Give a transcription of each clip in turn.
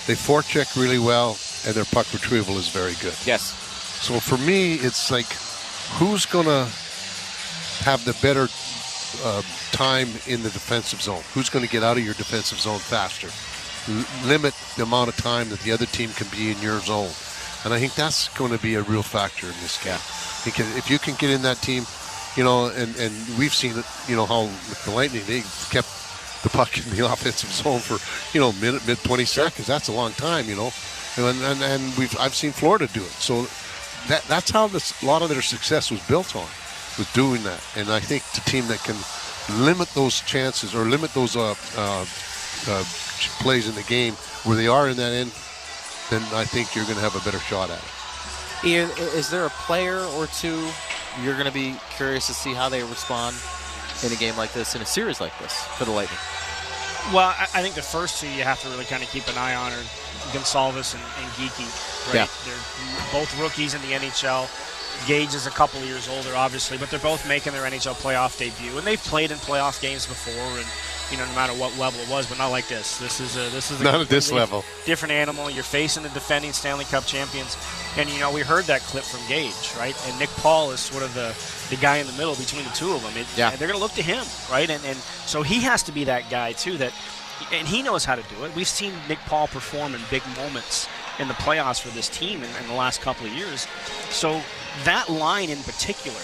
They forecheck really well, and their puck retrieval is very good. Yes. So for me, it's like, who's going to have the better time in the defensive zone? Who's going to get out of your defensive zone faster? Limit the amount of time that the other team can be in your zone. And I think that's going to be a real factor in this game. Because if you can get in that team, and we've seen it, how with the Lightning, they kept the puck in the offensive zone for, mid 20 seconds. That's a long time, and I've seen Florida do it. So that's how a lot of their success was built on, was doing that. And I think the team that can limit those chances or limit those plays in the game where they are in that end, then I think you're going to have a better shot at it. Ian, is there a player or two you're going to be curious to see how they respond in a game like this, in a series like this, for the Lightning? Well, I think the first two you have to really kind of keep an eye on are Gonsalves and Geekie. Right? Yeah. They're both rookies in the NHL. Gage is a couple of years older, obviously, but they're both making their NHL playoff debut, and they've played in playoff games before, and no matter what level it was, but not like this. This is a not at this level. Different animal. You're facing the defending Stanley Cup champions, and we heard that clip from Gage, right? And Nick Paul is sort of the guy in the middle between the two of them. And they're going to look to him, right? And so he has to be that guy too. And he knows how to do it. We've seen Nick Paul perform in big moments in the playoffs for this team in the last couple of years. So that line in particular,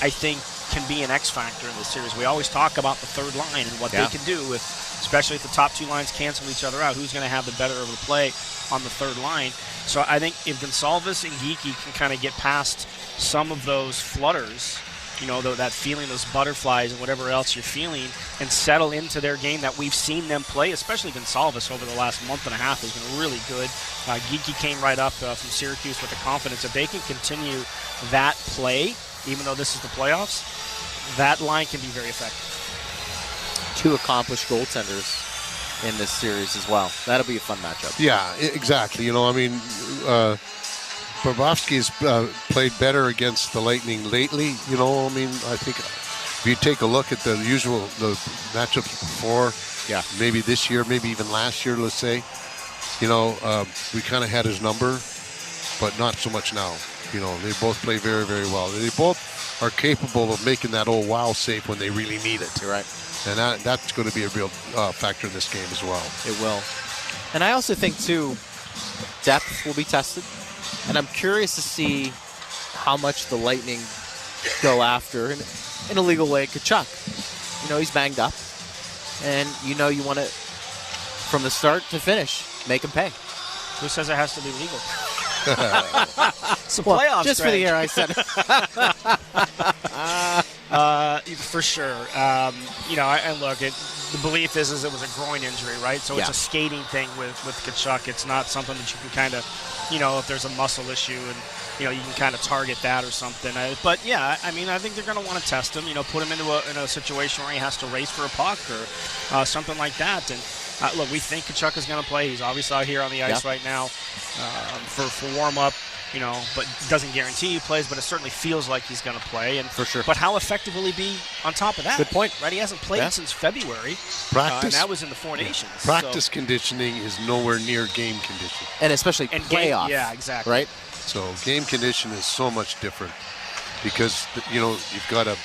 I think, can be an X factor in this series. We always talk about the third line and what they can do, especially if the top two lines cancel each other out. Who's going to have the better of the play on the third line? So I think if Gonsalves and Geekie can kind of get past some of those flutters, that feeling, those butterflies and whatever else you're feeling, and settle into their game that we've seen them play, especially Gonsalves over the last month and a half has been really good. Geekie came right up from Syracuse with the confidence. If they can continue that play, even though this is the playoffs, that line can be very effective. Two accomplished goaltenders in this series as well. That'll be a fun matchup. Yeah, exactly. Bobrovsky's played better against the Lightning lately. I think if you take a look at the matchups before, maybe this year, maybe even last year, let's say, we kind of had his number, but not so much now. They both play very, very well. They both are capable of making that old wow save when they really need it. You're right. And that's going to be a real factor in this game as well. It will. And I also think, too, depth will be tested. And I'm curious to see how much the Lightning go after, in a legal way, Tkachuk. He's banged up. And you want to, from the start to finish, make him pay. Who says it has to be legal? It's a playoffs, just for the air, I said it. For sure. And look, the belief is it was a groin injury, right? So it's a skating thing with Tkachuk. It's not something that you can kind of, if there's a muscle issue and, you can kind of target that or something. But, I think they're going to want to test him, put him in a situation where he has to race for a puck or something like that. And, look, we think Tkachuk is going to play. He's obviously out here on the ice right now for warm-up, but doesn't guarantee he plays, but it certainly feels like he's going to play. And for sure. But how effective will he be on top of that? Good point. Right? He hasn't played since February. Practice. And that was in the Four Nations. Practice conditioning is nowhere near game conditioning. And especially playoff. Yeah, exactly. Right? So game condition is so much different because, you've got a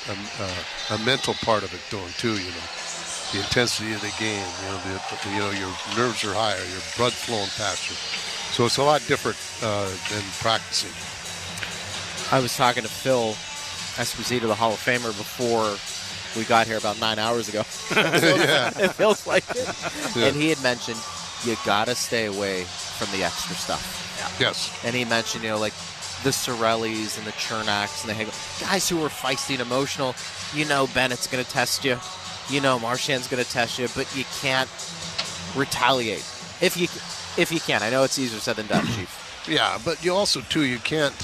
mental part of it going too, The intensity of the game, your nerves are higher, your blood flowing faster. So it's a lot different than practicing. I was talking to Phil Esposito, the Hall of Famer, before we got here about 9 hours ago. It feels like it. Yeah. And he had mentioned, you got to stay away from the extra stuff. Yeah. Yes. And he mentioned, like the Sorellis and the Chernaks and the guys who are feisty and emotional. Bennett's going to test you. Marchand's going to test you, but you can't retaliate. If you can. I know it's easier said than done, Chief. Yeah, but you also, too, you can't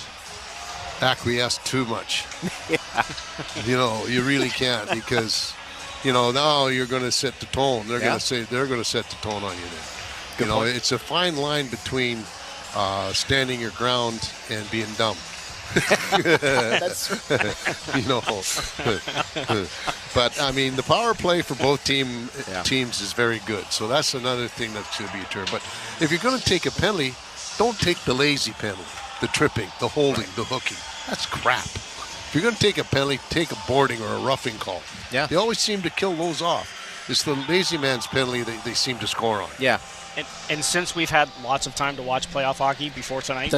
acquiesce too much. You really can't because, now you're going to set the tone. They're going to set the tone on you then. It's a fine line between standing your ground and being dumb. That's you know. But I mean, the power play for both teams is very good. So that's another thing that should be a turn. But if you're going to take a penalty, don't take the lazy penalty, the tripping, the holding, the hooking. That's crap. If you're going to take a penalty, take a boarding or a roughing call. Yeah. They always seem to kill those off. It's the lazy man's penalty they seem to score on. Yeah. And since we've had lots of time to watch playoff hockey before tonight,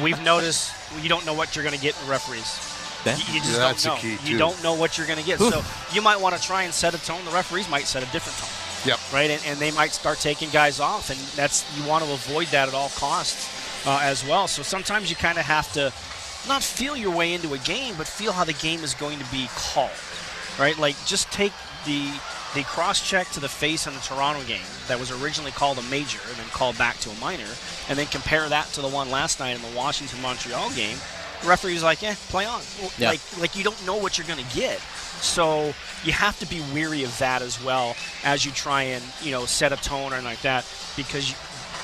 we've noticed you don't know what you're going to get in referees. You just that's don't know. A key too. You don't know what you're going to get. So you might want to try and set a tone. The referees might set a different tone. Yep. Right? And they might start taking guys off, and you want to avoid that at all costs as well. So sometimes you kind of have to not feel your way into a game, but feel how the game is going to be called. Right? Like, just take the cross-check to the face in the Toronto game that was originally called a major and then called back to a minor, and then compare that to the one last night in the Washington-Montreal game. The referee's like, play on. Yeah. Like you don't know what you're going to get. So you have to be weary of that as well as you try and, set a tone or like that, because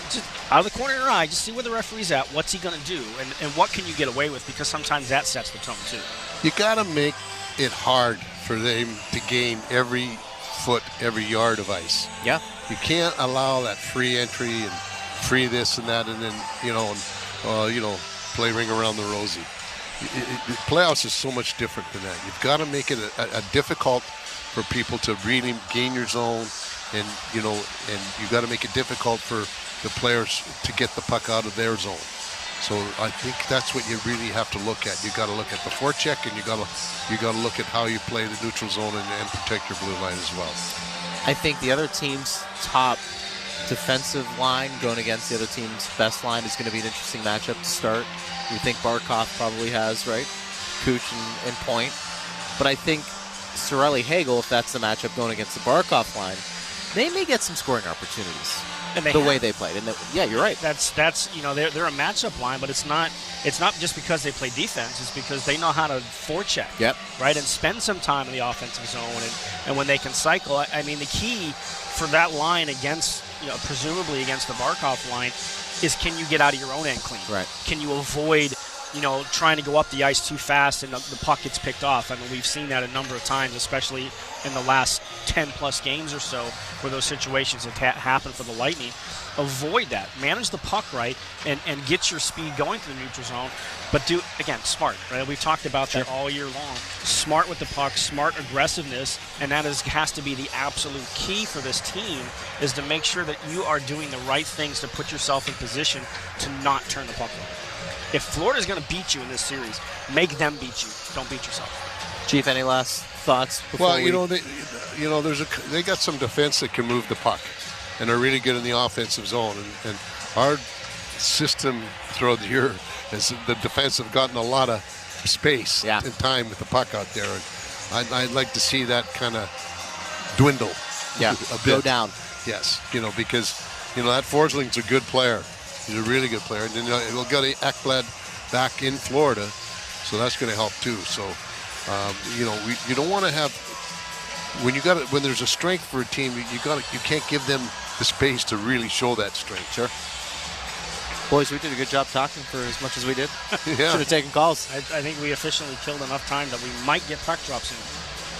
just out of the corner of your eye, just see where the referee's at, what's he going to do, and what can you get away with, because sometimes that sets the tone too. You got to make it hard for them to gain every foot, every yard of ice. Yeah. You can't allow that free entry and free this and that, and then, play ring around the rosy. The playoffs is so much different than that. You've got to make it a difficult for people to really gain your zone, and you've got to make it difficult for the players to get the puck out of their zone. So I think that's what you really have to look at. You got to look at the forecheck, and you got to look at how you play the neutral zone and protect your blue line as well. I think the other team's top defensive line going against the other team's best line is going to be an interesting matchup to start. You think Barkov probably has, right? Cooch and Point. But I think Cirelli-Hagel, if that's the matchup going against the Barkov line, they may get some scoring opportunities. And way they played. And you're right. That's they're a matchup line, but it's not just because they play defense. It's because they know how to forecheck. Yep. Right, and spend some time in the offensive zone, and when they can cycle. I mean, the key for that line against, presumably against the Barkov line, is can you get out of your own end clean? Right. Can you avoid, trying to go up the ice too fast and the puck gets picked off? I mean, we've seen that a number of times, especially in the last 10-plus games or so, where those situations have happened for the Lightning. Avoid that. Manage the puck right and get your speed going to the neutral zone. But do, again, smart. Right? We've talked about that all year long. Smart with the puck, smart aggressiveness, and that has to be the absolute key for this team, is to make sure that you are doing the right things to put yourself in position to not turn the puck over. If Florida's going to beat you in this series, make them beat you. Don't beat yourself. Chief, any last thoughts? Well, they got some defense that can move the puck, and are really good in the offensive zone. And our system throughout the year is the defense have gotten a lot of space and time with the puck out there. And I'd like to see that kind of dwindle a bit. Go down. Yes, because that Forsling's a good player. He's a really good player. And then we'll get Ekblad back in Florida, so that's going to help too. So, you don't want to have when there's a strength for a team, you can't give them the space to really show that strength. Sure. Boys, we did a good job talking for as much as we did. Yeah. Should have taken calls. I think we officially killed enough time that we might get puck drops in.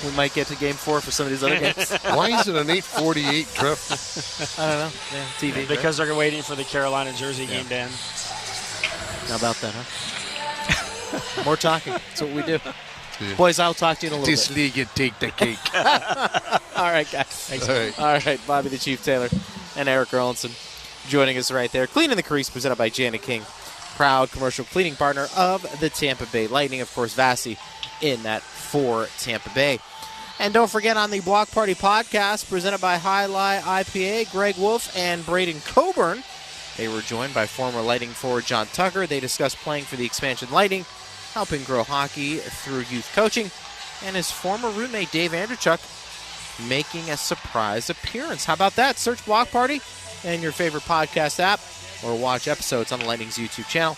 We might get to Game 4 for some of these other games. Why is it an 8:48 trip? I don't know. Yeah, TV. Because they're waiting for the Carolina-Jersey game to end. How about that, huh? More talking. That's what we do. Yeah. Boys, I'll talk to you in a little This bit. league, you take the cake. All right, guys. Thanks. All right. Bobby the Chief Taylor and Eric Erlinson joining us right there. Cleaning the Crease, presented by Janet King, proud commercial cleaning partner of the Tampa Bay Lightning. Of course, Vassy in that for Tampa Bay. And don't forget, on the Block Party podcast, presented by High Lie IPA, Greg Wolf and Braden Coburn. They were joined by former Lightning forward John Tucker. They discussed playing for the expansion Lightning, helping grow hockey through youth coaching, and his former roommate Dave Andrechuk making a surprise appearance. How about that? Search Block Party in your favorite podcast app or watch episodes on the Lightning's YouTube channel.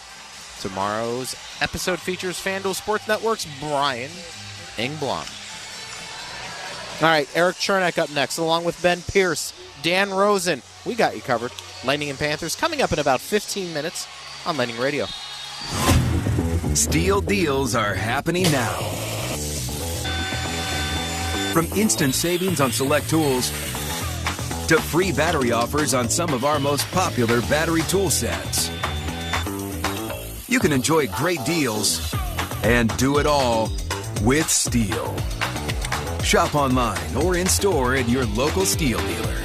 Tomorrow's episode features FanDuel Sports Network's Brian Engblom. All right, Eric Chernak up next, along with Ben Pierce, Dan Rosen. We got you covered. Lightning and Panthers coming up in about 15 minutes on Lightning Radio. Steel deals are happening now. From instant savings on select tools to free battery offers on some of our most popular battery tool sets. You can enjoy great deals and do it all with Steel. Shop online or in-store at your local Steel dealer.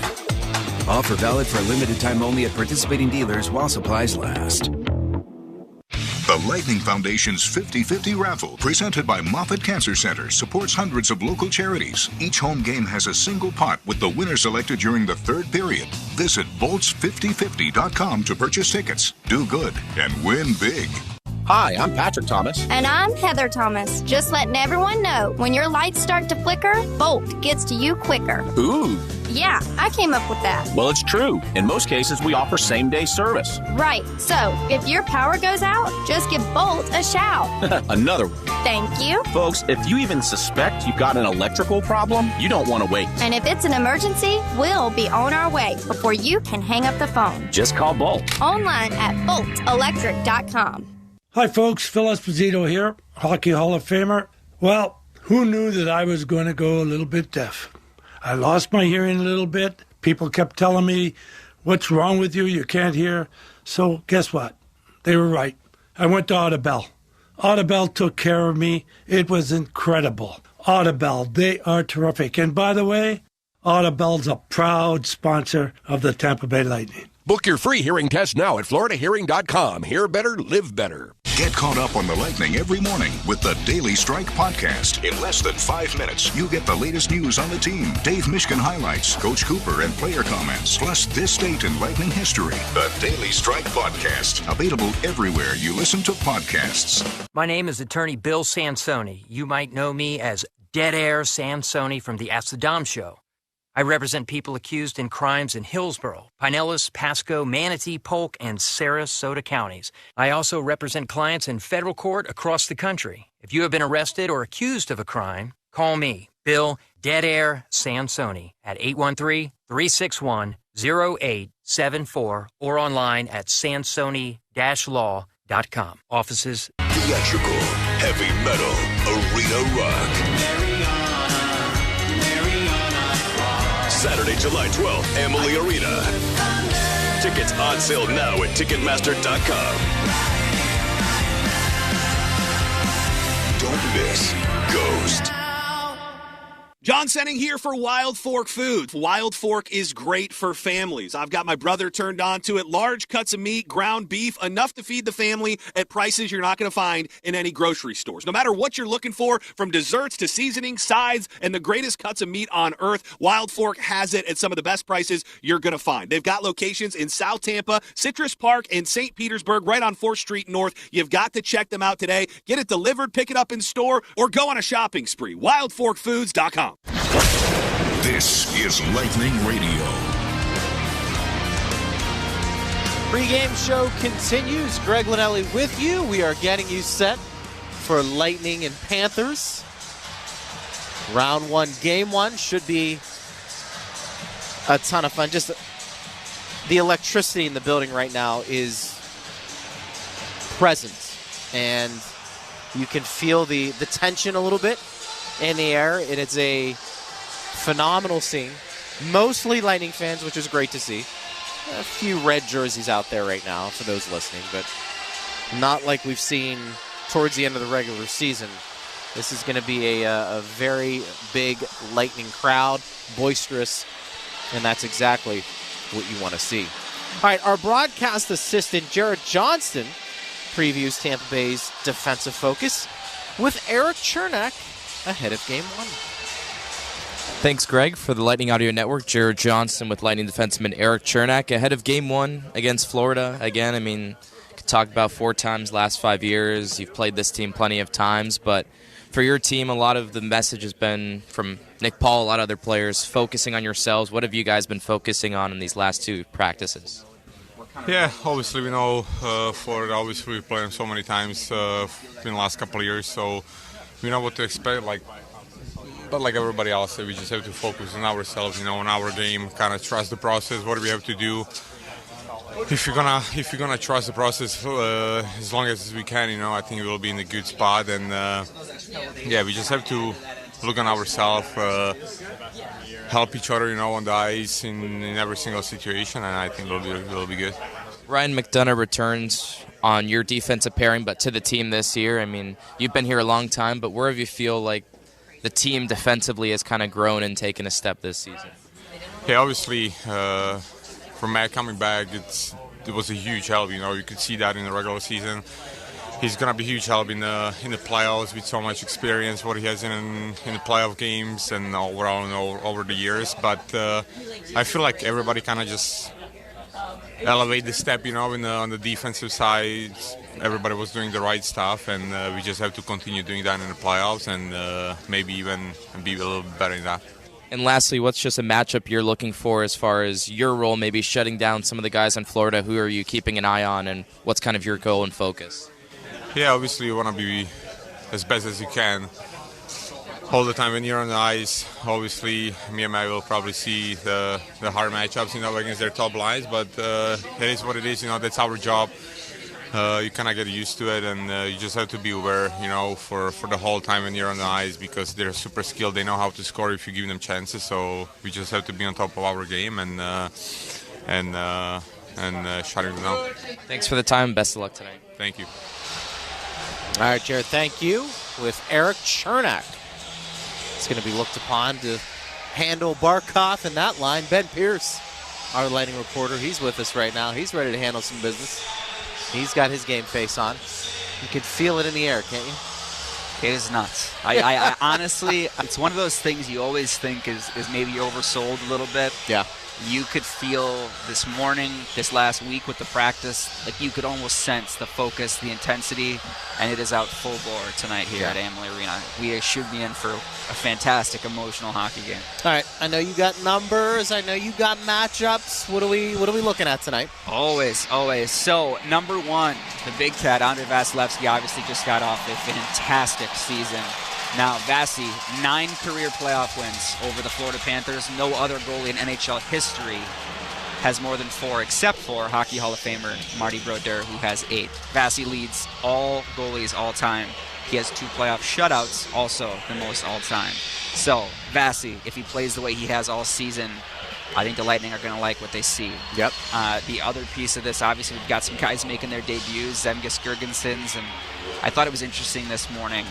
Offer valid for a limited time only at participating dealers while supplies last. The Lightning Foundation's 50-50 raffle, presented by Moffitt Cancer Center, supports hundreds of local charities. Each home game has a single pot with the winner selected during the third period. Visit bolts5050.com to purchase tickets. Do good and win big. Hi, I'm Patrick Thomas. And I'm Heather Thomas. Just letting everyone know, when your lights start to flicker, Bolt gets to you quicker. Ooh. Yeah, I came up with that. Well, it's true. In most cases, we offer same-day service. Right. So, if your power goes out, just give Bolt a shout. Another one. Thank you. Folks, if you even suspect you've got an electrical problem, you don't want to wait. And if it's an emergency, we'll be on our way before you can hang up the phone. Just call Bolt. Online at boltelectric.com. Hi, folks. Phil Esposito here, Hockey Hall of Famer. Well, who knew that I was going to go a little bit deaf? I lost my hearing a little bit. People kept telling me, what's wrong with you? You can't hear. So guess what? They were right. I went to Audibel. Audibel took care of me. It was incredible. Audibel, they are terrific. And by the way, Audibel's a proud sponsor of the Tampa Bay Lightning. Book your free hearing test now at floridahearing.com. Hear better, live better. Get caught up on the Lightning every morning with the Daily Strike podcast. In less than 5 minutes, you get the latest news on the team, Dave Mishkin highlights, Coach Cooper and player comments, plus this date in Lightning history. The Daily Strike podcast, available everywhere you listen to podcasts. My name is attorney Bill Sansoni. You might know me as Dead Air Sansoni from the Ask the Dom show. I represent people accused in crimes in Hillsborough, Pinellas, Pasco, Manatee, Polk, and Sarasota counties. I also represent clients in federal court across the country. If you have been arrested or accused of a crime, call me, Bill Dead Air Sansoni, at 813-361-0874 or online at sansoni-law.com. Offices. Theatrical, heavy metal, arena rock. Saturday, July 12th, Emily Arena. Tickets on sale now at Ticketmaster.com. Don't miss Ghost. John Senning here for Wild Fork Foods. Wild Fork is great for families. I've got my brother turned on to it. Large cuts of meat, ground beef, enough to feed the family at prices you're not going to find in any grocery stores. No matter what you're looking for, from desserts to seasoning, sides, and the greatest cuts of meat on earth, Wild Fork has it at some of the best prices you're going to find. They've got locations in South Tampa, Citrus Park, and St. Petersburg, right on 4th Street North. You've got to check them out today. Get it delivered, pick it up in store, or go on a shopping spree. WildForkFoods.com. This is Lightning Radio. Pregame show continues. Greg Linnelli with you. We are getting you set for Lightning and Panthers. Round one, game one should be a ton of fun. Just the electricity in the building right now is present, and you can feel the tension a little bit in the air, and it's a phenomenal scene. Mostly Lightning fans, which is great to see. A few red jerseys out there right now for those listening, but not like we've seen towards the end of the regular season. This is going to be a very big Lightning crowd, boisterous, and that's exactly what you want to see. All right, our broadcast assistant, Jared Johnston, previews Tampa Bay's defensive focus with Eric Chernak ahead of game one. Thanks, Greg. For the Lightning Audio Network, Jared Johnston with Lightning defenseman Eric Chernak ahead of game one against Florida. Again, I mean, could talk about 4 times last 5 years. You've played this team plenty of times, but for your team, a lot of the message has been from Nick Paul, a lot of other players, focusing on yourselves. What have you guys been focusing on in these last 2 practices? Yeah, obviously we know Florida, obviously we played them so many times in the last couple of years, so we know what to expect. But like everybody else, we just have to focus on ourselves, on our game, kind of trust the process, what we have to do. if you're gonna trust the process as long as we can, I think we will be in a good spot. And we just have to look on ourselves, help each other, on the ice in every single situation, and I think it'll be good. Ryan McDonough returns on your defensive pairing, but to the team this year. I mean, you've been here a long time, but where have you feel like the team defensively has kind of grown and taken a step this season? Yeah, obviously, for Matt coming back, it was a huge help. You could see that in the regular season. He's gonna be a huge help in the playoffs with so much experience, what he has in the playoff games and overall over the years. But I feel like everybody kind of just elevate the step, on the defensive side. Everybody was doing the right stuff, and we just have to continue doing that in the playoffs and maybe even be a little bit better in that. And lastly, what's just a matchup you're looking for as far as your role, maybe shutting down some of the guys in Florida? Who are you keeping an eye on, and what's kind of your goal and focus? Yeah, obviously you want to be as best as you can all the time when you're on the ice. Obviously, me and Matt will probably see the hard matchups, against their top lines, but it is what it is. That's our job. You kind of get used to it, and you just have to be aware, for the whole time when you're on the ice, because they're super skilled. They know how to score if you give them chances. So we just have to be on top of our game and shutting them down. Thanks for the time. Best of luck tonight. Thank you. All right, Jared, thank you. With Eric Chernak, it's going to be looked upon to handle Barkov in that line. Ben Pierce, our Lightning reporter, he's with us right now. He's ready to handle some business. He's got his game face on. You can feel it in the air, can't you? It is nuts. I honestly, it's one of those things you always think is maybe oversold a little bit. Yeah. You could feel this morning, this last week with the practice, like you could almost sense the focus, the intensity, and it is out full bore tonight here at Amalie Arena. We should be in for a fantastic emotional hockey game. All right, I know you got numbers. I know you got matchups. What are we looking at tonight? Always. So, number one, the Big Cat, Andrei Vasilevsky, obviously just got off a fantastic season. Now, Vasi, 9 career playoff wins over the Florida Panthers. No other goalie in NHL history has more than 4, except for Hockey Hall of Famer Marty Brodeur, who has 8. Vasi leads all goalies all time. He has 2 playoff shutouts, also the most all time. So, Vasi, if he plays the way he has all season, I think the Lightning are going to like what they see. Yep. The other piece of this, obviously, we've got some guys making their debuts, Zemgus Girgensons, and I thought it was interesting this morning.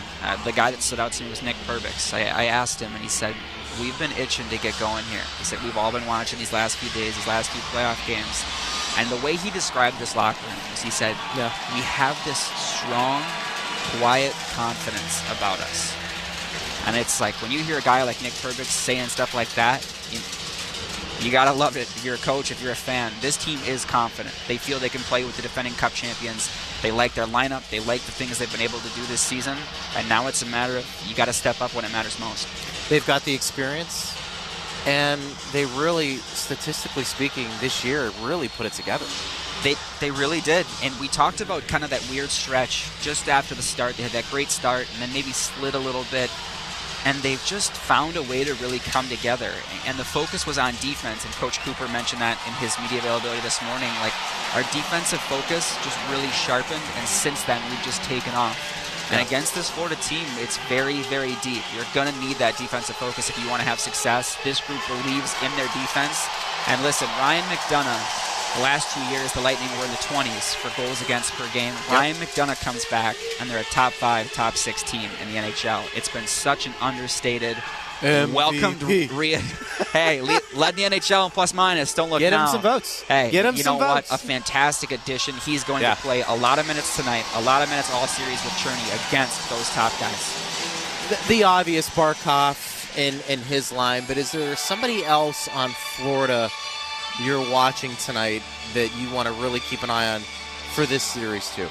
The guy that stood out to me was Nick Perbix. I asked him, and he said, we've been itching to get going here. He said, we've all been watching these last few days, these last few playoff games. And the way he described this locker room was, he said, we have this strong, quiet confidence about us. And it's like, when you hear a guy like Nick Perbix saying stuff like that, you got to love it if you're a coach, if you're a fan. This team is confident. They feel they can play with the defending Cup champions. They like their lineup. They like the things they've been able to do this season. And now it's a matter of you got to step up when it matters most. They've got the experience, and they really, statistically speaking, this year really put it together. They really did. And we talked about kind of that weird stretch just after the start. They had that great start and then maybe slid a little bit. And they've just found a way to really come together. And the focus was on defense, and Coach Cooper mentioned that in his media availability this morning. Like, our defensive focus just really sharpened, and since then we've just taken off. And against this Florida team, it's very, very deep. You're going to need that defensive focus if you want to have success. This group believes in their defense. And listen, Ryan McDonough, the last 2 years, the Lightning were in the 20s for goals against per game. Ryan McDonough comes back, and they're a top 5, top 6 team in the NHL. It's been such an understated, welcomed hey, led the NHL in plus minus. Don't look now. Get him some votes. Hey, get him you some know votes. What? A fantastic addition. He's going to play a lot of minutes tonight, a lot of minutes all series with Cherney against those top guys. The obvious Barkov in his line, but is there somebody else on Florida you're watching tonight that you want to really keep an eye on for this series too?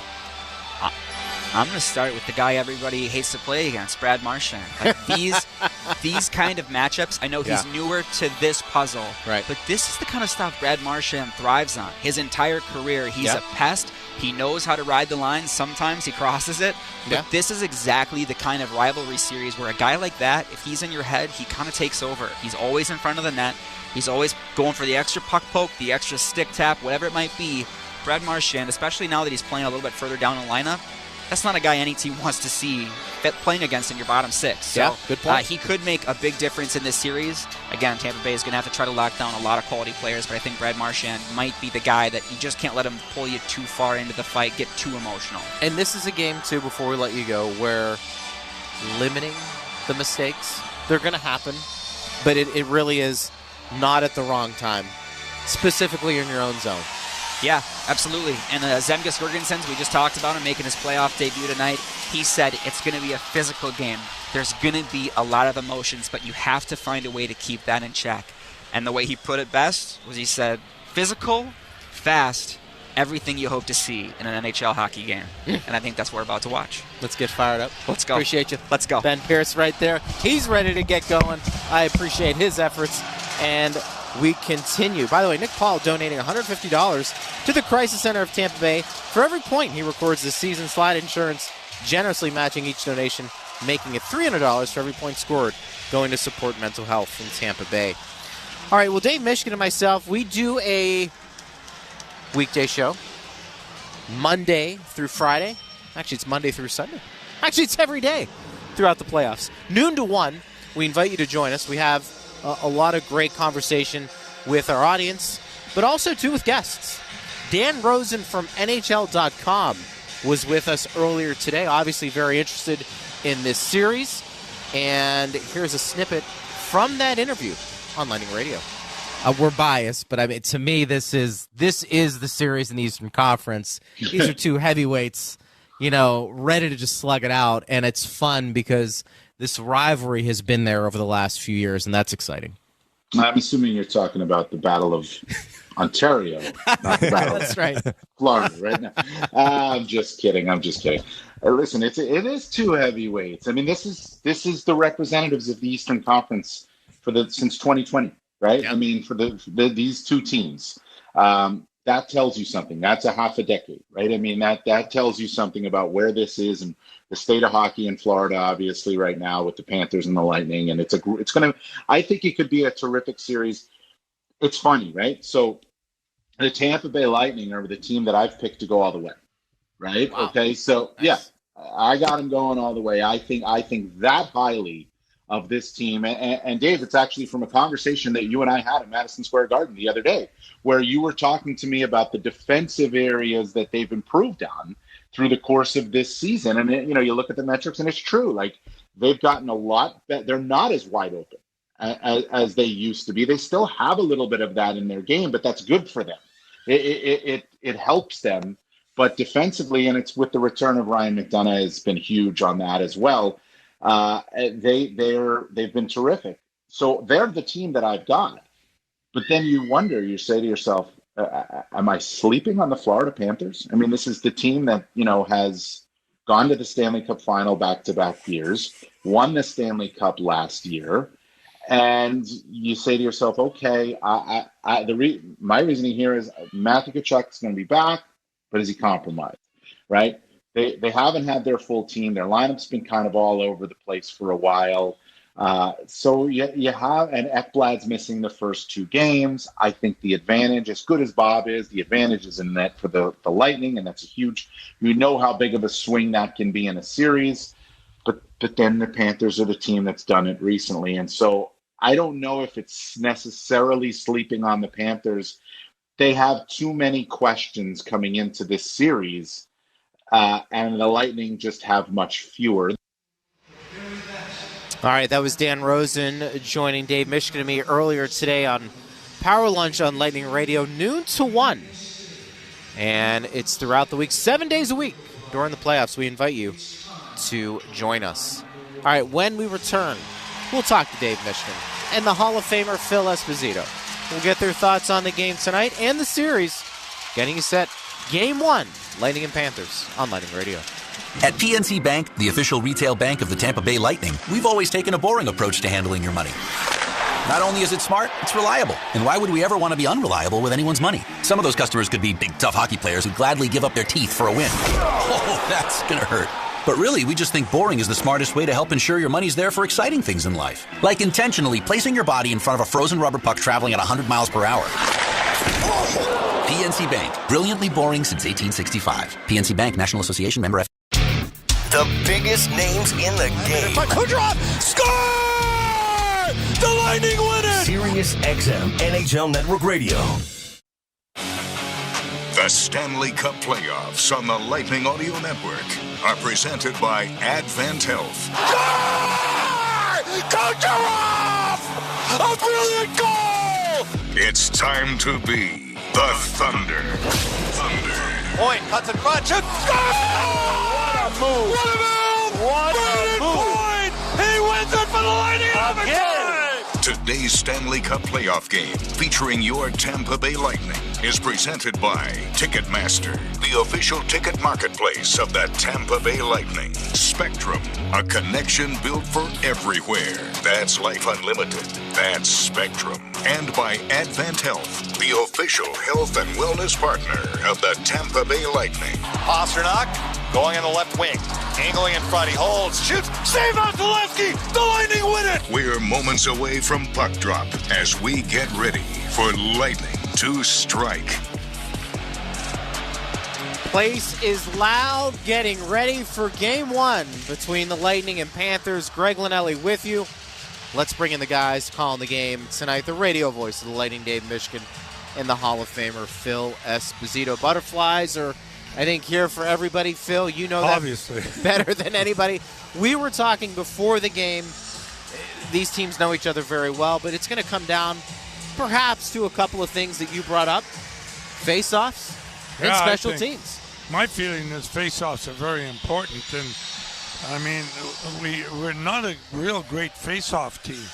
I'm going to start with the guy everybody hates to play against, Brad Marchand. Like these kind of matchups, I know he's newer to this puzzle, right? But this is the kind of stuff Brad Marchand thrives on. His entire career, he's a pest. He knows how to ride the line. Sometimes he crosses it. But this is exactly the kind of rivalry series where a guy like that, if he's in your head, he kind of takes over. He's always in front of the net. He's always going for the extra puck poke, the extra stick tap, whatever it might be. Brad Marchand, especially now that he's playing a little bit further down the lineup, that's not a guy any team wants to see playing against in your bottom six. So good point. He could make a big difference in this series. Again, Tampa Bay is going to have to try to lock down a lot of quality players, but I think Brad Marchand might be the guy that you just can't let him pull you too far into the fight, get too emotional. And this is a game, too, before we let you go, where limiting the mistakes, they're going to happen, but it really is not at the wrong time, specifically in your own zone. Yeah, absolutely. And Zemgus Girgensons, we just talked about him making his playoff debut tonight. He said it's going to be a physical game. There's going to be a lot of emotions, but you have to find a way to keep that in check. And the way he put it best was he said, physical, fast, everything you hope to see in an NHL hockey game. And I think that's what we're about to watch. Let's get fired up. Let's go. Appreciate you. Let's go. Ben Pierce right there. He's ready to get going. I appreciate his efforts. And we continue. By the way, Nick Paul donating $150 to the Crisis Center of Tampa Bay for every point he records this season. Slide Insurance generously matching each donation, making it $300 for every point scored, going to support mental health in Tampa Bay. All right, well, Dave Mishkin and myself, we do a weekday show Monday through Friday. Actually, it's Monday through Sunday. Actually, it's every day throughout the playoffs. Noon to 1, we invite you to join us. We have a lot of great conversation with our audience, but also, too, with guests. Dan Rosen from NHL.com was with us earlier today, obviously very interested in this series. And here's a snippet from that interview on Lightning Radio. We're biased, but I mean, to me, this is the series in the Eastern Conference. These are two heavyweights, ready to just slug it out, and it's fun because this rivalry has been there over the last few years, and that's exciting. I'm assuming you're talking about the Battle of Ontario, not the Battle That's right. of Florida, right now. I'm just kidding. Listen, it is two heavyweights. I mean, this is the representatives of the Eastern Conference since 2020, right? Yeah. I mean, for these two teams. That tells you something. That's a half a decade, right? I mean, that tells you something about where this is and the state of hockey in Florida, obviously, right now with the Panthers and the Lightning. And I think it could be a terrific series. It's funny, right? So the Tampa Bay Lightning are the team that I've picked to go all the way, right? Wow. Okay, so nice. Yeah, I got them going all the way. I think that highly of this team. And Dave, it's actually from a conversation that you and I had at Madison Square Garden the other day, where you were talking to me about the defensive areas that they've improved on through the course of this season. And, you look at the metrics and it's true. Like, they've gotten a lot better. They're not as wide open as they used to be. They still have a little bit of that in their game, but that's good for them. It helps them. But defensively, and it's with the return of Ryan McDonough, has been huge on that as well. They've been terrific. So they're the team that I've got. But then you say to yourself, am I sleeping on the Florida Panthers? I mean, this is the team that, has gone to the Stanley Cup final back-to-back years, won the Stanley Cup last year. And you say to yourself, okay, my reasoning here is Matthew Tkachuk's going to be back, but is he compromised, right? They haven't had their full team. Their lineup's been kind of all over the place for a while. So you have, and Ekblad's missing the first two games. I think the advantage, as good as Bob is, the advantage is in net for the Lightning, and that's a huge, we know how big of a swing that can be in a series. But then the Panthers are the team that's done it recently. And so I don't know if it's necessarily sleeping on the Panthers. They have too many questions coming into this series. And the Lightning just have much fewer. All right, that was Dan Rosen joining Dave Mishkin and me earlier today on Power Lunch on Lightning Radio, noon to 1. And it's throughout the week, 7 days a week during the playoffs. We invite you to join us. All right, when we return, we'll talk to Dave Mishkin and the Hall of Famer Phil Esposito. We'll get their thoughts on the game tonight and the series, getting you set. Game 1, Lightning and Panthers on Lightning Radio. At PNC Bank, the official retail bank of the Tampa Bay Lightning, we've always taken a boring approach to handling your money. Not only is it smart, it's reliable. And why would we ever want to be unreliable with anyone's money? Some of those customers could be big, tough hockey players who'd gladly give up their teeth for a win. Oh, that's gonna hurt. But really, we just think boring is the smartest way to help ensure your money's there for exciting things in life. Like intentionally placing your body in front of a frozen rubber puck traveling at 100 miles per hour. PNC Bank. Brilliantly boring since 1865. PNC Bank, National Association, member The biggest names in the game. By Kucherov, score! The Lightning win it! Sirius XM NHL Network Radio. The Stanley Cup playoffs on the Lightning Audio Network are presented by Advent Health. Kucherov! A brilliant goal! It's time to be the Thunder. Point, cuts in front, shoots, score! What a move! What a move! What a move! Point! He wins it for the Lightning again! Today's Stanley Cup playoff game, featuring your Tampa Bay Lightning, is presented by Ticketmaster, the official ticket marketplace of the Tampa Bay Lightning. Spectrum, a connection built for everywhere. That's life unlimited. That's Spectrum. And by Advent Health, the official health and wellness partner of the Tampa Bay Lightning. Pasternak going in the left wing, angling in front, he holds, shoots, save Vasilevsky, the Lightning win it! We're moments away from puck drop as we get ready for Lightning to strike. Place is loud, getting ready for Game 1 between the Lightning and Panthers. Greg Linnelli with you. Let's bring in the guys calling the game tonight. The radio voice of the Lightning, Dave Mishkin, and the Hall of Famer, Phil Esposito. Butterflies are, I think, here for everybody. Phil, you know that obviously better than anybody. We were talking before the game. These teams know each other very well, but it's going to come down perhaps to a couple of things that you brought up. Face-offs and special teams. My feeling is face-offs are very important, and I mean, we're not a real great face-off team.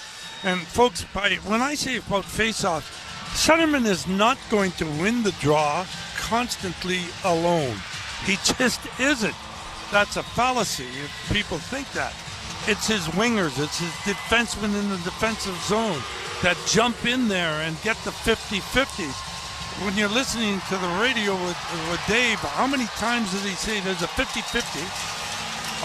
And folks, when I say about face-offs, Centerman is not going to win the draw constantly alone. He just isn't. That's a fallacy if people think that. It's his wingers, it's his defensemen in the defensive zone that jump in there and get the 50-50s. When you're listening to the radio with Dave, how many times does he say there's a 50-50?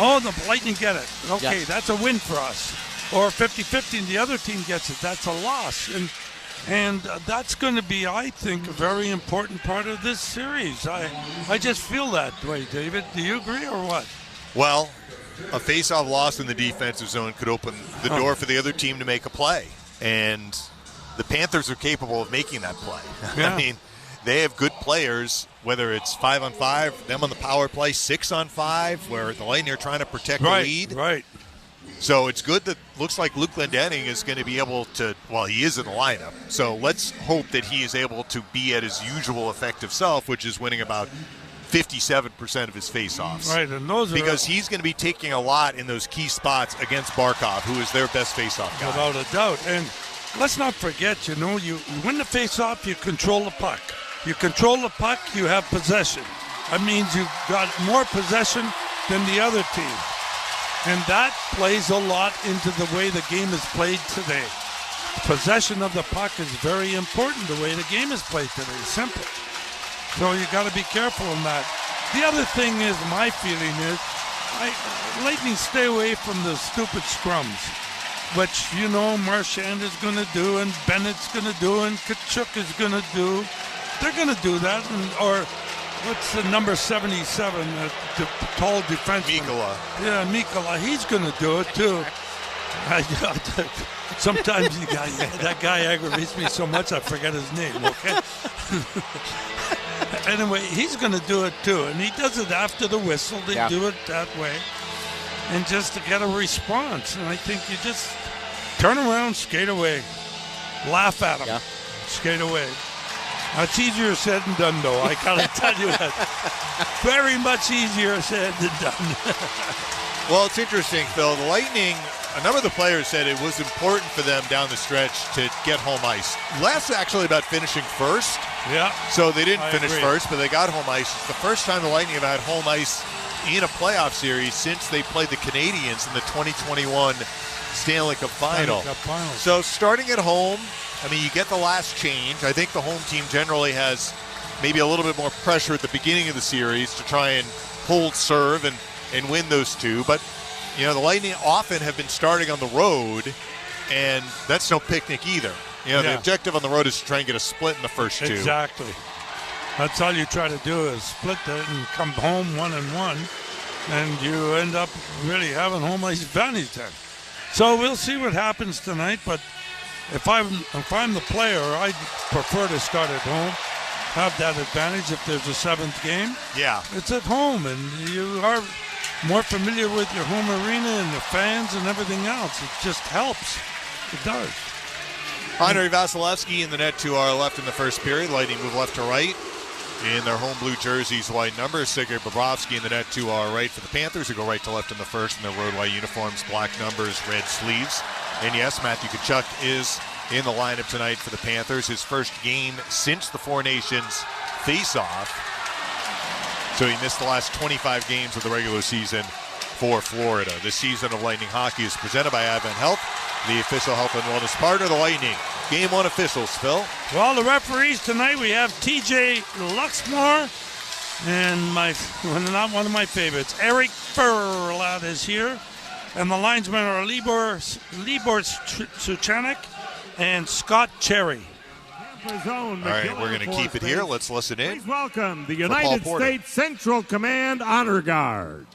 Oh, the Lightning get it. Okay, That's a win for us. Or 50-50 and the other team gets it. That's a loss. And that's going to be, I think, a very important part of this series. I just feel that way, David. Do you agree or what? Well, a face-off loss in the defensive zone could open the door for the other team to make a play. And the Panthers are capable of making that play. Yeah. I mean, they have good players, whether it's 5-on-5, them on the power play, 6-on-5, where the Lightning are trying to protect the lead. Right. So it's good that looks like Luke Glendening is going to be able to, well, he is in the lineup. So let's hope that he is able to be at his usual effective self, which is winning about 57% of his face-offs. Right, and those because he's going to be taking a lot in those key spots against Barkov, who is their best face-off guy. Without a doubt. And let's not forget, you win the face-off, you control the puck. You control the puck, you have possession. That means you've got more possession than the other team. And that plays a lot into the way the game is played today. Possession of the puck is very important the way the game is played today. Simple. So you got to be careful on that. The other thing is, my feeling is, Lightning stay away from the stupid scrums, which, Marchand is going to do, and Bennett's going to do, and Kachuk is going to do. They're going to do that, or what's the number 77, the tall defenseman? Mikkola. Yeah, Mikkola. He's going to do it, too. Sometimes that guy aggravates me so much I forget his name, okay? Anyway, he's going to do it, too. And he does it after the whistle. They do it that way. And just to get a response. And I think you just turn around, skate away. Laugh at him. Skate away. It's easier said than done, though. I got to tell you that. Very much easier said than done. Well, it's interesting, Phil. The Lightning, a number of the players said it was important for them down the stretch to get home ice. Less actually about finishing first. Yeah. So they didn't finish agree. first, but they got home ice. It's the first time the Lightning have had home ice in a playoff series since they played the Canadiens in the 2021 Stanley Cup Final. So starting at home, I mean, you get the last change. I think the home team generally has maybe a little bit more pressure at the beginning of the series to try and hold serve and win those two. But, you know, the Lightning often have been starting on the road, and that's no picnic either. You know, the objective on the road is to try and get a split in the first two. Exactly. That's all you try to do is split it and come home 1-1, and you end up really having home ice advantage then. So we'll see what happens tonight, but if I'm the player, I'd prefer to start at home, have that advantage if there's a seventh game. Yeah. It's at home, and you are more familiar with your home arena and the fans and everything else. It just helps. It does. Andrei Vasilevsky in the net to our left in the first period. Lightning move left to right in their home blue jerseys, white numbers. Sergei Bobrovsky in the net to our right for the Panthers, who go right to left in the first in their road white uniforms, black numbers, red sleeves. And yes, Matthew Tkachuk is in the lineup tonight for the Panthers. His first game since the Four Nations face-off. So he missed the last 25 games of the regular season for Florida. This season of Lightning hockey is presented by Advent Health, the official health and wellness partner of the Lightning. Game 1 officials, Phil. Well, the referees tonight, we have TJ Luxmore and not one of my favorites, Eric Furlad is here. And the linesmen are Libor Suchanek and Scott Cherry. All right, we're going to keep it here. Let's listen in. Please welcome the United States Central Command Honor Guard.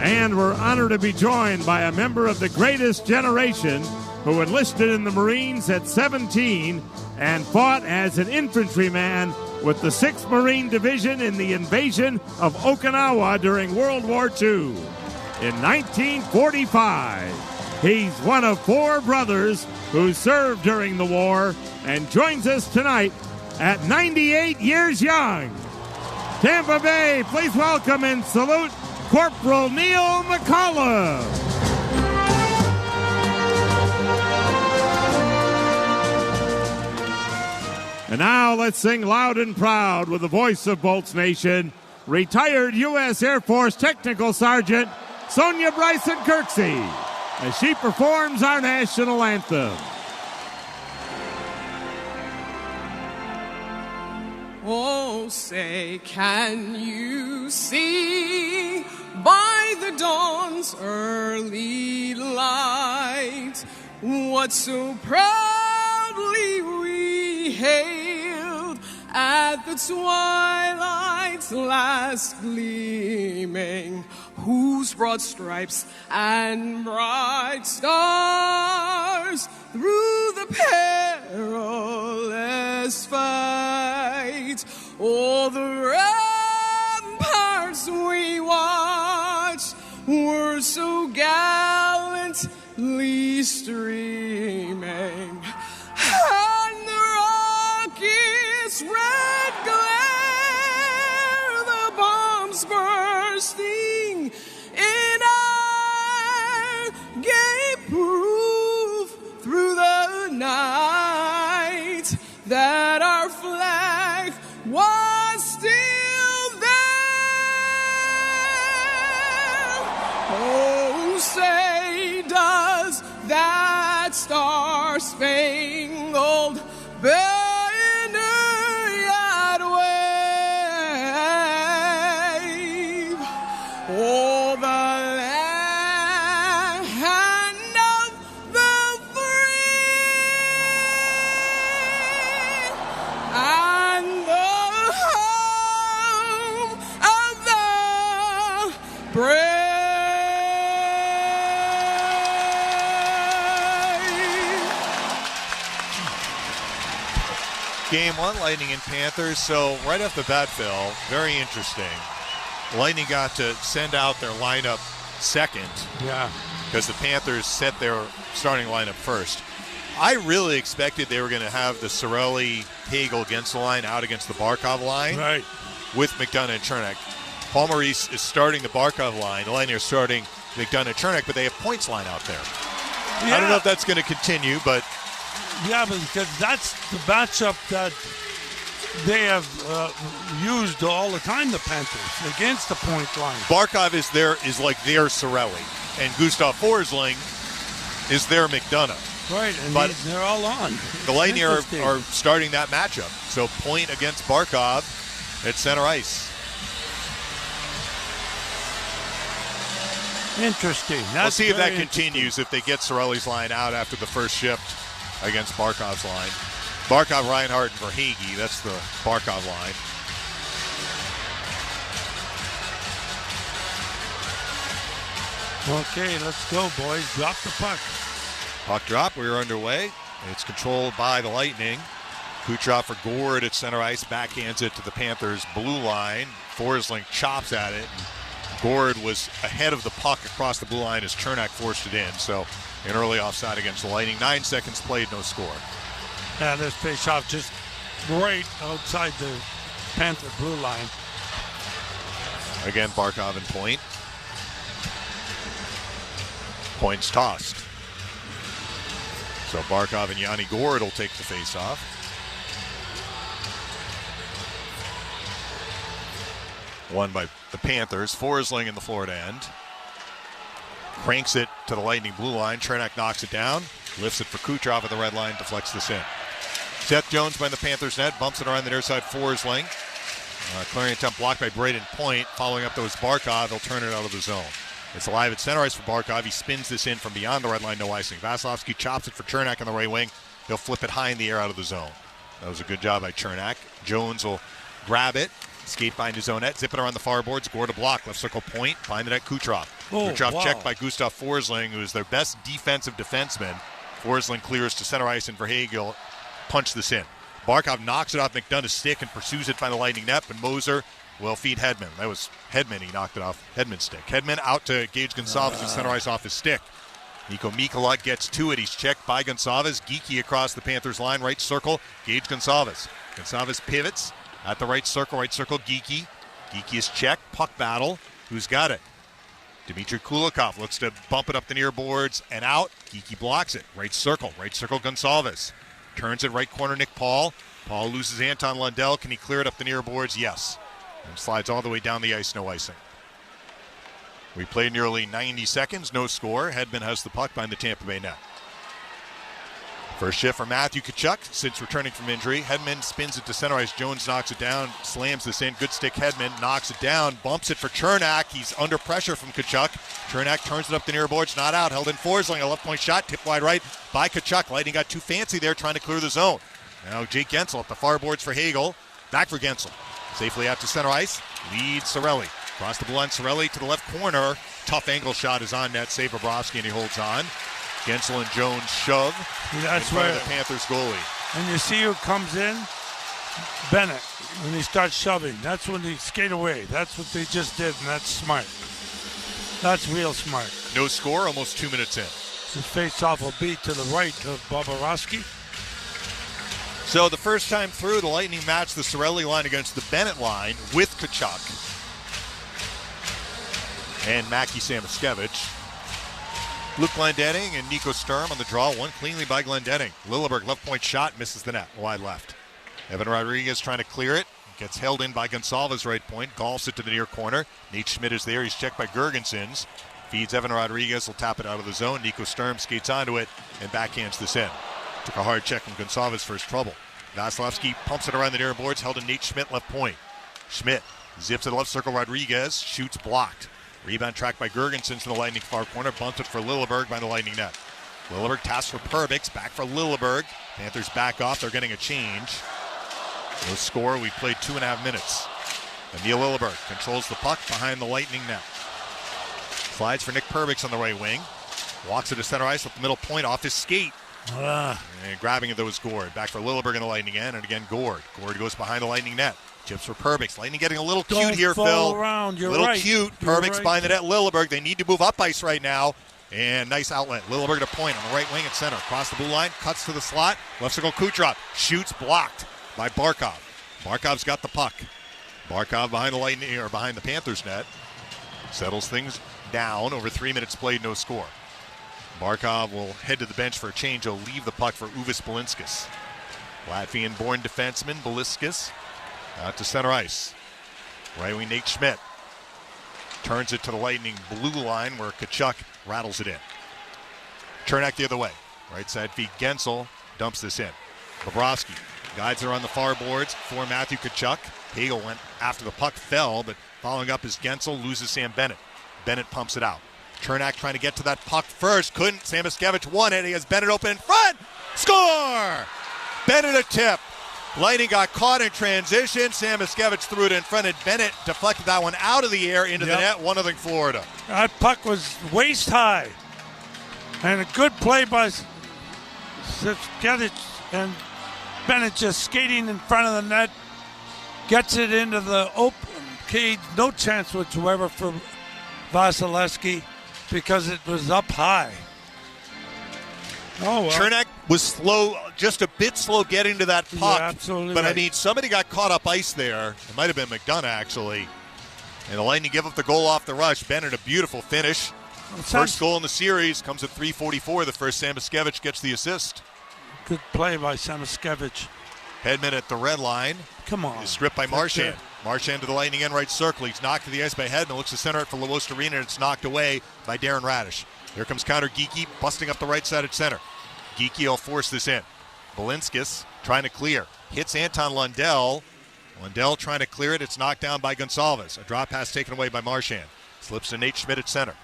And we're honored to be joined by a member of the greatest generation who enlisted in the Marines at 17 and fought as an infantryman with the 6th Marine Division in the invasion of Okinawa during World War II. In 1945, he's one of 4 brothers who served during the war and joins us tonight at 98 years young. Tampa Bay, please welcome and salute Corporal Neil McCullough. And now let's sing loud and proud with the voice of Bolts Nation, retired U.S. Air Force Technical Sergeant Sonia Bryson Kirksey, as she performs our national anthem. Oh, say, can you see by the dawn's early light what so proudly we hailed at the twilight's last gleaming, whose broad stripes and bright stars through the perilous fight, all the ramparts we watched were so gallantly streaming, and the rocket's red glare, the bombs bursting in air, gave proof through the night that our flag was still there. Oh, say, does that star-spangled banner yet wave? Oh, the land of the free and the home of the brave. Game 1, Lightning and Panthers. So right off the bat, Phil, very interesting. Lightning got to send out their lineup second. Yeah. Because the Panthers set their starting lineup first. I really expected they were going to have the Cirelli, Hagel against the line out against the Barkov line. Right. With McDonough and Chernak. Paul Maurice is starting the Barkov line. The Lightning are starting McDonough and Chernak, but they have Points line out there. Yeah. I don't know if that's going to continue, but yeah, because that's the matchup that they have used all the time, the Panthers, against the point line. Barkov is like their Cirelli, and Gustav Forsling is their McDonough. Right, and but they're all on. The Lightning are starting that matchup. So Point against Barkov at center ice. Interesting. We'll see if that continues, if they get Cirelli's line out after the first shift against Barkov's line. Barkov, Reinhart, and Verhaeghe. That's the Barkov line. Okay, let's go, boys. Drop the puck. Puck drop. We're underway. It's controlled by the Lightning. Kucherov for Gord at center ice. Backhands it to the Panthers' blue line. Forsling chops at it. Gord was ahead of the puck across the blue line as Chernak forced it in. So an early offside against the Lightning. 9 seconds played, no score. Yeah, this face-off just right outside the Panther blue line. Again, Barkov and Point. Point's tossed. So Barkov and Yanni Gord will take the face-off. Won by the Panthers. Forsling in the Florida end. Cranks it to the Lightning blue line. Chernak knocks it down. Lifts it for Kucherov at the red line. Deflects this in. Seth Jones by the Panthers net. Bumps it around the near side. Forsling. Clearing attempt blocked by Braden Point. Following up, those Barkov. He'll turn it out of the zone. It's alive at center ice for Barkov. He spins this in from beyond the red line. No icing. Vasilevsky chops it for Chernak on the right wing. He'll flip it high in the air out of the zone. That was a good job by Chernak. Jones will grab it. Skate behind his own net. Zip it around the far boards. Score to block. Left circle Point. Find the net Kucherov. Kucherov checked by Gustav Forsling, who is their best defensive defenseman. Forsling clears to center ice, and Verhaeghe will punch this in. Barkov knocks it off McDonough's stick and pursues it by the Lightning net, but Moser will feed Hedman. That was Hedman. He knocked it off Hedman's stick. Hedman out to Gage Gonsalves at center ice off his stick. Nico Mikolak gets to it. He's checked by Gonsalves. Geeky across the Panthers line. Right circle. Gage Gonsalves. Gonsalves pivots at the right circle. Right circle. Geeky. Geeky is checked. Puck battle. Who's got it? Dmitry Kulikov looks to bump it up the near boards and out. Geeky blocks it. Right circle. Right circle Gonsalves. Turns it right corner Nick Paul. Paul loses Anton Lundell. Can he clear it up the near boards? Yes. And slides all the way down the ice. No icing. We played nearly 90 seconds. No score. Hedman has the puck behind the Tampa Bay net. First shift for Matthew Tkachuk since returning from injury. Hedman spins it to center ice. Jones knocks it down, slams this in. Good stick Hedman, knocks it down, bumps it for Chernak. He's under pressure from Tkachuk. Chernak turns it up the near boards, not out. Held in Forsling, a left point shot, tipped wide right by Tkachuk. Lightning got too fancy there trying to clear the zone. Now Jake Gensel up the far boards for Hagel. Back for Gensel. Safely out to center ice. Leads Cirelli. Across the blue line, Cirelli to the left corner. Tough angle shot is on net. Save Bobrovsky, and he holds on. Gensel and Jones shove. That's in front of the Panthers goalie. And you see who comes in? Bennett. When he starts shoving, that's when they skate away. That's what they just did, and that's smart. That's real smart. No score, almost 2 minutes in. The face-off will be to the right of Bobrovsky. So the first time through, the Lightning matched the Cirelli line against the Bennett line with Tkachuk and Mackie Samoskevich. Luke Glendening and Nico Sturm on the draw. One cleanly by Glendening. Lilleberg left point shot, misses the net. Wide left. Evan Rodriguez trying to clear it. Gets held in by Gonsalves right point. Golfs it to the near corner. Nate Schmidt is there. He's checked by Gergensons. Feeds Evan Rodriguez. Will tap it out of the zone. Nico Sturm skates onto it and backhands this in. Took a hard check from Gonsalves for his trouble. Vasilevsky pumps it around the near boards. Held in Nate Schmidt left point. Schmidt zips to the left circle. Rodriguez shoots blocked. Rebound tracked by Gergensons in the Lightning far corner. Bumped it for Lilleberg by the Lightning net. Lilleberg tasked for Perbix. Back for Lilleberg. Panthers back off. They're getting a change. No score. We played 2.5 minutes. Emil Lilleberg controls the puck behind the Lightning net. Slides for Nick Perbix on the right wing. Walks it to center ice with the middle point off his skate. And grabbing it, that was Gord. Back for Lilleberg in the Lightning end. And again, Gord. Gord goes behind the Lightning net. Chips for Perbix. Lightning getting a little cute here, Phil. Around. You're little right. cute. Perbix behind the net. Lilleberg. They need to move up ice right now. And nice outlet. Lilleberg to point on the right wing at center. Across the blue line. Cuts to the slot. Left circle Kucherov. Shoots blocked by Barkov. Barkov's got the puck. Barkov behind the Lightning or behind the Panthers net. Settles things down. Over 3 minutes played. No score. Barkov will head to the bench for a change. He'll leave the puck for Uvis Balinskis. Latvian-born defenseman Beliskas out to center ice. Right wing Nate Schmidt turns it to the Lightning blue line where Tkachuk rattles it in. Chernak the other way. Right side feed Gensel dumps this in. Bobrovsky guides her on the far boards for Matthew Tkachuk. Hagel went after the puck, fell, but following up is Gensel, loses Sam Bennett. Bennett pumps it out. Chernak trying to get to that puck first. Couldn't. Samoskevich won it. He has Bennett open in front. Score! Bennett a tip. Lightning got caught in transition. Samoskevich threw it in front, and Bennett deflected that one out of the air into the net. 1-0 Florida. That puck was waist high. And a good play by Samoskevich, and Bennett just skating in front of the net. Gets it into the open cage. No chance whatsoever for Vasilevsky because it was up high. Oh, well. Chernak was slow, just a bit slow getting to that puck. Yeah, absolutely but right. I mean, somebody got caught up ice there. It might have been McDonough, actually. And the Lightning give up the goal off the rush. Bennett, a beautiful finish. First goal in the series comes at 3:44. The first, Samoskevich gets the assist. Good play by Samoskevich. Hedman at the red line. Come on. Is stripped by Marchand. Marchand to the Lightning end right circle. He's knocked to the ice by Hedman. Looks to center it for Lewostarina, and it's knocked away by Darren Radish. Here comes counter Geekie, busting up the right side at center. Geekie will force this in. Belinskis trying to clear. Hits Anton Lundell. Lundell trying to clear it. It's knocked down by Gonsalves. A drop pass taken away by Marchand. Slips to Nate Schmidt at center.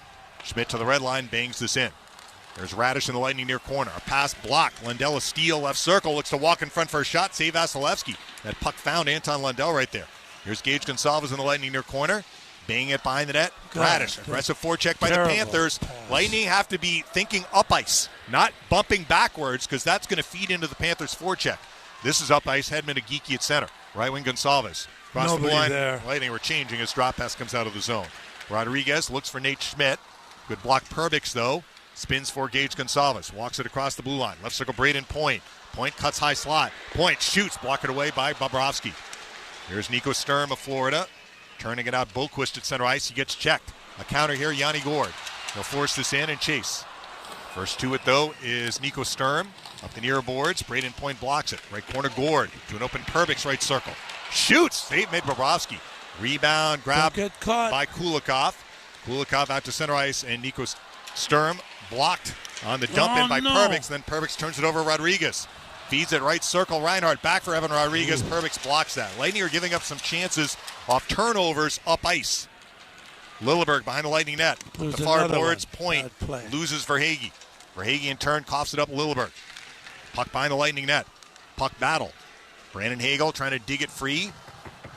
Schmidt to the red line, bangs this in. There's Radish in the Lightning near corner. A pass blocked. Lundell a steal, left circle. Looks to walk in front for a shot. Save Vasilevsky. That puck found Anton Lundell right there. Here's Gage Gonsalves in the Lightning near corner. Banging it behind the net. Radish. Aggressive forecheck by the Panthers. Lightning have to be thinking up ice, not bumping backwards, because that's going to feed into the Panthers' forecheck. This is up ice. Hedman to Geekie at center. Right wing Gonsalves. Across the line. There. Lightning were changing as drop pass comes out of the zone. Rodriguez looks for Nate Schmidt. Good block Perbix, though. Spins for Gage Gonsalves. Walks it across the blue line. Left circle Braden Point. Point cuts high slot. Point shoots. Blocked it away by Bobrovsky. Here's Nico Sturm of Florida. Turning it out. Boquist at center ice. He gets checked. A counter here. Yanni Gourde. He'll force this in and chase. First to it, though, is Nico Sturm. Up the near boards. Braden Point blocks it. Right corner Gourde. To an open Perbix right circle. Shoots. Save made Bobrovsky. Rebound. Grabbed by Kulikov. Kulikov out to center ice. And Nico Sturm blocked on the dump in by Perbix. Then Perbix turns it over to Rodriguez. Feeds it right circle. Reinhardt back for Evan Rodriguez. Perbix blocks that. Lightning are giving up some chances off turnovers up ice. Lilleberg behind the Lightning net. The far boards. Point loses Verhaeghe. Verhaeghe in turn coughs it up Lilleberg. Puck behind the Lightning net. Puck battle. Brandon Hagel trying to dig it free.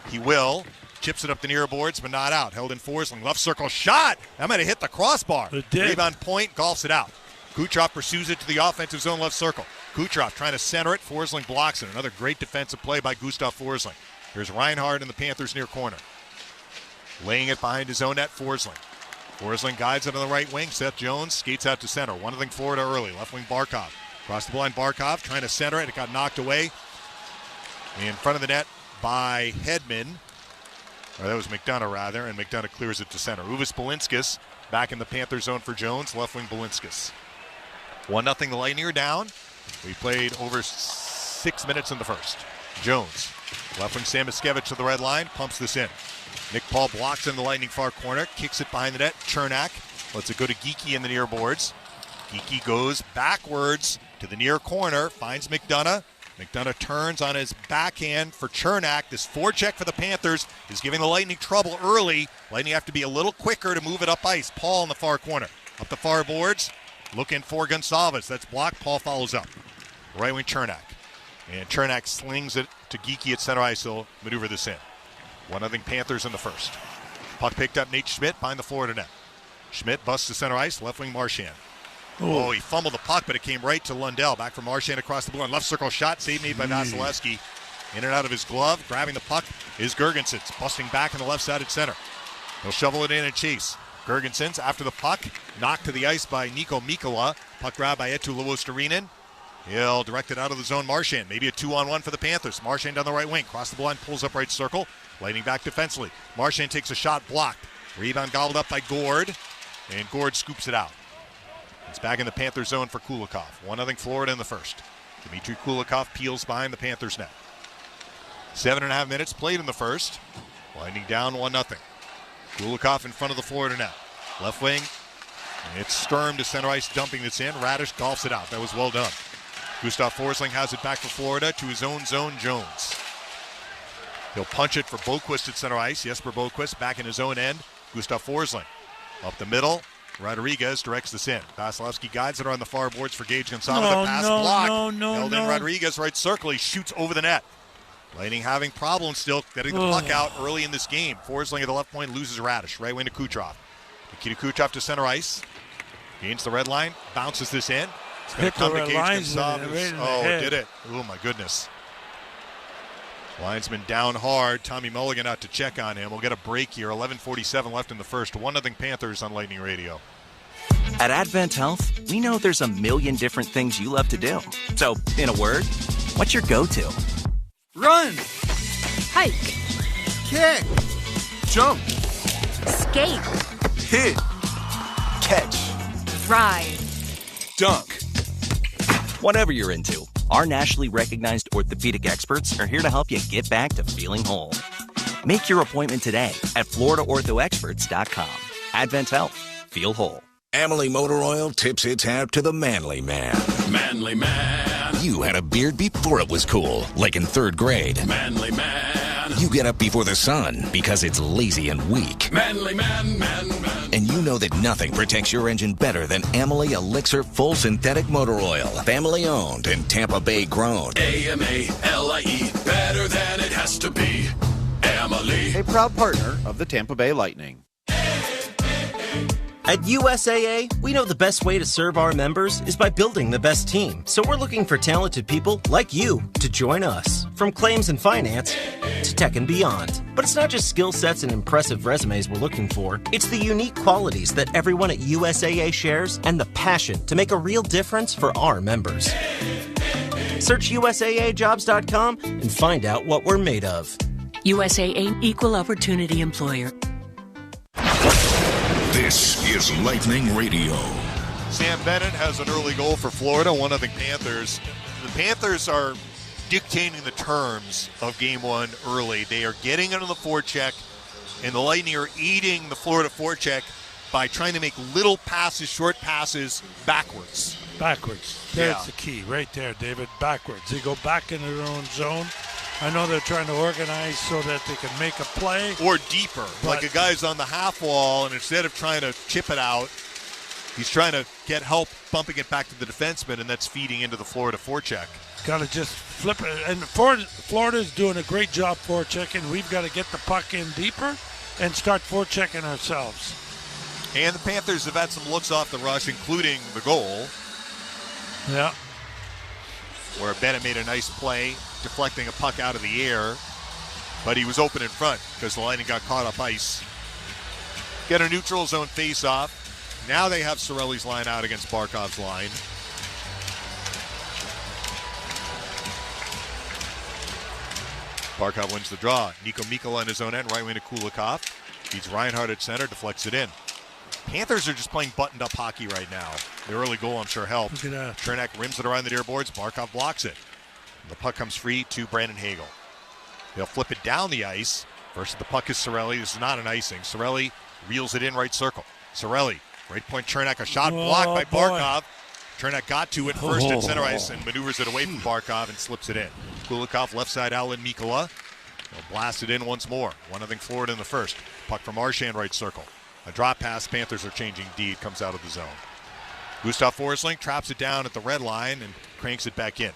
He will. Chips it up the near boards, but not out. Held in Forsling. Left circle shot. That might have hit the crossbar. It did. Rebound Point. Golfs it out. Kucherov pursues it to the offensive zone left circle. Kucherov trying to center it. Forsling blocks it. Another great defensive play by Gustav Forsling. Here's Reinhardt in the Panthers near corner. Laying it behind his own net, Forsling. Forsling guides it on the right wing. Seth Jones skates out to center. 1-0 Florida early. Left wing Barkov. Across the line Barkov trying to center it. It got knocked away in front of the net by Hedman. Or that was McDonough, rather, and McDonough clears it to center. Uvis Belinskis back in the Panther zone for Jones. Left wing Belinskis. 1-0 the Lightning are down. We played over 6 minutes in the first. Jones. Left wing Samoskevich to the red line. Pumps this in. Nick Paul blocks in the Lightning far corner. Kicks it behind the net. Chernak lets it go to Geekie in the near boards. Geekie goes backwards to the near corner. Finds McDonough. McDonough turns on his backhand for Chernak. This forecheck for the Panthers is giving the Lightning trouble early. Lightning have to be a little quicker to move it up ice. Paul in the far corner. Up the far boards. Looking for Gonsalves. That's blocked. Paul follows up. Right wing Chernak. And Chernak slings it to Geekie at center ice. He'll maneuver this in. 1-0 Panthers in the first. Puck picked up Nate Schmidt behind the Florida net. Schmidt busts to center ice. Left wing Marchand. Oh, he fumbled the puck, but it came right to Lundell. Back from Marchand across the blue line. Left circle shot. Save made by Vasilevsky. In and out of his glove. Grabbing the puck is Girgensons. Busting back on the left side at center. He'll shovel it in and chase. Girgensons after the puck. Knocked to the ice by Niko Mikkola. Puck grabbed by Eetu Luostarinen. He'll direct it out of the zone. Marchand. Maybe a 2-on-1 for the Panthers. Marchand down the right wing. Cross the blue line. Pulls up right circle. Lightning back defensively. Marchand takes a shot. Blocked. Rebound gobbled up by Gourde. And Gourde scoops it out. It's back in the Panther zone for Kulikov. 1-0 Florida in the first. Dmitry Kulikov peels behind the Panthers net. 7.5 minutes played in the first. Winding down 1-0. Kulikov in front of the Florida net. Left wing. It's Sturm to center ice, dumping this in. Radish golfs it out. That was well done. Gustav Forsling has it back for Florida to his own zone, Jones. He'll punch it for Boquist at center ice. Jesper Boquist back in his own end. Gustav Forsling up the middle. Rodriguez directs this in. Vasilevsky guides it on the far boards for Gage Gonzalez. The pass blocked. Held in Rodriguez, right circle. He shoots over the net. Lightning having problems still getting the puck out early in this game. Forsling at the left point loses Radish. Right wing to Kucherov. Nikita Kucherov to center ice. Gains the red line. Bounces this in. It's going to come to Gage Gonzalez. Did it. Oh, my goodness. Linesman down hard. Tommy Mulligan out to check on him. We'll get a break here. 11:47 left in the first. 1-0 Panthers on Lightning Radio. At Advent Health, we know there's a million different things you love to do. So, in a word, what's your go-to? Run! Hike! Kick! Jump! Skate! Hit! Catch! Ride! Dunk! Whatever you're into, our nationally recognized orthopedic experts are here to help you get back to feeling whole. Make your appointment today at FloridaOrthoExperts.com. Advent Health. Feel whole. Amalie Motor Oil tips its hat to the manly man. Manly man. You had a beard before it was cool, like in 3rd grade. Manly man. You get up before the sun because it's lazy and weak. Manly man, man. And you know that nothing protects your engine better than Amalie Elixir Full Synthetic Motor Oil. Family owned and Tampa Bay grown. AMALIE, better than it has to be. Amalie. A proud partner of the Tampa Bay Lightning. At USAA, we know the best way to serve our members is by building the best team. So we're looking for talented people like you to join us. From claims and finance to tech and beyond. But it's not just skill sets and impressive resumes we're looking for. It's the unique qualities that everyone at USAA shares and the passion to make a real difference for our members. Search USAAjobs.com and find out what we're made of. USAA Equal Opportunity Employer. This is Lightning Radio. Sam Bennett has an early goal for Florida, 1-0 Panthers. The Panthers are dictating the terms of Game 1 early. They are getting into the forecheck, and the Lightning are eating the Florida forecheck by trying to make little passes, short passes, backwards. That's the key right there, David. Backwards. They go back into their own zone. I know they're trying to organize so that they can make a play. Or deeper. Like a guy's on the half wall, and instead of trying to chip it out, he's trying to get help bumping it back to the defenseman, and that's feeding into the Florida forecheck. Got to just flip it. And Florida's doing a great job forechecking. We've got to get the puck in deeper and start forechecking ourselves. And the Panthers have had some looks off the rush, including the goal. Yeah. Where Bennett made a nice play, deflecting a puck out of the air, but he was open in front because the Lightning got caught up ice. Get a neutral zone face-off. Now they have Cirelli's line out against Barkov's line. Barkov wins the draw. Niko Mikkola in his own end, right wing to Kulikov. Beats Reinhardt at center, deflects it in. Panthers are just playing buttoned-up hockey right now. The early goal, I'm sure, helped. Look at that. Chernak rims it around the near boards. Barkov blocks it. The puck comes free to Brandon Hagel. They'll flip it down the ice. First, the puck is Cirelli. This is not an icing. Cirelli reels it in right circle. Cirelli, right point Chernak. A shot blocked by Barkov. Chernak got to it first at center ice and maneuvers it away from Barkov and slips it in. Kulikov, left side outlet, Mikkola. They'll blast it in once more. 1-0 Florida in the first. Puck from Marchand, right circle. A drop pass. Panthers are changing D. It comes out of the zone. Gustav Forsling traps it down at the red line and cranks it back in.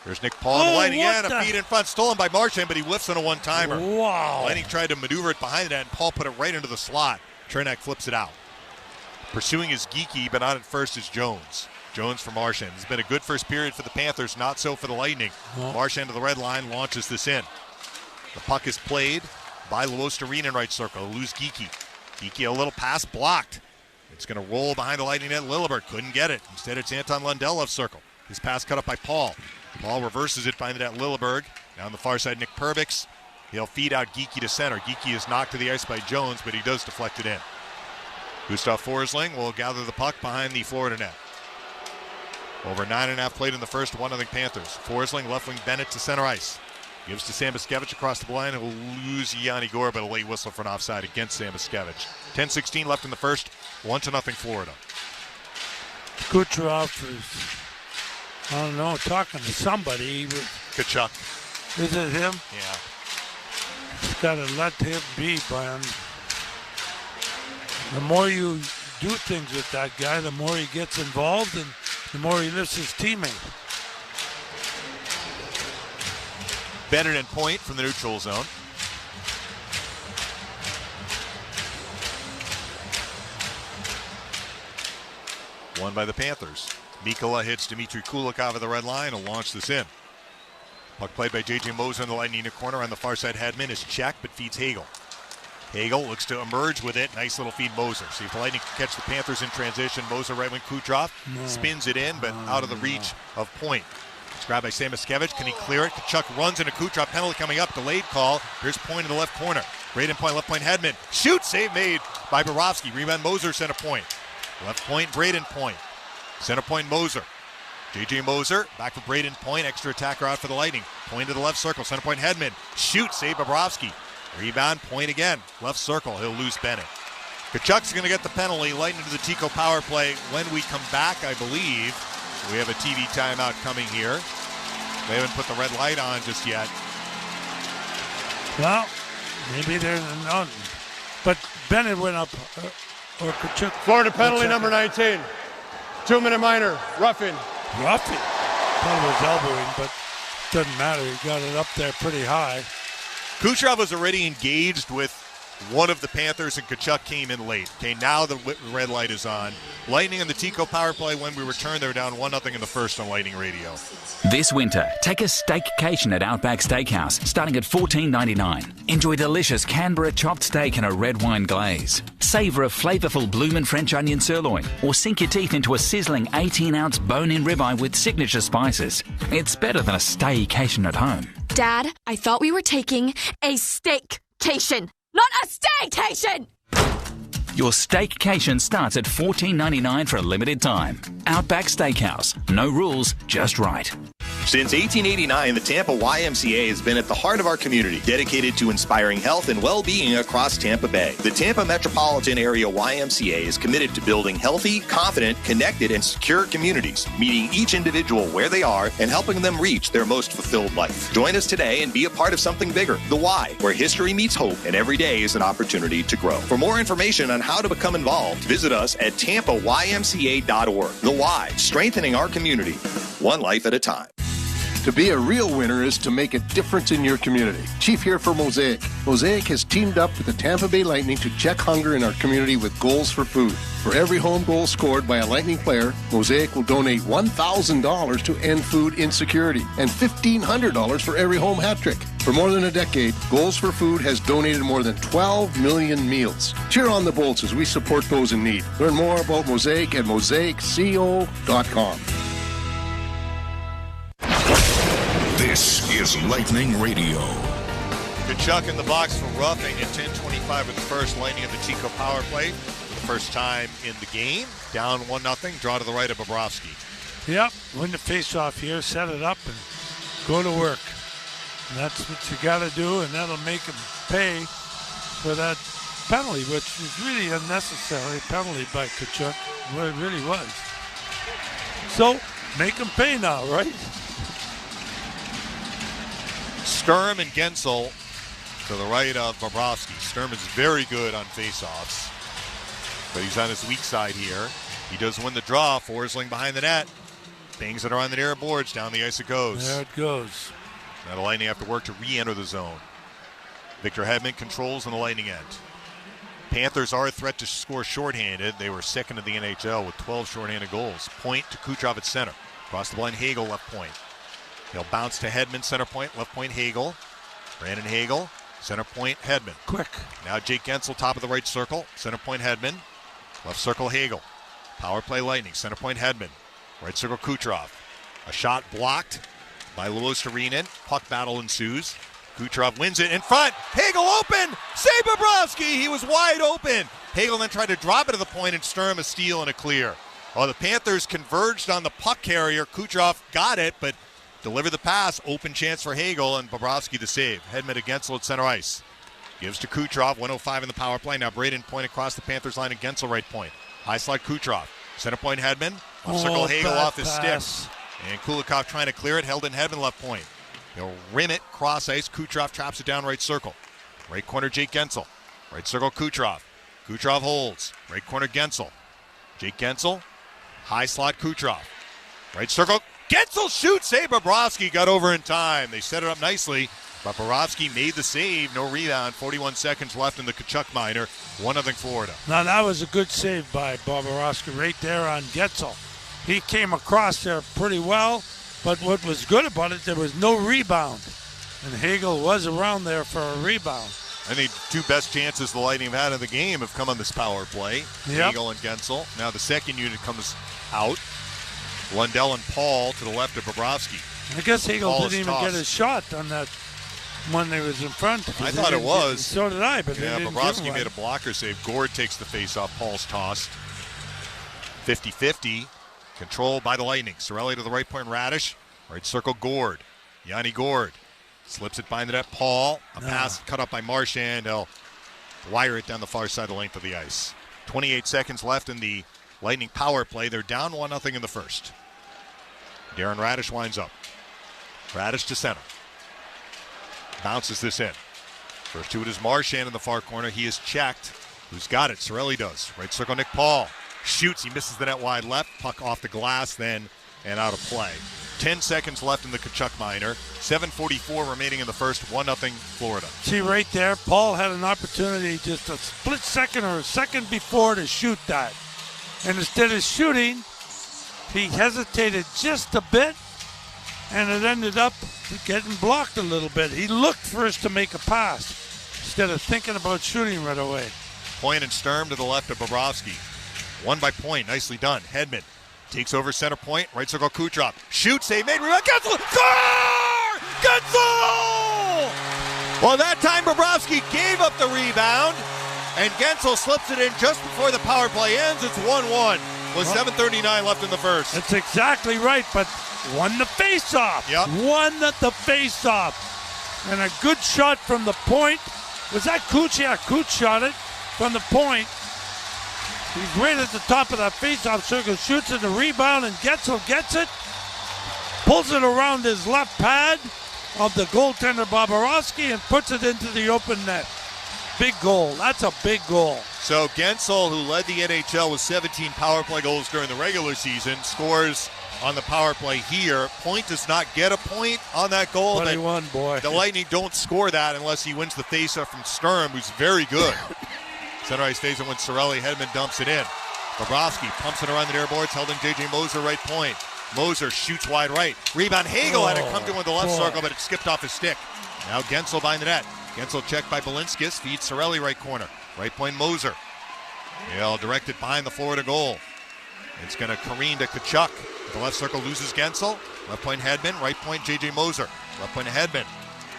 There's Nick Paul on the line again. A feed in front, stolen by Marchand, but he whiffs on a one-timer. Wow. Lightning tried to maneuver it behind the net, and Paul put it right into the slot. Chernak flips it out. Pursuing is Geeky, but not at first is Jones. Jones for Marchand. It's been a good first period for the Panthers, not so for the Lightning. Marchand to the red line, launches this in. The puck is played by Luostarinen in right circle. Lose Geeky. Geeky a little pass blocked. It's going to roll behind the Lightning net. Lilleberg couldn't get it. Instead, it's Anton Lundell left circle. His pass cut up by Paul. Paul reverses it behind the net. Lilleberg. Down the far side, Nick Perbix. He'll feed out Geeky to center. Geeky is knocked to the ice by Jones, but he does deflect it in. Gustav Forsling will gather the puck behind the Florida net. Over 9.5 played in the first, 1-0 Panthers. Forsling, left wing Bennett to center ice. Gives to Samoskevich across the line. He'll lose Yanni Gore, but a late whistle for an offside against Samoskevich. 10:16 left in the first, 1-0 Florida. Kucherov is, I don't know, talking to somebody. Tkachuk. Is it him? Yeah. Just got to let him be, Brian. The more you do things with that guy, the more he gets involved and the more he lifts his teammate. Bennett and Point from the neutral zone. Won by the Panthers. Mikkola hits Dmitry Kulikov at the red line and launch this in. Puck played by J.J. Moser in the Lightning in a corner. On the far side, Hedman is checked but feeds Hagel. Hagel looks to emerge with it. Nice little feed Moser. See if the Lightning can catch the Panthers in transition. Moser right wing Kucherov spins it in, but out of the reach of Point. It's grabbed by Samoskevich. Can he clear it? Tkachuk runs into Kucherov. Penalty coming up. Delayed call. Here's Point in the left corner. Braden Point, left point, Hedman. Shoot! Save made by Bobrovsky. Rebound Moser, center point. Left point, Braden Point. Center point, Moser. J.J. Moser, back for Braden Point. Extra attacker out for the Lightning. Point to the left circle. Center point, Hedman. Shoot! Save Bobrovsky. Rebound, Point again. Left circle. He'll lose Bennett. Tkachuk's going to get the penalty. Lightning to the Tico power play. When we come back, I believe, we have a TV timeout coming here. They haven't put the red light on just yet. Well, maybe there's none. But Bennett went up, or Tkachuk. Florida penalty number 19. 2-minute minor. Roughing. Roughing? Thought it was elbowing, but doesn't matter. He got it up there pretty high. Kucherov was already engaged with one of the Panthers, and Tkachuk came in late. Okay, now the red light is on. Lightning and the Tico power play. When we return, they're down 1-0 in the first on Lightning Radio. This winter, take a staycation at Outback Steakhouse, starting at $14.99. Enjoy delicious Canberra chopped steak and a red wine glaze. Savour a flavourful bloomin' French onion sirloin, or sink your teeth into a sizzling 18-ounce bone-in ribeye with signature spices. It's better than a staycation at home. Dad, I thought we were taking a steakcation, not a staycation! Your steakcation starts at $14.99 for a limited time. Outback Steakhouse. No rules, just right. Since 1889, the Tampa YMCA has been at the heart of our community, dedicated to inspiring health and well-being across Tampa Bay. The Tampa Metropolitan Area YMCA is committed to building healthy, confident, connected, and secure communities, meeting each individual where they are and helping them reach their most fulfilled life. Join us today and be a part of something bigger, the Y, where history meets hope and every day is an opportunity to grow. For more information on how to become involved, visit us at tampaymca.org. The Y, strengthening our community, one life at a time. To be a real winner is to make a difference in your community. Chief here for Mosaic. Mosaic has teamed up with the Tampa Bay Lightning to check hunger in our community with goals for food. For every home goal scored by a Lightning player, Mosaic will donate $1,000 to end food insecurity and $1,500 for every home hat trick. For more than a decade, Goals for Food has donated more than 12 million meals. Cheer on the Bolts as we support those in need. Learn more about Mosaic at mosaicco.com. This is Lightning Radio. Tkachuk in the box for roughing at 10:25 with the first. Lightning at the Tico power play for the first time in the game. Down 1-0. Draw to the right of Bobrovsky. Yep, win the face-off here, set it up, and go to work. And that's what you got to do, and that'll make him pay for that penalty, which was really unnecessary penalty by Tkachuk. Well, it really was. So, make him pay now, right? Sturm and Gensel to the right of Bobrovsky. Sturm is very good on faceoffs, but he's on his weak side here. He does win the draw. Forsling behind the net. Things that are on the near boards. Down the ice it goes. There it goes. Now the Lightning have to work to re-enter the zone. Victor Hedman controls on the Lightning end. Panthers are a threat to score shorthanded. They were second in the NHL with 12 shorthanded goals. Point to Kucherov at center. Across the line, Hagel left point. He'll bounce to Hedman, center point, left point Hagel. Brandon Hagel, center point Hedman. Quick. Now Jake Gensel, top of the right circle, center point Hedman. Left circle Hagel. Power play Lightning, center point Hedman. Right circle Kucherov. A shot blocked by Luostarinen. Puck battle ensues. Kucherov wins it in front. Hagel open! Save Bobrovsky! He was wide open. Hagel then tried to drop it to the point, and Sturm a steal and a clear. Well, the Panthers converged on the puck carrier. Kucherov got it, but delivered the pass. Open chance for Hagel, and Bobrovsky to save. Hedman to Gensel at center ice. Gives to Kucherov, 1:05 in the power play. Now Braden point across the Panthers line, and Gensel right point. High slide Kucherov. Center point Hedman. Left circle Hagel off his stick. And Kulikov trying to clear it. Held in Hedman left point. He'll rim it, cross ice. Kucherov traps it down right circle. Right corner Jake Gensel. Right circle Kucherov. Kucherov holds. Right corner Gensel. Jake Gensel. High slot Kucherov. Right circle. Gensel shoots. Save. Bobrovsky got over in time. They set it up nicely. But Bobrovsky made the save. No rebound. 41 seconds left in the Tkachuk minor. 1-0 Florida. Now that was a good save by Bobrovsky right there on Gensel. He came across there pretty well. But what was good about it, there was no rebound. And Hagel was around there for a rebound. I think two best chances the Lightning have had in the game have come on this power play. Yep. Hagel and Gensel. Now the second unit comes out. Lundell and Paul to the left of Bobrovsky. I guess Hagel Paul didn't even tossed. get a shot on that when they was in front. I thought it was. So did I, but yeah, they didn't Bobrovsky give made a blocker save. Gord takes the face off. Paul's tossed. 50-50. Controlled by the Lightning. Cirelli to the right point, Radish. Right circle, Gord. Yanni Gord. Slips it behind the net. Paul. A pass cut up by Marchand. He'll wire it down the far side of the length of the ice. 28 seconds left in the Lightning power play. They're down 1-0 in the first. Darren Radish winds up. Radish to center. Bounces this in. First to it is Marchand in the far corner. He is checked. Who's got it? Cirelli does. Right circle, Nick Paul. Shoots. He misses the net wide left. Puck off the glass then and out of play. 10 seconds left in the Tkachuk minor. 7:44 remaining in the first. 1-0 Florida. See right there, Paul had an opportunity just a split second or a second before to shoot that. And instead of shooting, he hesitated just a bit, and it ended up getting blocked a little bit. He looked first to make a pass instead of thinking about shooting right away. Point and Sturm to the left of Bobrovsky. One by Point. Nicely done. Hedman takes over center point. Right circle Kucherov. Shoot. Save made. Rebound. Gensel. Score! Gensel! Well, that time Bobrovsky gave up the rebound, and Gensel slips it in just before the power play ends. It's 1-1 with 7:39 left in the first. That's exactly right, but won the face-off. Yep. Won the face-off. And a good shot from the point. Was that Kuch? Yeah, Kuch shot it from the point. He's right at the top of that face-off circle, shoots it, the rebound, and Gensel gets it, pulls it around his left pad of the goaltender Bobrovsky and puts it into the open net. Big goal. That's a big goal. So Gensel, who led the NHL with 17 power play goals during the regular season, scores on the power play here. Point does not get a point on that goal. 21, boy. The Lightning don't score that unless he wins the faceoff from Sturm, who's very good. Center ice stays it when Cirelli. Hedman dumps it in. Bobrovsky pumps it around the near boards, held in J.J. Moser right point. Moser shoots wide right. Rebound, Hagel had it come to him with the left circle, but it skipped off his stick. Now Gensel behind the net. Gensel checked by Balinskis, feeds Cirelli right corner. Right point Moser. He'll direct it behind the Florida goal. It's going to careen to Tkachuk. The left circle loses Gensel. Left point Hedman. Right point J.J. Moser. Left point Hedman.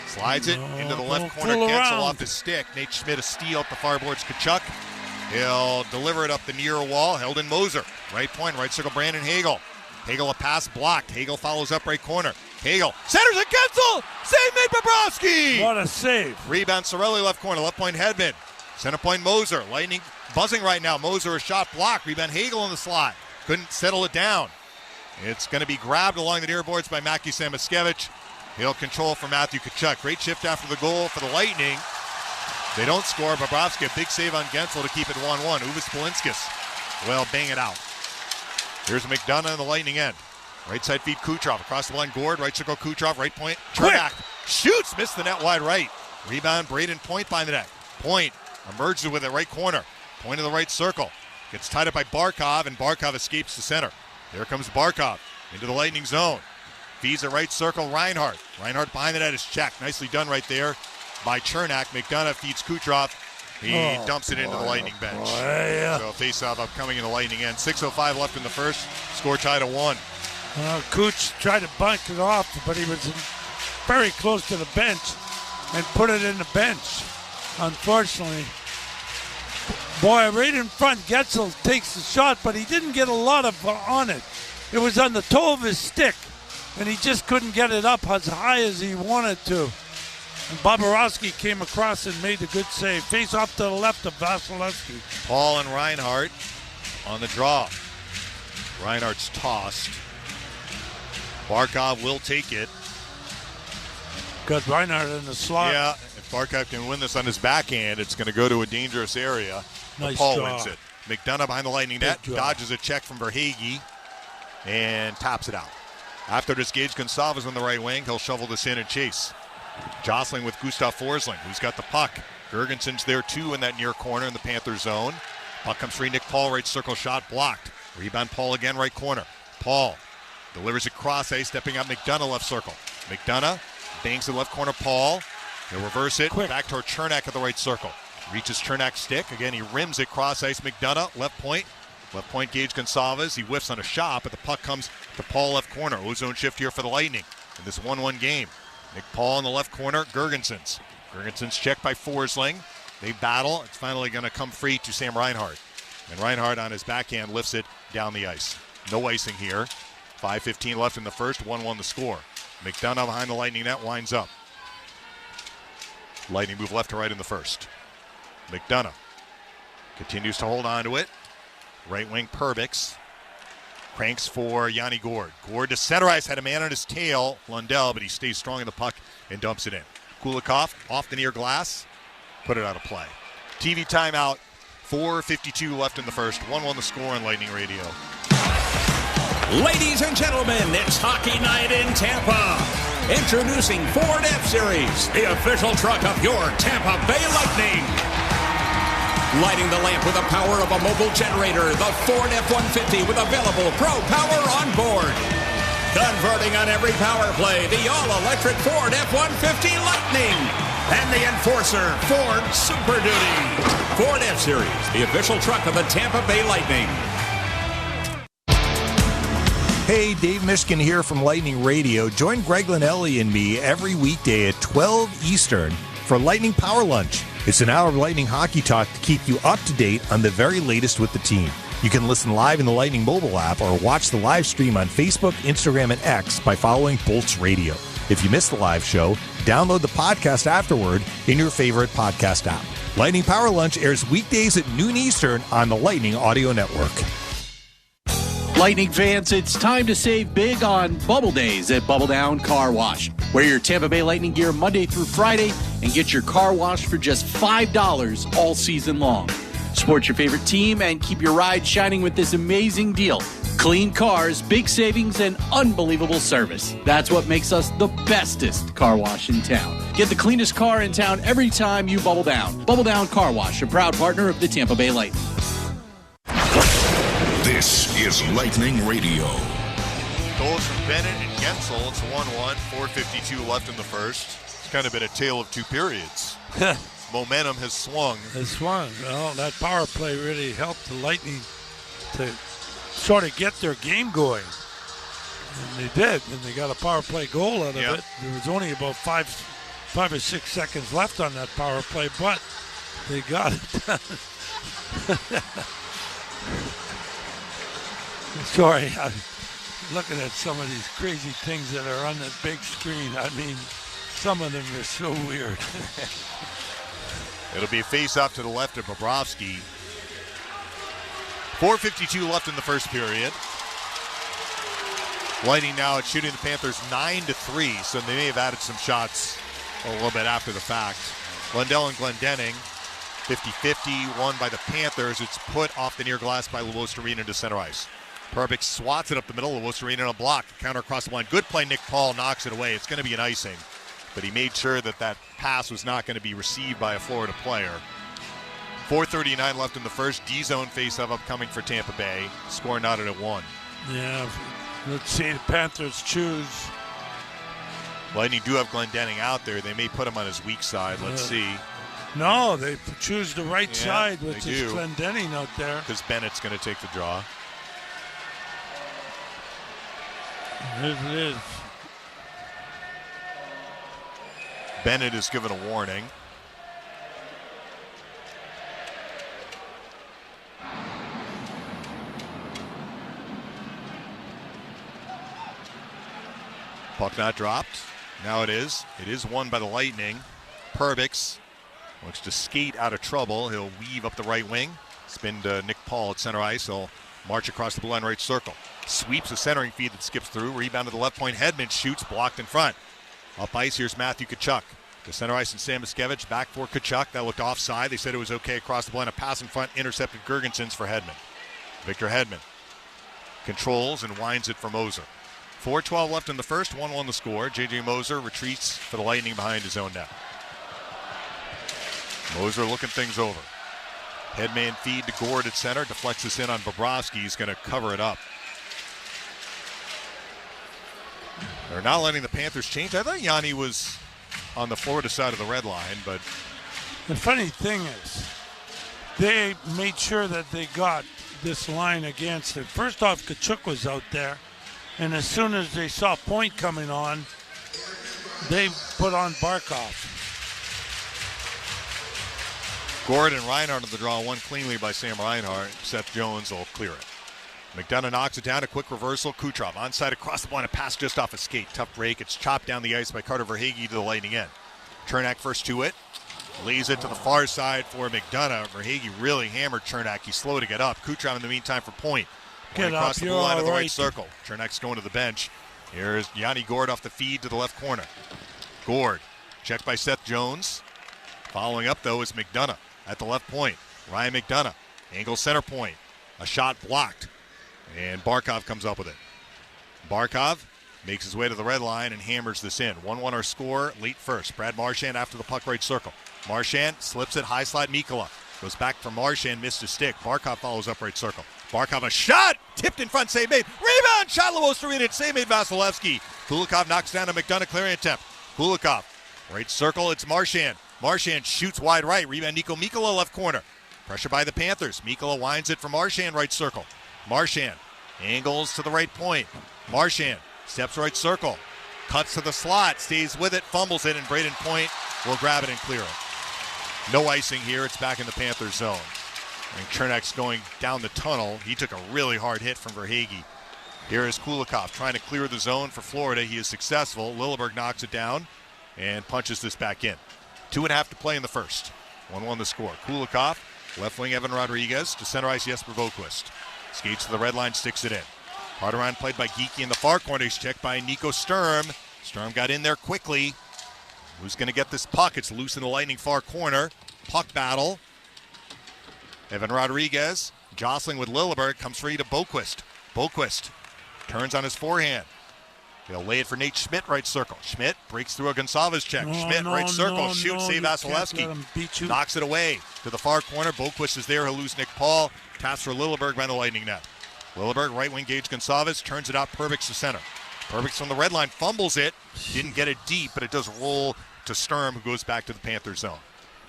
Slides it into the left corner. Gensel off his stick. Nate Schmidt a steal up the far boards. Tkachuk. He'll deliver it up the near wall. Held in Moser. Right point. Right circle Brandon Hagel. Hagel a pass blocked. Hagel follows up right corner. Hagel centers it. Gensel. Save made Bobrovsky. What a save. Rebound Cirelli left corner. Left point Hedman. Center point Moser. Lightning buzzing right now. Moser a shot blocked. Rebound Hagel in the slot. Couldn't settle it down. It's going to be grabbed along the near boards by Maki Samoskevich. He'll control for Matthew Tkachuk. Great shift after the goal for the Lightning. They don't score. Bobrovsky, a big save on Gensel to keep it 1-1. Uvis Balinskis will bang it out. Here's McDonough on the Lightning end. Right side feed Kucherov. Across the line, Gord. Right circle Kucherov. Right point. Chernak shoots. Missed the net wide right. Rebound, Braden Point behind the net. Point emerges with it right corner. Point of the right circle. Gets tied up by Barkov, and Barkov escapes to center. There comes Barkov into the Lightning zone. Feeds a right circle, Reinhardt. Reinhardt behind the net is checked. Nicely done right there by Chernak. McDonough feeds Kucherov. He dumps it into the Lightning bench. So face-off upcoming in the Lightning end. 6:05 left in the first. Score tied at 1. Kuch tried to bunk it off, but he was very close to the bench and put it in the bench. Unfortunately, boy, right in front, Getzel takes the shot, but he didn't get a lot of on it. It was on the toe of his stick, and he just couldn't get it up as high as he wanted to. And Bobrovsky came across and made a good save. Face off to the left of Vasilevsky. Paul and Reinhart on the draw. Reinhart's tossed. Barkov will take it. Got Reinhart in the slot. Yeah, if Barkov can win this on his backhand, it's going to go to a dangerous area. Nice Paul draw. wins it. McDonough behind the Lightning net, dodges a check from Verhaeghe, and tops it out. After this, Gage Gonsalves on the right wing. He'll shovel this in and chase. Jostling with Gustav Forsling, who's got the puck. Gergensen's there too in that near corner in the Panthers zone. Puck comes free. Nick Paul, right circle shot, blocked. Rebound Paul again, right corner. Paul delivers it cross ice, stepping up McDonough left circle. McDonough bangs the left corner. Paul, he'll reverse it. Back toward Chernak at the right circle. Reaches Chernak's stick. Again, he rims it cross ice. McDonough, left point. Left point, Gage Gonsalves. He whiffs on a shot, but the puck comes to Paul left corner. Ozone shift here for the Lightning in this 1-1 game. Nick Paul in the left corner, Gergensen's checked by Forsling. They battle. It's finally going to come free to Sam Reinhart. And Reinhart on his backhand lifts it down the ice. No icing here. 5:15 left in the first, 1-1 the score. McDonough behind the Lightning net winds up. Lightning move left to right in the first. McDonough continues to hold on to it. Right wing Perbix. Cranks for Yanni Gourde. Gourde to center ice, had a man on his tail, Lundell, but he stays strong in the puck and dumps it in. Kulikov off the near glass, put it out of play. TV timeout, 4:52 left in the first, 1-1 the score on Lightning Radio. Ladies and gentlemen, it's hockey night in Tampa. Introducing Ford F-Series, the official truck of your Tampa Bay Lightning. Lighting the lamp with the power of a mobile generator, the Ford F-150 with available Pro Power on board. Converting on every power play, the all-electric Ford F-150 Lightning. And the Enforcer Ford Super Duty. Ford F-Series, the official truck of the Tampa Bay Lightning. Hey, Dave Mishkin here from Lightning Radio. Join Greg Linnelli and me every weekday at 12 Eastern for Lightning Power Lunch. It's an hour of Lightning hockey talk to keep you up to date on the very latest with the team. You can listen live in the Lightning mobile app or watch the live stream on Facebook, Instagram, and X by following Bolts Radio. If you missed the live show, download the podcast afterward in your favorite podcast app. Lightning Power Lunch airs weekdays at noon Eastern on the Lightning Audio Network. Lightning fans, it's time to save big on Bubble Days at Bubble Down Car Wash. Wear your Tampa Bay Lightning gear Monday through Friday and get your car washed for just $5 all season long. Support your favorite team and keep your ride shining with this amazing deal. Clean cars, big savings, and unbelievable service. That's what makes us the bestest car wash in town. Get the cleanest car in town every time you bubble down. Bubble Down Car Wash, a proud partner of the Tampa Bay Lightning. This is Lightning Radio. Goals from Bennett and Gensel. It's 1-1, 4:52 left in the first. It's kind of been a tale of two periods. Momentum has swung. Has swung. Well, that power play really helped the Lightning to sort of get their game going. And they did, and they got a power play goal out of it. There was only about five or 6 seconds left on that power play, but they got it done. Sorry, I'm looking at some of these crazy things that are on the big screen. I mean, some of them are so weird. It'll be a face-off to the left of Bobrovsky. 4:52 left in the first period. Lightning now shooting the Panthers 9-3, so they may have added some shots a little bit after the fact. Lundell and Glendening, 50-50, won by the Panthers. It's put off the near glass by Luostarina to center ice. Perbix swats it up the middle. Luostarina on a block. Counter across the line. Good play. Nick Paul knocks it away. It's going to be an icing. But he made sure that that pass was not going to be received by a Florida player. 4:39 left in the first. D-zone face-off upcoming for Tampa Bay. Score knotted at 1. Yeah, let's see. The Panthers choose. Lightning do have Glendening out there. They may put him on his weak side. Let's see. No, they choose the right side, which is do. Glendening out there. Because Bennett's going to take the draw. Here it is. Bennett is given a warning. Puck not dropped. Now it is. It is won by the Lightning. Perbix looks to skate out of trouble. He'll weave up the right wing. Spin to Nick Paul at center ice. He'll march across the blue line right circle. Sweeps a centering feed that skips through. Rebound to the left point. Hedman shoots. Blocked in front. Up ice, here's Matthew Tkachuk. To center ice and Sam Miskevich. Back for Tkachuk. That looked offside. They said it was okay across the blue line. A pass in front. Intercepted Girgensons for Hedman. Victor Hedman controls and winds it for Moser. 4:12 left in the first. 1-1 the score. J.J. Moser retreats for the Lightning behind his own net. Moser looking things over. Headman feed to Gord at center. Deflects this in on Bobrovsky. He's going to cover it up. They're not letting the Panthers change. I thought Yanni was on the Florida side of the red line, but the funny thing is, they made sure that they got this line against it. First off, Tkachuk was out there, and as soon as they saw Point coming on, they put on Barkov. Gord and Reinhart on the draw, one cleanly by Sam Reinhart. Seth Jones will clear it. McDonough knocks it down, a quick reversal. Kucherov onside across the line, a pass just off a skate. Tough break. It's chopped down the ice by Carter Verhaeghe to the Lightning end. Chernak first to it. Lays it to the far side for McDonough. Verhaeghe really hammered Chernak. He's slow to get up. Kucherov in the meantime for Point. Get across up, the blue line of the right circle. Chernak's going to the bench. Here's Yanni Gord off the feed to the left corner. Gord, checked by Seth Jones. Following up, though, is McDonough at the left point. Ryan McDonough, angle center point. A shot blocked. And Barkov comes up with it. Barkov makes his way to the red line and hammers this in. 1-1 our score, late first. Brad Marchand after the puck right circle. Marchand slips it, high slide Mikkola. Goes back for Marchand, missed a stick. Barkov follows up right circle. Barkov a shot! Tipped in front, save made. Rebound! Shot Lewos to read it. Save made Vasilevsky. Kulikov knocks down to McDonough, clearing attempt. Kulikov, right circle, it's Marchand. Marchand shoots wide right. Rebound Nico Mikkola, left corner. Pressure by the Panthers. Mikkola winds it for Marchand, right circle. Marchand angles to the right point. Marchand steps right circle. Cuts to the slot, stays with it, fumbles it, and Braden Point will grab it and clear it. No icing here. It's back in the Panthers zone. And Chernak's going down the tunnel. He took a really hard hit from Verhaeghe. Here is Kulikov trying to clear the zone for Florida. He is successful. Lilleberg knocks it down and punches this back in. 2.5 to play in the first. 1-1 the score. Kulikov, left wing Evan Rodriguez, to center ice Jesper Boqvist. Skates to the red line, sticks it in. Hard around played by Geekie in the far corner. He's checked by Nico Sturm. Sturm got in there quickly. Who's going to get this puck? It's loose in the Lightning far corner. Puck battle. Evan Rodriguez jostling with Lilleberg. Comes free to Boqvist. Boqvist turns on his forehand. He'll lay it for Nate Schmidt, right circle. Schmidt breaks through a Gonçalves check. Schmidt, right circle, shoots, save Vasilevsky. Knocks it away to the far corner. Boqvist is there. He'll lose Nick Paul. Pass for Lilleberg by the Lightning net. Lilleberg, right wing Gage Gonçalves, turns it out. Perbix to center. Perbix from the red line, fumbles it. Didn't get it deep, but it does roll to Sturm, who goes back to the Panthers zone.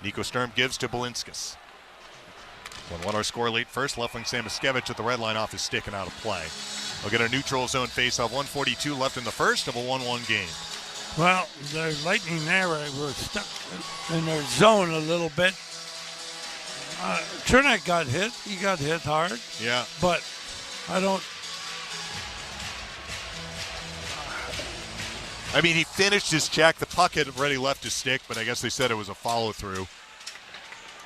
Nico Sturm gives to Balinskis. 1-1 our score late first. Left wing Sam Miskevich at the red line off his stick and out of play. We'll get a neutral zone face-off. 1:42 left in the first of a 1-1 game. Well, the Lightning there were stuck in their zone a little bit. Chernak got hit. He got hit hard. Yeah. But I don't... I mean, he finished his check. The puck had already left his stick, but I guess they said it was a follow-through.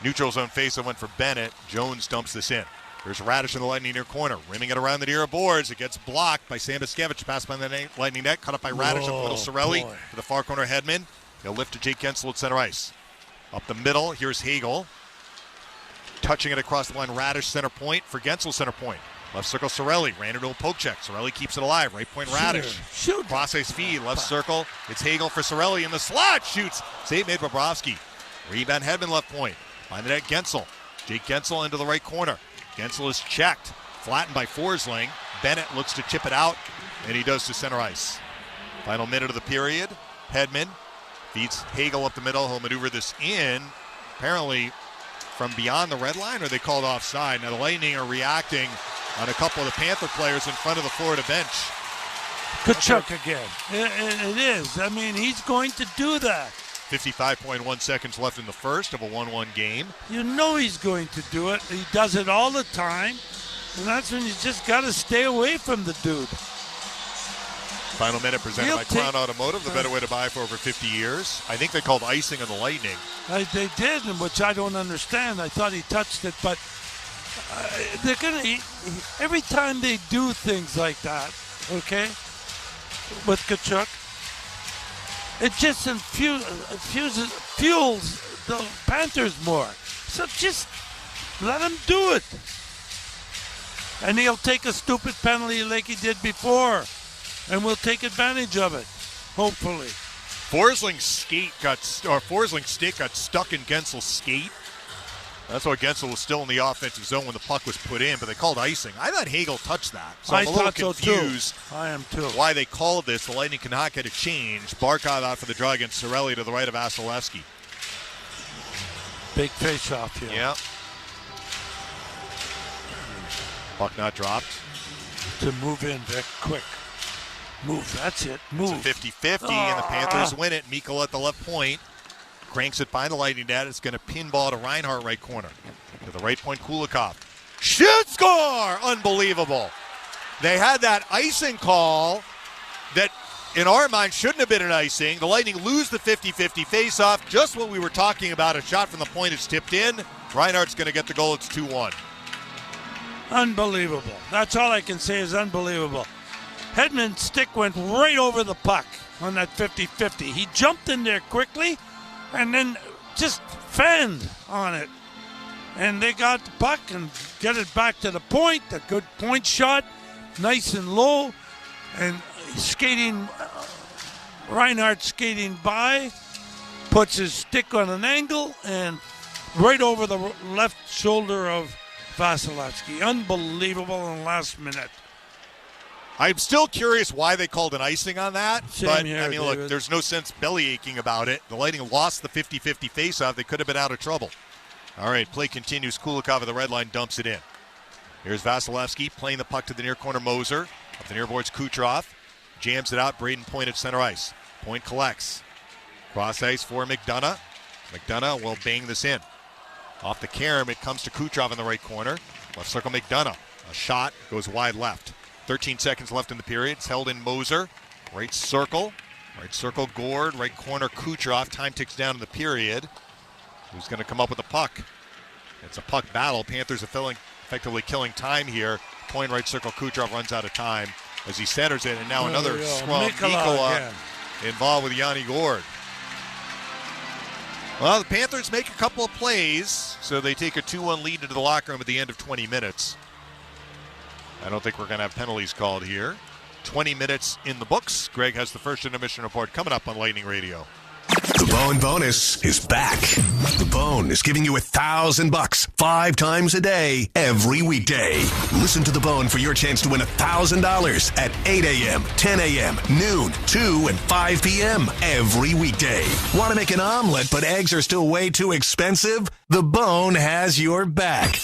Neutral zone face-off went for Bennett. Jones dumps this in. There's Radish in the Lightning near corner, rimming it around the near boards. It gets blocked by Sam Miskevich. Pass by the Lightning net, cut up by Radish up the middle. Sorelli to the far corner. Hedman. He'll lift to Jake Gensel at center ice. Up the middle, here's Hagel. Touching it across the line. Radish center point for Gensel center point. Left circle Sorelli. Ran into a poke check. Sorelli keeps it alive. Right point Radish. Shoot. Cross ice feed. Left circle. It's Hagel for Sorelli in the slot. Shoots. Save made Bobrovsky. Rebound Hedman left point. Find the net Gensel. Jake Gensel into the right corner. Gensel is checked, flattened by Forsling. Bennett looks to chip it out, and he does to center ice. Final minute of the period. Hedman feeds Hagel up the middle. He'll maneuver this in, apparently from beyond the red line, or they called offside. Now the Lightning are reacting on a couple of the Panther players in front of the Florida bench. Tkachuk again. It is. I mean, he's going to do that. 55.1 seconds left in the first of a 1-1 game. You know he's going to do it. He does it all the time. And that's when you just got to stay away from the dude. Final minute presented by Crown Automotive, the better way to buy for over 50 years. I think they called icing on the Lightning. They did, which I don't understand. I thought he touched it, but they're going to, every time they do things like that, okay, with Tkachuk, it just fuels the Panthers more. So just let him do it. And he'll take a stupid penalty like he did before. And we'll take advantage of it, hopefully. Forsling's stick got stuck in Gensel's skate. That's why Gensel was still in the offensive zone when the puck was put in, but they called icing. I thought Hagel touched that. So I'm a little confused. So I am too. Why they called this. The Lightning cannot get a change. Barkov out for the draw against Cirelli to the right of Vasilevsky. Big face-off here. Yeah. Puck not dropped. To move in very quick. Move, that's it. Move. It's a 50-50, and the Panthers win it. Mikkel at the left point. Cranks it behind the Lightning net. It's going to pinball to Reinhart right corner. To the right point, Kulikov. Shoot, score! Unbelievable. They had that icing call that, in our mind, shouldn't have been an icing. The Lightning lose the 50-50 face-off. Just what we were talking about. A shot from the point is tipped in. Reinhart's going to get the goal. It's 2-1. Unbelievable. That's all I can say is unbelievable. Hedman's stick went right over the puck on that 50-50. He jumped in there quickly and then just fanned on it. And they got the puck and get it back to the point. A good point shot, nice and low. And skating, Reinhart skating by, puts his stick on an angle and right over the left shoulder of Vasilevsky. Unbelievable in the last minute. I'm still curious why they called an icing on that. Same here, I mean, David. look, there's no sense belly aching about it. The Lightning lost the 50-50 faceoff. They could have been out of trouble. All right, play continues. Kulikov at the red line dumps it in. Here's Vasilevsky playing the puck to the near corner. Moser. Up the near boards, Kucherov. Jams it out. Braden Point at center ice. Point collects. Cross ice for McDonough. McDonough will bang this in. Off the carom, it comes to Kucherov in the right corner. Left circle, McDonough. A shot goes wide left. 13 seconds left in the period. It's held in Moser. Right circle, Gord. Right corner, Kucherov. Time ticks down in the period. Who's going to come up with the puck? It's a puck battle. Panthers are effectively killing time here. Point right circle, Kucherov runs out of time as he centers it. And now another scrum. Mikkola involved with Yanni Gord. Well, the Panthers make a couple of plays, so they take a 2-1 lead into the locker room at the end of 20 minutes. I don't think we're going to have penalties called here. 20 minutes in the books. Greg has the first intermission report coming up on Lightning Radio. The Bone Bonus is back. The Bone is giving you $1,000 5 times a day, every weekday. Listen to The Bone for your chance to win $1,000 at 8 a.m., 10 a.m., noon, 2, and 5 p.m. every weekday. Want to make an omelet, but eggs are still way too expensive? The Bone has your back.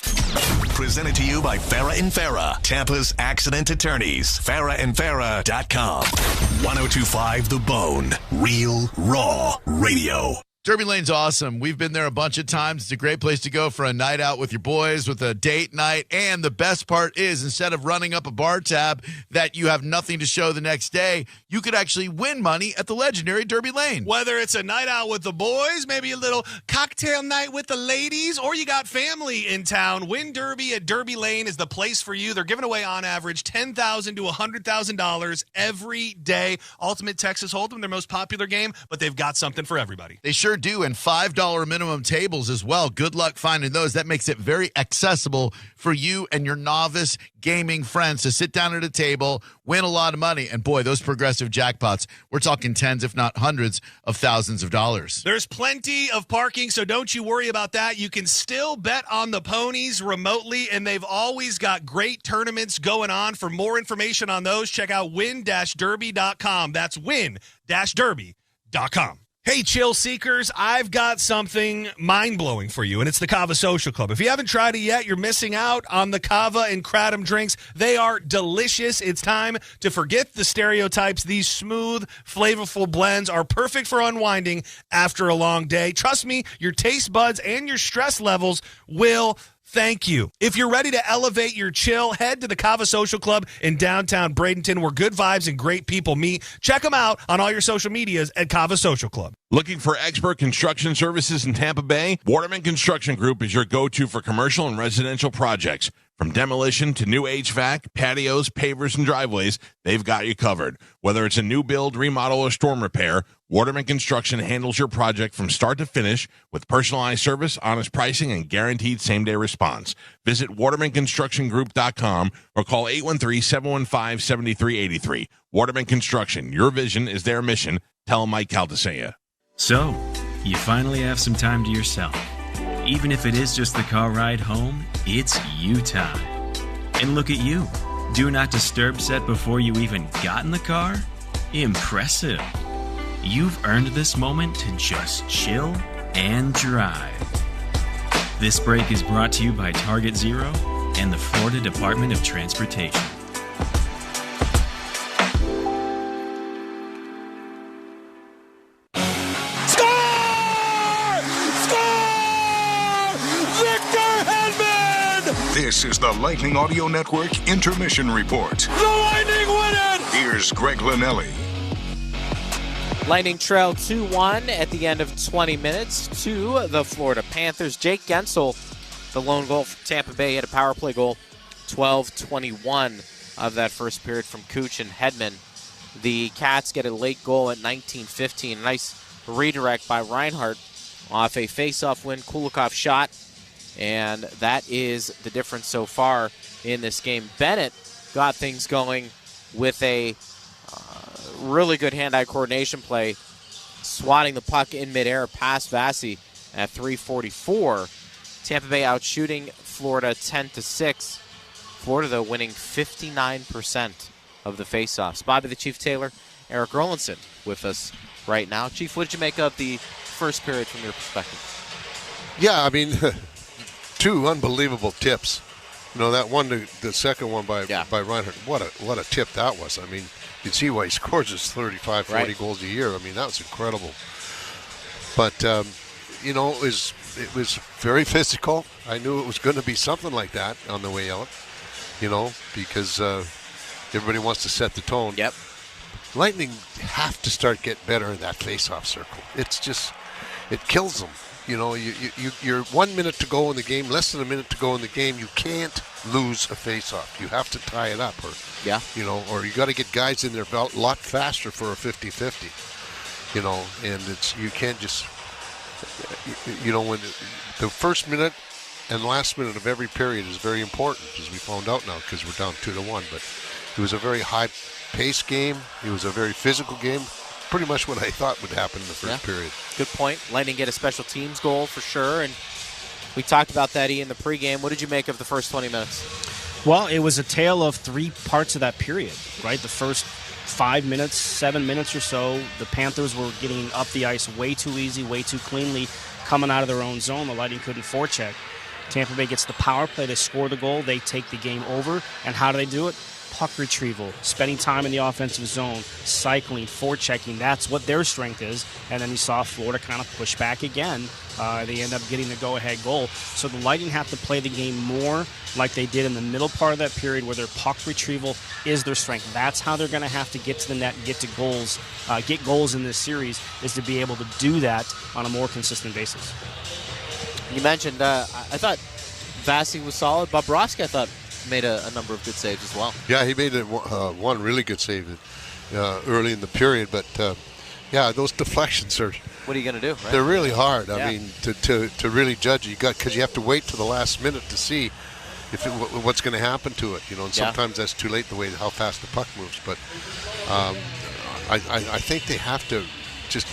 Presented to you by Farah and Farah, Tampa's accident attorneys. FarahandFarah.com. 102.5 The Bone. Real, raw radio. Derby Lane's awesome. We've been there a bunch of times. It's a great place to go for a night out with your boys, with a date night. And the best part is, instead of running up a bar tab that you have nothing to show the next day, you could actually win money at the legendary Derby Lane. Whether it's a night out with the boys, maybe a little cocktail night with the ladies, or you got family in town, Win Derby at Derby Lane is the place for you. They're giving away on average $10,000 to $100,000 every day. Ultimate Texas Hold'em, their most popular game, but they've got something for everybody. They sure do, and $5 minimum tables as well. Good luck finding those. That makes it very accessible for you and your novice gaming friends to sit down at a table, win a lot of money, and boy, those progressive jackpots, we're talking tens, if not hundreds of thousands of dollars. There's plenty of parking, so don't you worry about that. You can still bet on the ponies remotely, and they've always got great tournaments going on. For more information on those, check out win-derby.com. That's win-derby.com. Hey, chill seekers, I've got something mind-blowing for you, and it's the Cava Social Club. If you haven't tried it yet, you're missing out on the Cava and Kratom drinks. They are delicious. It's time to forget the stereotypes. These smooth, flavorful blends are perfect for unwinding after a long day. Trust me, your taste buds and your stress levels will thank you. If you're ready to elevate your chill, head to the Kava Social Club in downtown Bradenton, where good vibes and great people meet. Check them out on all your social medias at Kava Social Club. Looking for expert construction services in Tampa Bay? Waterman Construction Group is your go-to for commercial and residential projects. From demolition to new HVAC, patios, pavers, and driveways, they've got you covered. Whether it's a new build, remodel, or storm repair, Waterman Construction handles your project from start to finish with personalized service, honest pricing, and guaranteed same-day response. Visit watermanconstructiongroup.com or call 813-715-7383. Waterman Construction, your vision is their mission. Tell them Mike Caldesea. So, you finally have some time to yourself. Even if it is just the car ride home, it's you time. And look at you. Do not disturb set before you even got in the car? Impressive. You've earned this moment to just chill and drive. This break is brought to you by Target Zero and the Florida Department of Transportation. This is the Lightning Audio Network Intermission Report. The Lightning win it! Here's Greg Linnelli. Lightning trail 2-1 at the end of 20 minutes to the Florida Panthers. Jake Gensel, the lone goal for Tampa Bay, had a power play goal. 12:21 of that first period from Cooch and Hedman. The Cats get a late goal at 19:15. A nice redirect by Reinhart off a face-off win. Kulikov shot. And that is the difference so far in this game. Bennett got things going with a really good hand-eye coordination play, swatting the puck in midair past Vasi at 3:44. Tampa Bay outshooting Florida 10-6. Florida, though, winning 59% of the faceoffs. Bobby the Chief Taylor, Eric Rolandson with us right now. Chief, what did you make of the first period from your perspective? Yeah, I mean, two unbelievable tips. You know, that one, the second one by Reinhardt, what a tip that was. I mean, you can see why he scores his 35, 40 goals a year. I mean, that was incredible. But, you know, it was very physical. I knew it was going to be something like that on the way out, you know, because everybody wants to set the tone. Yep. Lightning have to start getting better in that face-off circle. It's just, it kills them. You know, you're 1 minute to go in the game, less than a minute to go in the game. You can't lose a face-off. You have to tie it up, or you know, or you got to get guys in there a lot faster for a 50-50. You know, and you can't just, you know, when the first minute and last minute of every period is very important, as we found out now, because we're down 2-1. But it was a very high-paced game. It was a very physical game. Pretty much what I thought would happen in the first period. Good point. Lightning get a special teams goal for sure, and we talked about that in the pregame. What did you make of the first 20 minutes? Well, it was a tale of three parts of that period, right? The first 5 minutes, 7 minutes or so, the Panthers were getting up the ice way too easy, way too cleanly, coming out of their own zone. The Lightning couldn't forecheck. Tampa Bay gets the power play. They score the goal. They take the game over. And how do they do it? Puck retrieval, spending time in the offensive zone, cycling, forechecking. That's what their strength is. And then you saw Florida kind of push back again. They end up getting the go-ahead goal. So the Lightning have to play the game more like they did in the middle part of that period, where their puck retrieval is their strength. That's how they're going to have to get to the net and get to goals, get goals in this series, is to be able to do that on a more consistent basis. You mentioned, I thought Vasi was solid. Bobrovsky, I thought, made a number of good saves as well. Yeah, he made one really good save early in the period. But, yeah, those deflections are... What are you going to do, right? They're really hard. I mean, to really judge it, because you have to wait to the last minute to see what's going to happen to it. You know, and sometimes that's too late, the way how fast the puck moves. But I think they have to just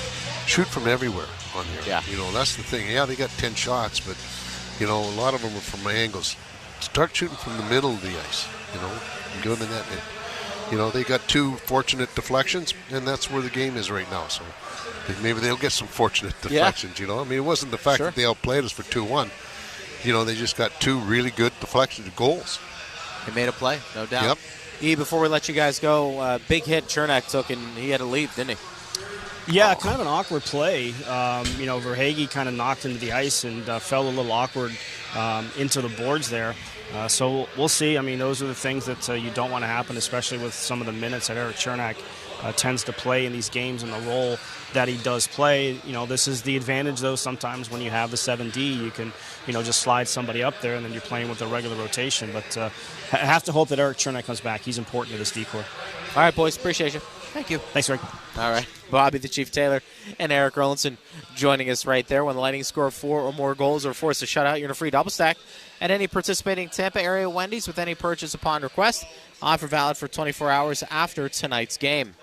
shoot from everywhere on here. Yeah. You know, that's the thing. Yeah, they got 10 shots, but, you know, a lot of them are from angles. Start shooting from the middle of the ice, you know, and give them in that. You know, they got two fortunate deflections, and that's where the game is right now. So maybe they'll get some fortunate deflections, you know. I mean, it wasn't the fact that they outplayed us for 2-1. You know, they just got two really good deflections, goals. They made a play, no doubt. Yep. Before we let you guys go, big hit Chernak took, and he had to leave, didn't he? Yeah, kind of an awkward play. Verhaeghe kind of knocked into the ice and fell a little awkward into the boards there. So we'll see. I mean, those are the things that you don't want to happen, especially with some of the minutes that Erik Cernak tends to play in these games and the role that he does play. This is the advantage, though, sometimes when you have the 7D, you can, just slide somebody up there and then you're playing with a regular rotation. But I have to hope that Erik Cernak comes back. He's important to this decor. All right, boys. Appreciate you. Thank you. Thanks, Rick. All right. Bobby the Chief Taylor and Eric Erlinson joining us right there. When the Lightning score 4 or more goals or force a shutout, you're in a free double stack at any participating Tampa area Wendy's with any purchase upon request. Offer valid for 24 hours after tonight's game.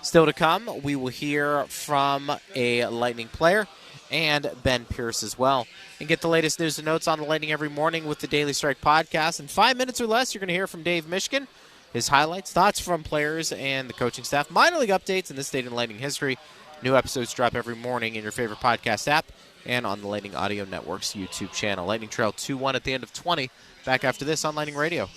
Still to come, we will hear from a Lightning player and Ben Pierce as well. And get the latest news and notes on the Lightning every morning with the Daily Strike podcast. In 5 minutes or less, you're going to hear from Dave Mishkin. His highlights, thoughts from players and the coaching staff, minor league updates in this state in Lightning history. New episodes drop every morning in your favorite podcast app and on the Lightning Audio Network's YouTube channel. Lightning Trail 2-1 at the end of 20. Back after this on Lightning Radio.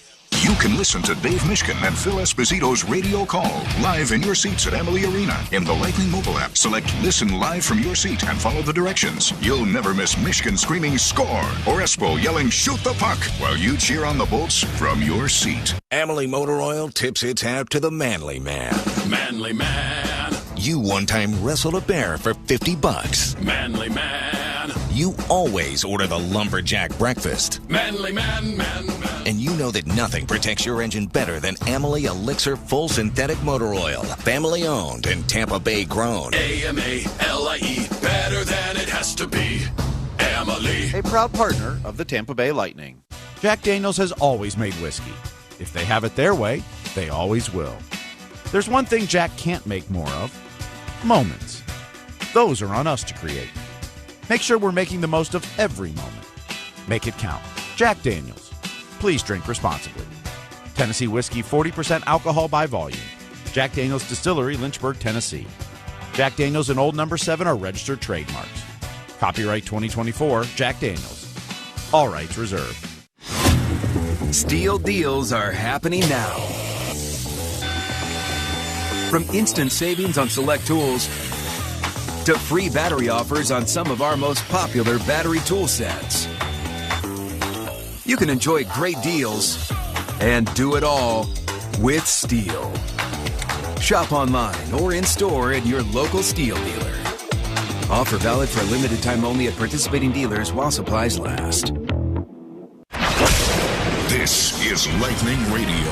You can listen to Dave Mishkin and Phil Esposito's radio call live in your seats at Amalie Arena in the Lightning mobile app. Select Listen Live from your seat and follow the directions. You'll never miss Mishkin screaming score or Espo yelling shoot the puck while you cheer on the Bolts from your seat. Amalie Motor Oil tips its hat to the manly man. Manly man. You one time wrestled a bear for $50. Manly man. You always order the lumberjack breakfast. Manly man. And you know that nothing protects your engine better than Amalie Elixir Full Synthetic Motor Oil. Family owned and Tampa Bay grown. AMALIE, better than it has to be. Amalie. A proud partner of the Tampa Bay Lightning. Jack Daniels has always made whiskey. If they have it their way, they always will. There's one thing Jack can't make more of: moments. Those are on us to create. Make sure we're making the most of every moment. Make it count. Jack Daniels. Please drink responsibly. Tennessee whiskey, 40% alcohol by volume. Jack Daniels Distillery, Lynchburg, Tennessee. Jack Daniels and Old No. 7 are registered trademarks. Copyright 2024, Jack Daniels. All rights reserved. Steel deals are happening now. From instant savings on select tools to free battery offers on some of our most popular battery tool sets. You can enjoy great deals and do it all with Steel. Shop online or in store at your local Steel dealer. Offer valid for a limited time only at participating dealers while supplies last. This is Lightning Radio.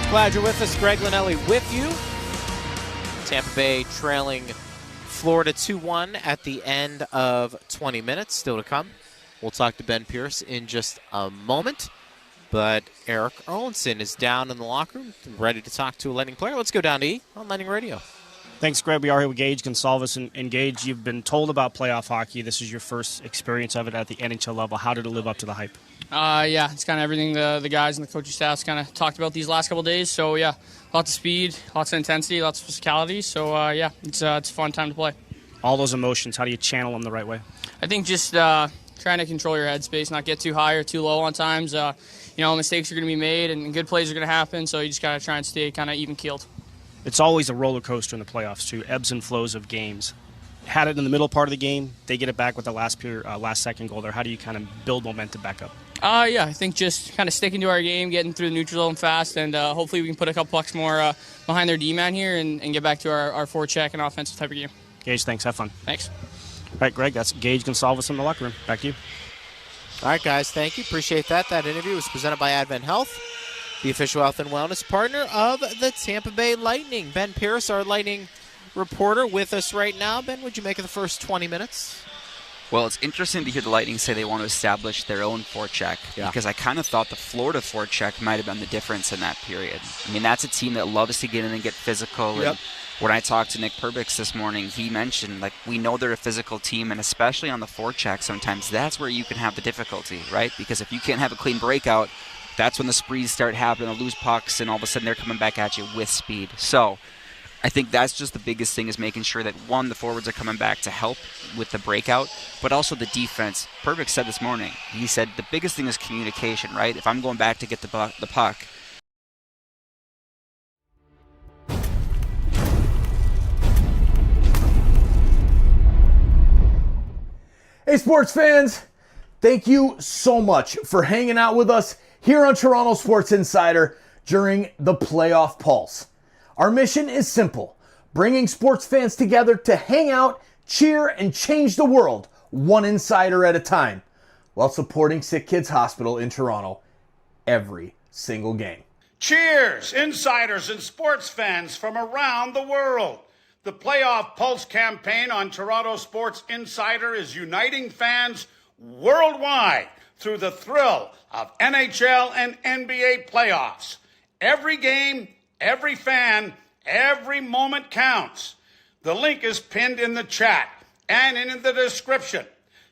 Glad you're with us. Greg Linnelli with you. Tampa Bay trailing Florida 2-1 at the end of 20 minutes. Still to come. We'll talk to Ben Pierce in just a moment. But Eric Erlinson is down in the locker room, ready to talk to a Lightning player. Let's go down to E on Lightning Radio. Thanks, Greg. We are here with Gage Gonsalves. And Gage, you've been told about playoff hockey. This is your first experience of it at the NHL level. How did it live up to the hype? Yeah, it's kind of everything the guys and the coaching staffs kind of talked about these last couple of days. So, yeah, lots of speed, lots of intensity, lots of physicality. So, yeah, it's a fun time to play. All those emotions, how do you channel them the right way? I think just trying to control your headspace, not get too high or too low on times. Mistakes are going to be made and good plays are going to happen. So you just got to try and stay kind of even-keeled. It's always a roller coaster in the playoffs, too, ebbs and flows of games. Had it in the middle part of the game, they get it back with the last second goal there. How do you kind of build momentum back up? Yeah, I think just kind of sticking to our game, getting through the neutral zone fast, and hopefully we can put a couple pucks more behind their D-man here and get back to our forecheck and offensive type of game. Gage, thanks. Have fun. Thanks. All right, Greg, that's Gage Gonsalves in the locker room. Back to you. All right, guys, thank you. Appreciate that. That interview was presented by Advent Health, the official health and wellness partner of the Tampa Bay Lightning. Ben Pierce, our Lightning reporter, with us right now. Ben, what'd you make of the first 20 minutes? Well, it's interesting to hear the Lightning say they want to establish their own forecheck, because I kind of thought the Florida forecheck might have been the difference in that period. I mean, that's a team that loves to get in and get physical. Yep. And when I talked to Nick Perbix this morning, he mentioned, we know they're a physical team, and especially on the forecheck sometimes, that's where you can have the difficulty, right? Because if you can't have a clean breakout, that's when the sprees start happening, the loose pucks, and all of a sudden they're coming back at you with speed. So I think that's just the biggest thing, is making sure that, one, the forwards are coming back to help with the breakout, but also the defense. Perbix said this morning, he said the biggest thing is communication, right? If I'm going back to get the puck, Hey, sports fans, thank you so much for hanging out with us here on Toronto Sports Insider during the playoff pulse. Our mission is simple, bringing sports fans together to hang out, cheer, and change the world one insider at a time, while supporting SickKids Hospital in Toronto every single game. Cheers, insiders and sports fans from around the world. The Playoff Pulse campaign on Toronto Sports Insider is uniting fans worldwide through the thrill of NHL and NBA playoffs. Every game, every fan, every moment counts. The link is pinned in the chat and in the description.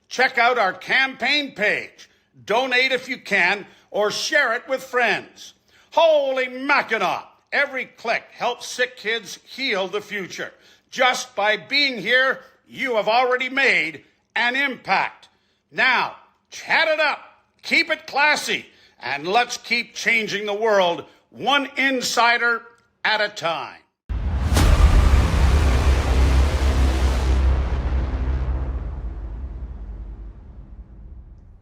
Check out our campaign page. Donate if you can, or share it with friends. Holy Mackinac! Every click helps sick kids heal the future. Just by being here, you have already made an impact. Now, chat it up, keep it classy, and let's keep changing the world one insider at a time.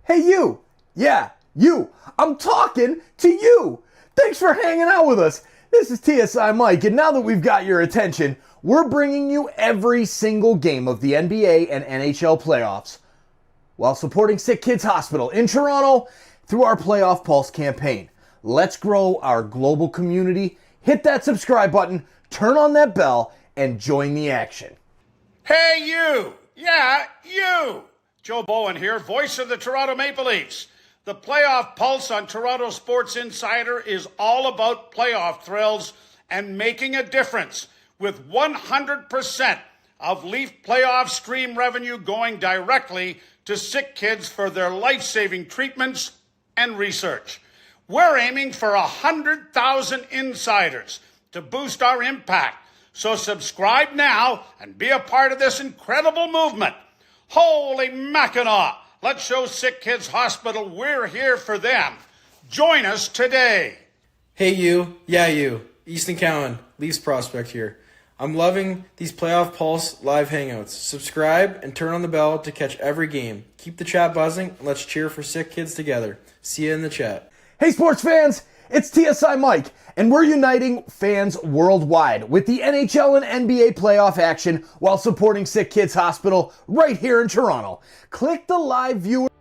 Hey, you! Yeah, you! I'm talking to you! Thanks for hanging out with us. This is TSI Mike, and now that we've got your attention, we're bringing you every single game of the NBA and NHL playoffs while supporting SickKids Hospital in Toronto through our Playoff Pulse campaign. Let's grow our global community. Hit that subscribe button, turn on that bell, and join the action. Hey, you! Yeah, you! Joe Bowen here, voice of the Toronto Maple Leafs. The Playoff Pulse on Toronto Sports Insider is all about playoff thrills and making a difference, with 100% of Leaf playoff stream revenue going directly to sick kids for their life-saving treatments and research. We're aiming for 100,000 insiders to boost our impact. So subscribe now and be a part of this incredible movement. Holy Mackinac! Let's show SickKids Hospital we're here for them. Join us today. Hey you, yeah you, Easton Cowan, Leafs prospect here. I'm loving these Playoff Pulse live hangouts. Subscribe and turn on the bell to catch every game. Keep the chat buzzing and let's cheer for sick kids together. See you in the chat. Hey sports fans, it's TSI Mike, and we're uniting fans worldwide with the NHL and NBA playoff action while supporting SickKids Hospital right here in Toronto. Click the live viewer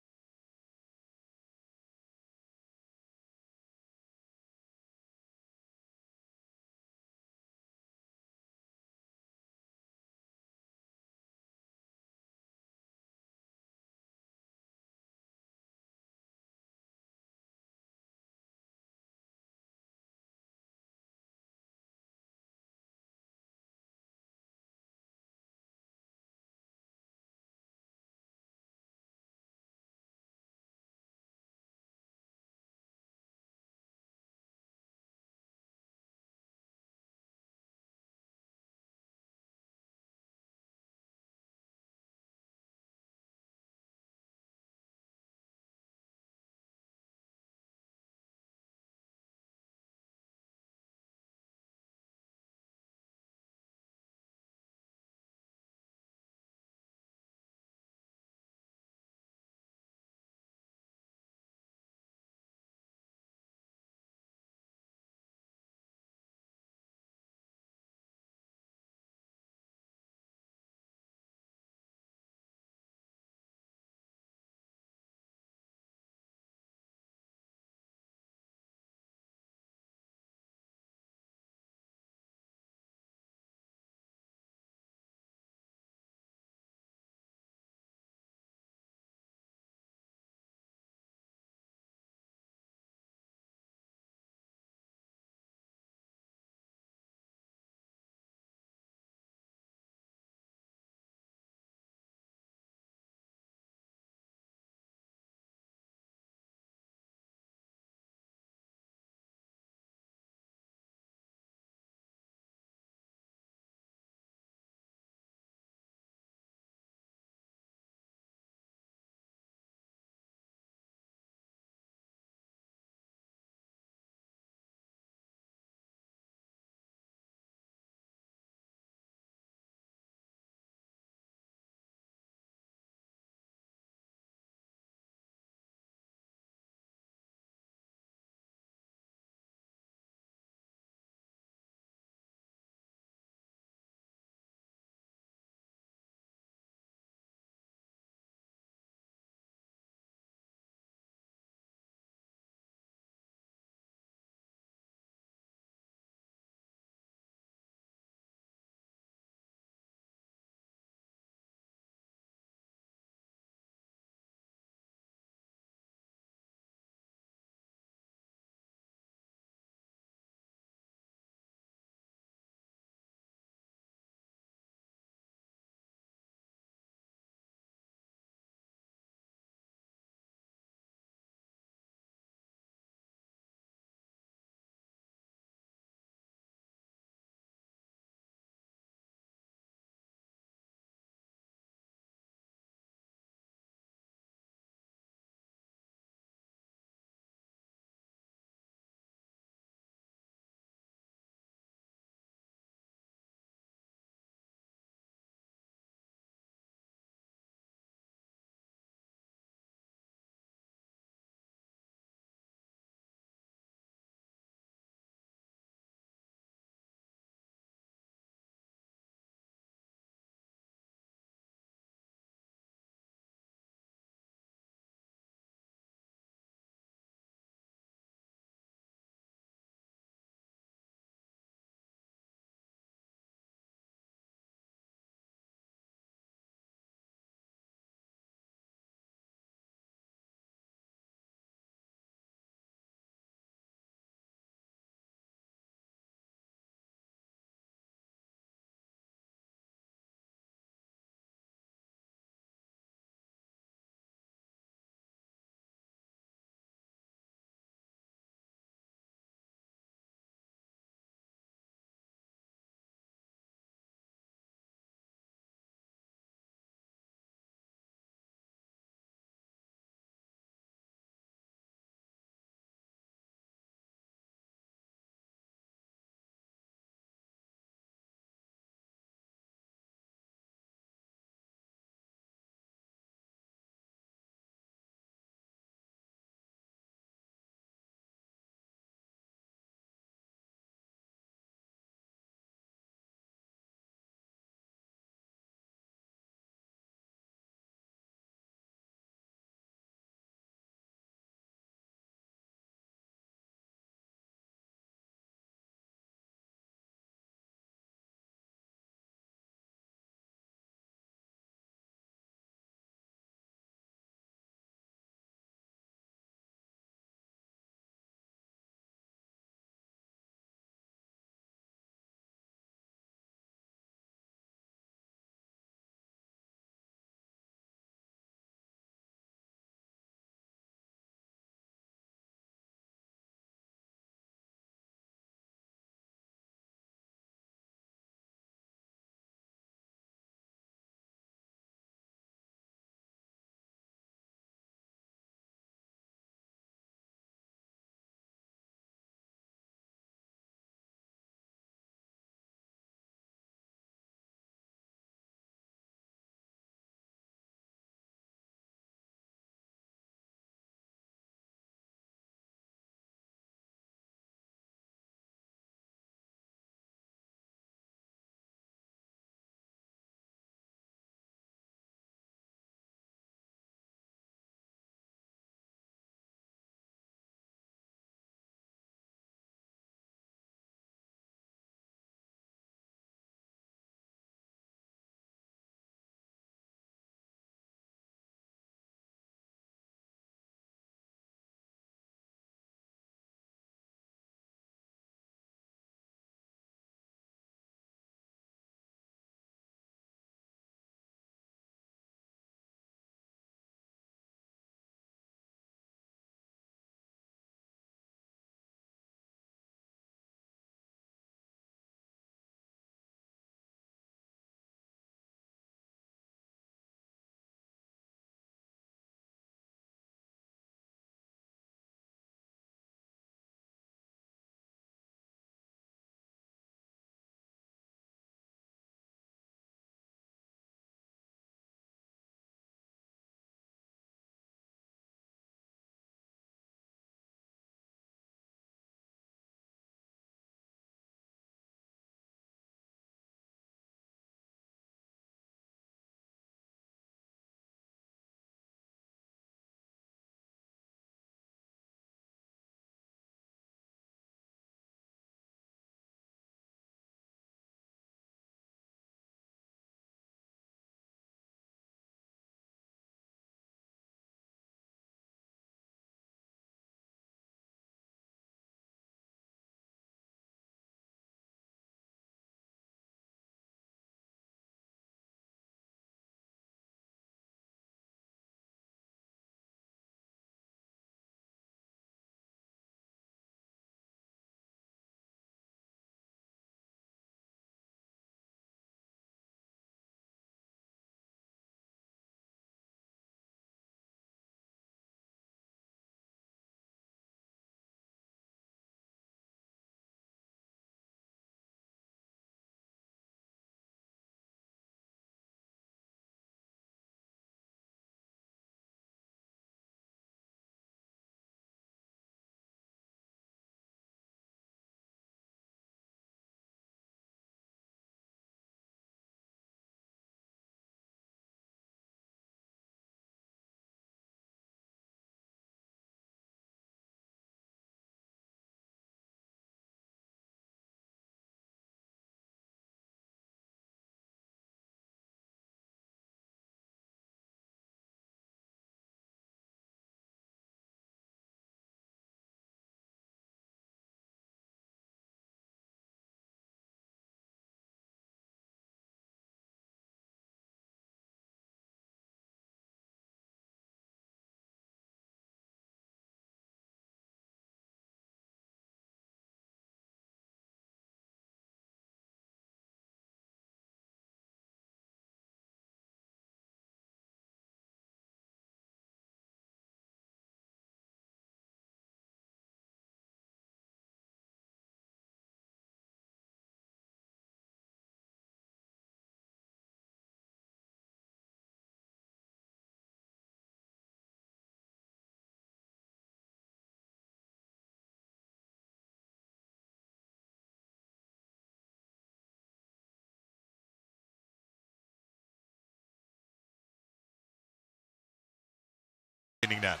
net.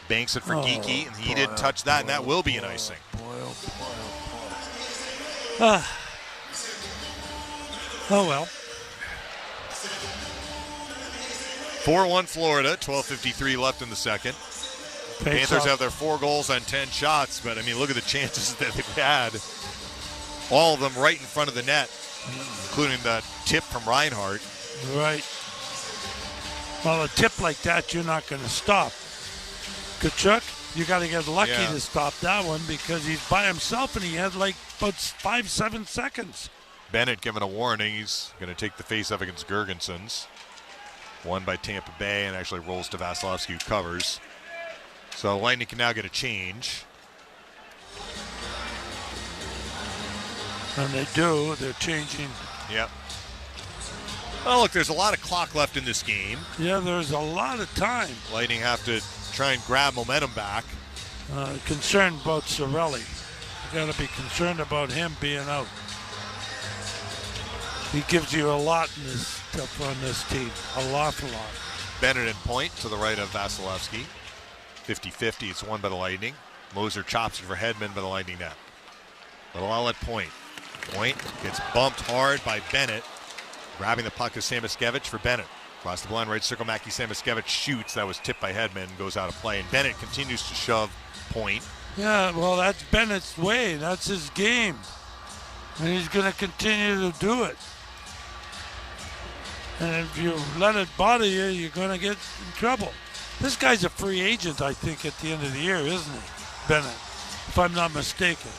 Banks it for Geeky, and he didn't touch that, and that will be an icing. Oh, well. 4-1 Florida, 12:53 left in the second. Panthers have their 4 goals on 10 shots, but, I mean, look at the chances that they've had. All of them right in front of the net, including the tip from Reinhardt. Right. Well, a tip like that, you're not going to stop. Kachuk, you got to get lucky to stop that one because he's by himself and he had like about 5-7 seconds. Bennett given a warning. He's going to take the face-off against Gergensons. Won by Tampa Bay and actually rolls to Vasilevsky, who covers. So Lightning can now get a change. And they do. They're changing. Yep. Oh, look, there's a lot of clock left in this game. Yeah, there's a lot of time. Lightning have to try and grab momentum back. Concerned about Cirelli. You got to be concerned about him being out. He gives you a lot in this stuff on this team. A lot. Bennett in point to the right of Vasilevsky. 50-50. It's won by the Lightning. Moser chops it for Hedman by the Lightning net. Little outlet point. Point gets bumped hard by Bennett. Grabbing the puck is Samoskevich for Bennett. Across the blind right circle, Mackie Samoskevich shoots. That was tipped by Hedman. Goes out of play. And Bennett continues to shove point. Yeah, well, that's Bennett's way. That's his game. And he's going to continue to do it. And if you let it bother you, you're going to get in trouble. This guy's a free agent, I think, at the end of the year, isn't he, Bennett? If I'm not mistaken.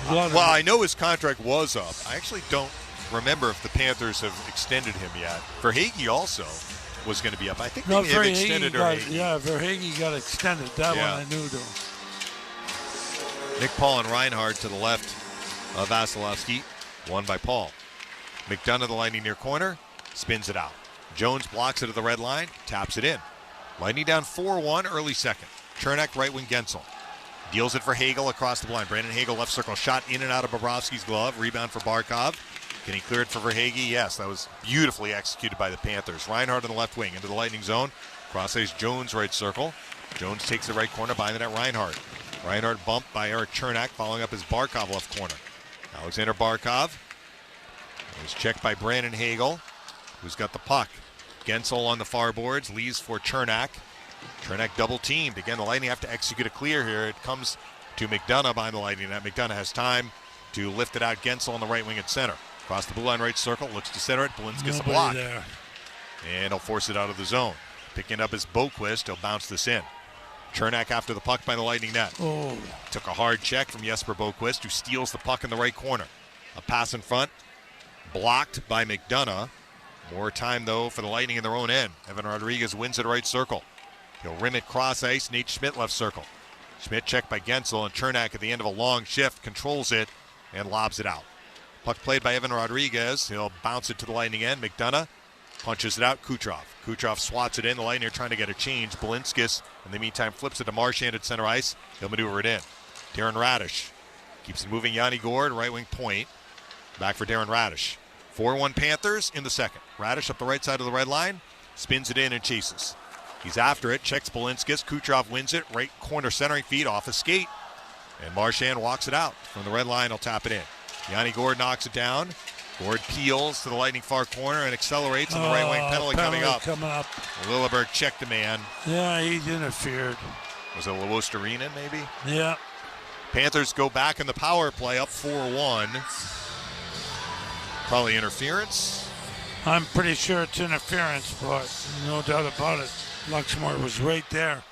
Well, I know his contract was up. I actually don't remember if the Panthers have extended him yet. Verhaeghe also was going to be up. I think they may have extended Verhaeghe. Yeah, Verhaeghe got extended. That one I knew, though. Nick Paul and Reinhardt to the left of Vasilevsky. Won by Paul. McDonough, the Lightning near corner, spins it out. Jones blocks it at the red line, taps it in. Lightning down 4-1 early second. Chernak right wing Gensel. Deals it for Hagel across the blind. Brandon Hagel left circle shot in and out of Bobrovsky's glove. Rebound for Barkov. Can he clear it for Verhaeghe? Yes, that was beautifully executed by the Panthers. Reinhardt on the left wing into the Lightning zone. Cross ice Jones right circle. Jones takes the right corner by the net Reinhardt. Reinhardt bumped by Eric Chernak following up his Barkov left corner. Alexander Barkov is checked by Brandon Hagel, who's got the puck. Gensel on the far boards, leaves for Chernak. Chernak double teamed. Again, the Lightning have to execute a clear here. It comes to McDonough behind the Lightning. Now McDonough has time to lift it out. Gensel on the right wing at center. Across the blue line right circle, looks to center it. Blins gets a block. There. And he'll force it out of the zone. Picking up his Boquist, he'll bounce this in. Chernak after the puck by the Lightning net. Oh. Took a hard check from Jesper Boquist, who steals the puck in the right corner. A pass in front, blocked by McDonough. More time, though, for the Lightning in their own end. Evan Rodriguez wins it right circle. He'll rim it cross ice. Nate Schmidt left circle. Schmidt checked by Gensel, and Chernak at the end of a long shift controls it and lobs it out. Puck played by Evan Rodriguez. He'll bounce it to the Lightning end. McDonough punches it out. Kucherov. Kucherov swats it in. The Lightning are trying to get a change. Balinskis, in the meantime, flips it to Marchand at center ice. He'll maneuver it in. Darren Radish keeps it moving. Yanni Gord, right wing point. Back for Darren Radish. 4-1 Panthers in the second. Radish up the right side of the red line. Spins it in and chases. He's after it. Checks Balinskis. Kucherov wins it. Right corner centering feed off a skate. And Marchand walks it out. From the red line, he'll tap it in. Yanni Gord knocks it down. Gord peels to the Lightning far corner and accelerates on the right wing. Penalty coming up. Lilleberg checked the man. Yeah, he interfered. Was it Luostarinen maybe? Yeah. Panthers go back in the power play up 4-1. Probably interference. I'm pretty sure it's interference, but no doubt about it. Luxmore was right there.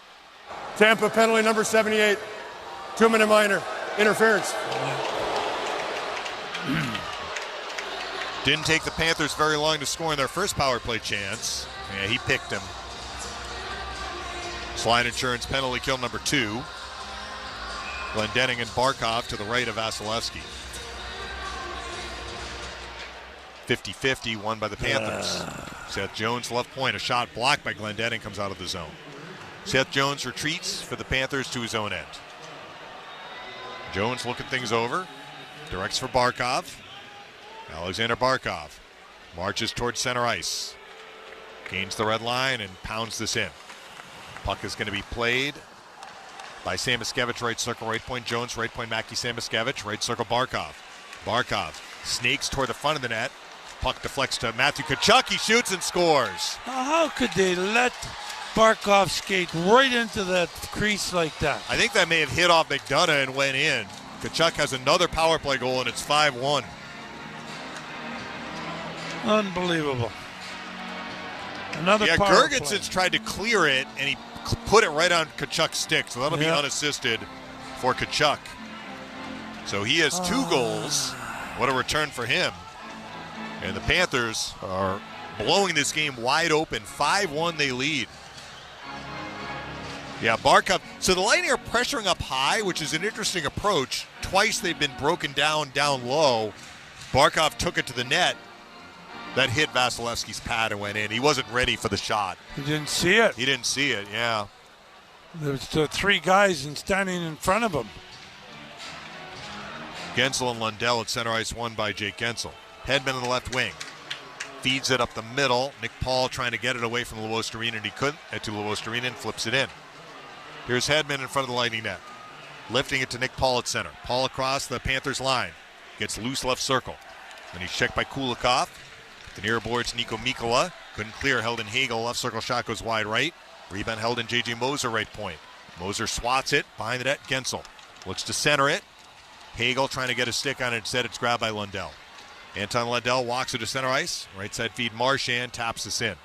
Tampa penalty number 78. 2-minute minor. Interference. Didn't take the Panthers very long to score in their first power play chance. Yeah, he picked him. Slide insurance penalty kill number 2. Glendening and Barkov to the right of Vasilevsky. 50-50 won by the Panthers. Seth Jones left point. A shot blocked by Glendening comes out of the zone. Seth Jones retreats for the Panthers to his own end. Jones looking things over. Directs for Barkov. Alexander Barkov marches towards center ice. Gains the red line and pounds this in. Puck is going to be played by Samoskevich, right circle, right point Jones, right point Mackie Samoskevich, right circle Barkov. Barkov snakes toward the front of the net. Puck deflects to Matthew Tkachuk. He shoots and scores. How could they let Barkov skate right into that crease like that? I think that may have hit off McDonough and went in. Tkachuk has another power play goal, and it's 5-1. Unbelievable. Another power Gergensen's tried to clear it, and he put it right on Tkachuk's stick, so that'll be unassisted for Tkachuk. So he has 2 goals. What a return for him. And the Panthers are blowing this game wide open. 5-1 they lead. Yeah, Barkov. So the Lightning are pressuring up high, which is an interesting approach. Twice they've been broken down low. Barkov took it to the net. That hit Vasilevsky's pad and went in. He wasn't ready for the shot. He didn't see it. He didn't see it, yeah. There was 3 guys standing in front of him. Gensel and Lundell at center ice, won by Jake Gensel. Hedman on the left wing. Feeds it up the middle. Nick Paul trying to get it away from Luostarinen, and he couldn't. To Luostarinen, flips it in. Here's Hedman in front of the Lightning net. Lifting it to Nick Paul at center. Paul across the Panthers line. Gets loose left circle. Then he's checked by Kulikov. The near boards Nico Mikkola. Couldn't clear. Held in Hagel. Left circle shot goes wide right. Rebound held in J.J. Moser right point. Moser swats it. Behind the net, Gensel. Looks to center it. Hagel trying to get a stick on it. Instead, it's grabbed by Lundell. Anton Lundell walks it to center ice. Right side feed Marchand. Taps this in.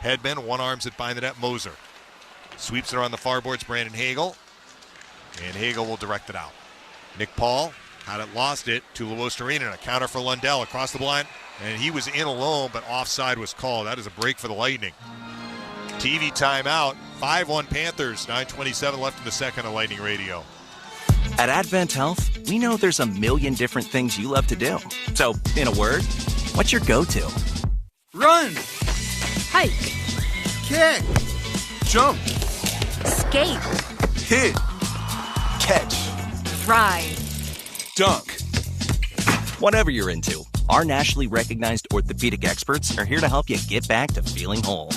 Hedman one arms it behind the net. Moser. Sweeps it around the far boards. Brandon Hagel. And Hagel will direct it out. Nick Paul had it, lost it to Luostarinen. A counter for Lundell across the blind. And he was in alone, but offside was called. That is a break for the Lightning. TV timeout. 5-1 Panthers. 9:27 left in the second on Lightning Radio. At Advent Health, we know there's a million different things you love to do. So, in a word, what's your go-to? Run! Hike! Kick! Jump! Skate! Hit! Catch. Ride! Dunk! Whatever you're into, our nationally recognized orthopedic experts are here to help you get back to feeling whole.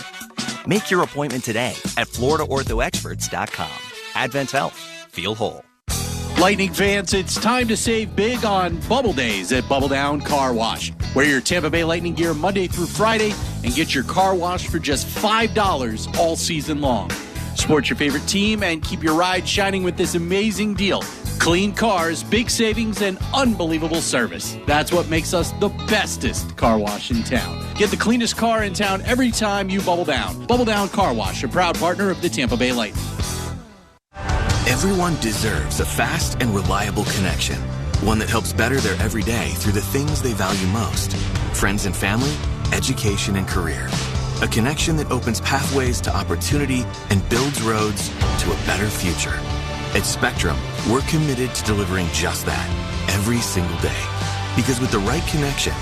Make your appointment today at FloridaOrthoExperts.com. Advent Health. Feel whole. Lightning fans, it's time to save big on Bubble Days at Bubble Down Car Wash. Wear your Tampa Bay Lightning gear Monday through Friday and get your car washed for just $5 all season long. Support your favorite team and keep your ride shining with this amazing deal. Clean cars, big savings, and unbelievable service. That's what makes us the bestest car wash in town. Get the cleanest car in town every time you bubble down. Bubble Down Car Wash, a proud partner of the Tampa Bay Lightning. Everyone deserves a fast and reliable connection. One that helps better their everyday through the things they value most. Friends and family, education and career. A connection that opens pathways to opportunity and builds roads to a better future. At Spectrum, we're committed to delivering just that every single day. Because with the right connection,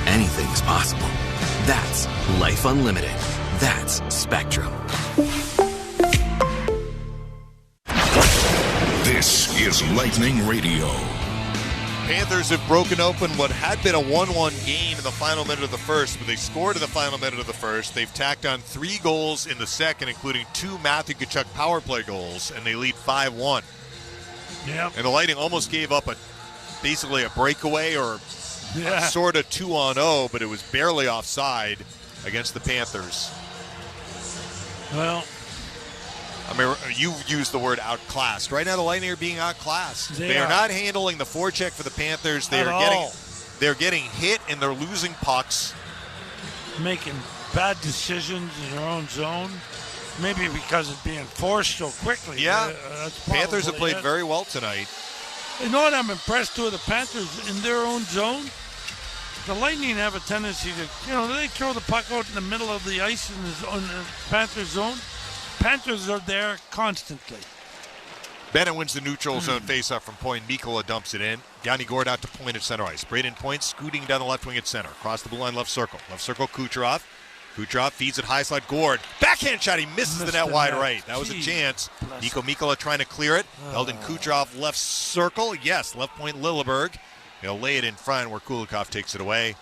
anything is possible. That's Life Unlimited. That's Spectrum. This is Lightning Radio. Panthers have broken open what had been a 1-1 game in the final minute of the first, but they scored in the final minute of the first. They've tacked on 3 goals in the second, including 2 Matthew Tkachuk power play goals, and they lead 5-1. Yep. And the Lightning almost gave up basically a breakaway or sort of 2-on-0, but it was barely offside against the Panthers. Well, I mean, you used the word outclassed. Right now, the Lightning are being outclassed. They are not handling the forecheck for the Panthers. They're getting hit and they're losing pucks. Making bad decisions in their own zone. Maybe because it's being forced so quickly. Yeah, that's Panthers have played very well tonight. You know what I'm impressed with the Panthers in their own zone? The Lightning have a tendency to, they throw the puck out in the middle of the ice in the Panthers zone. Panthers are there constantly. Bennett wins the neutral zone faceoff from point. Mikkola dumps it in. Yanni Gord out to point at center ice. Braden Point scooting down the left wing at center. Across the blue line, left circle. Left circle, Kucherov. Kucherov feeds it high slide. Gord. Backhand shot. He misses the net wide right. That was a chance. Nico Mikkola trying to clear it. Held in Kucherov left circle. Yes, left point Lilleberg. He'll lay it in front where Kulikov takes it away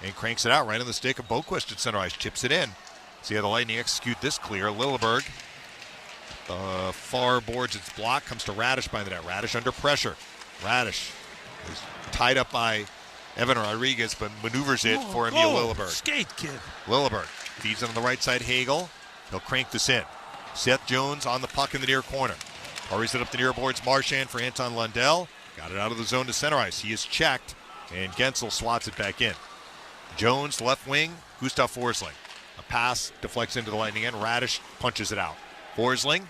and cranks it out right on the stick of Boquist at center ice. Chips it in. See how the Lightning execute this clear. Lilleberg The far boards, it's blocked, comes to Radish by the net. Radish under pressure. Radish is tied up by Evan Rodriguez, but maneuvers it for Emil Lilleberg. Skate, kid. Lilleberg feeds it on the right side, Hagel. He'll crank this in. Seth Jones on the puck in the near corner. Hurries it up the near boards, Marchand for Anton Lundell. Got it out of the zone to center ice. He is checked, and Gensel swats it back in. Jones, left wing, Gustav Forsling. A pass deflects into the Lightning end. Radish punches it out. Forsling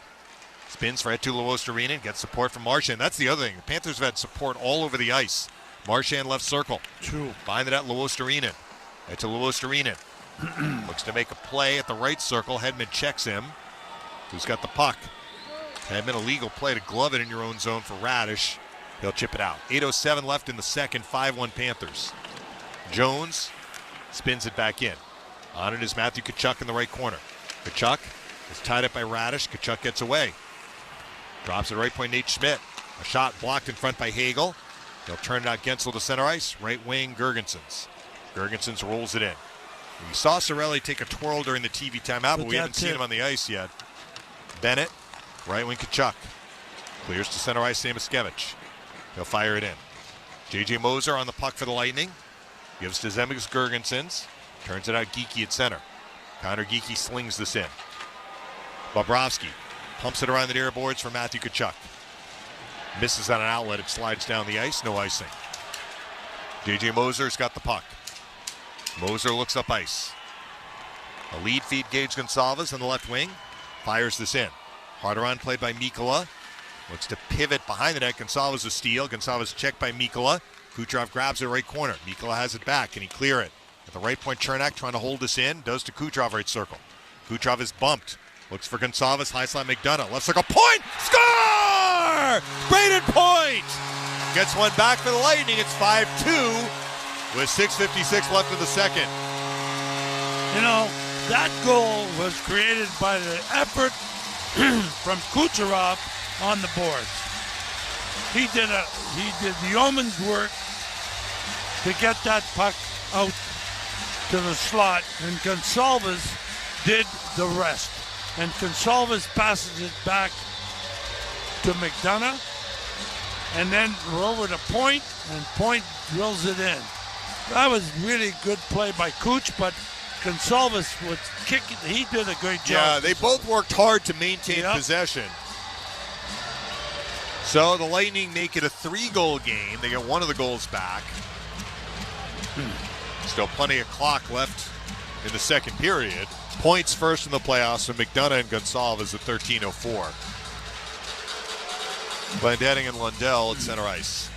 spins for Eetu Luostarinen, gets support from Marchand. That's the other thing. The Panthers have had support all over the ice. Marchand left circle. True. Behind it at Luostarinen. Eetu Luostarinen. Looks to make a play at the right circle. Hedman checks him. Who's got the puck? Hedman, a legal play to glove it in your own zone for Radish. He'll chip it out. 8:07 left in the second. 5-1 Panthers. Jones spins it back in. On it is Matthew Tkachuk in the right corner. Tkachuk is tied up by Radish. Tkachuk gets away. Drops it right point, Nate Schmidt. A shot blocked in front by Hagel. He'll turn it out Gensel to center ice. Right wing, Girgensons. Girgensons rolls it in. We saw Cirelli take a twirl during the TV timeout, but we haven't seen him on the ice yet. Bennett, right wing Tkachuk. Clears to center ice, Samoskevich. He'll fire it in. J.J. Moser on the puck for the Lightning. Gives to Zemgus Girgensons. Turns it out Geekie at center. Connor Geekie slings this in. Bobrovsky pumps it around the near boards for Matthew Tkachuk. Misses on an outlet. It slides down the ice. No icing. J.J. Moser's got the puck. Moser looks up ice. A lead feed, Gage Gonsalves on the left wing. Fires this in. Harder on played by Mikkola. Looks to pivot behind the net. Gonsalves a steal. Gonsalves checked by Mikkola. Kucherov grabs it right corner. Mikkola has it back. Can he clear it? At the right point, Chernak trying to hold this in. Does to Kucherov right circle. Kucherov is bumped. Looks for Gonsalves. High slot McDonough. Left circle. Point! Score! Braden Point! Gets one back for the Lightning. It's 5-2 with 6:56 left in the second. You know, that goal was created by the effort from Kucherov on the boards. He did the yeoman's work to get that puck out to the slot, and Gonsalves did the rest. And Gonsalves passes it back to McDonough, and then over to Point, and Point drills it in. That was really good play by Cooch, but Gonsalves was kicking. He did a great job. Yeah, they both worked hard to maintain possession. So the Lightning make it a 3-goal game. They get one of the goals back. Still plenty of clock left in the second period. Points first in the playoffs for McDonough and Gonsalves at 13:04. Glendening and Lundell at center ice.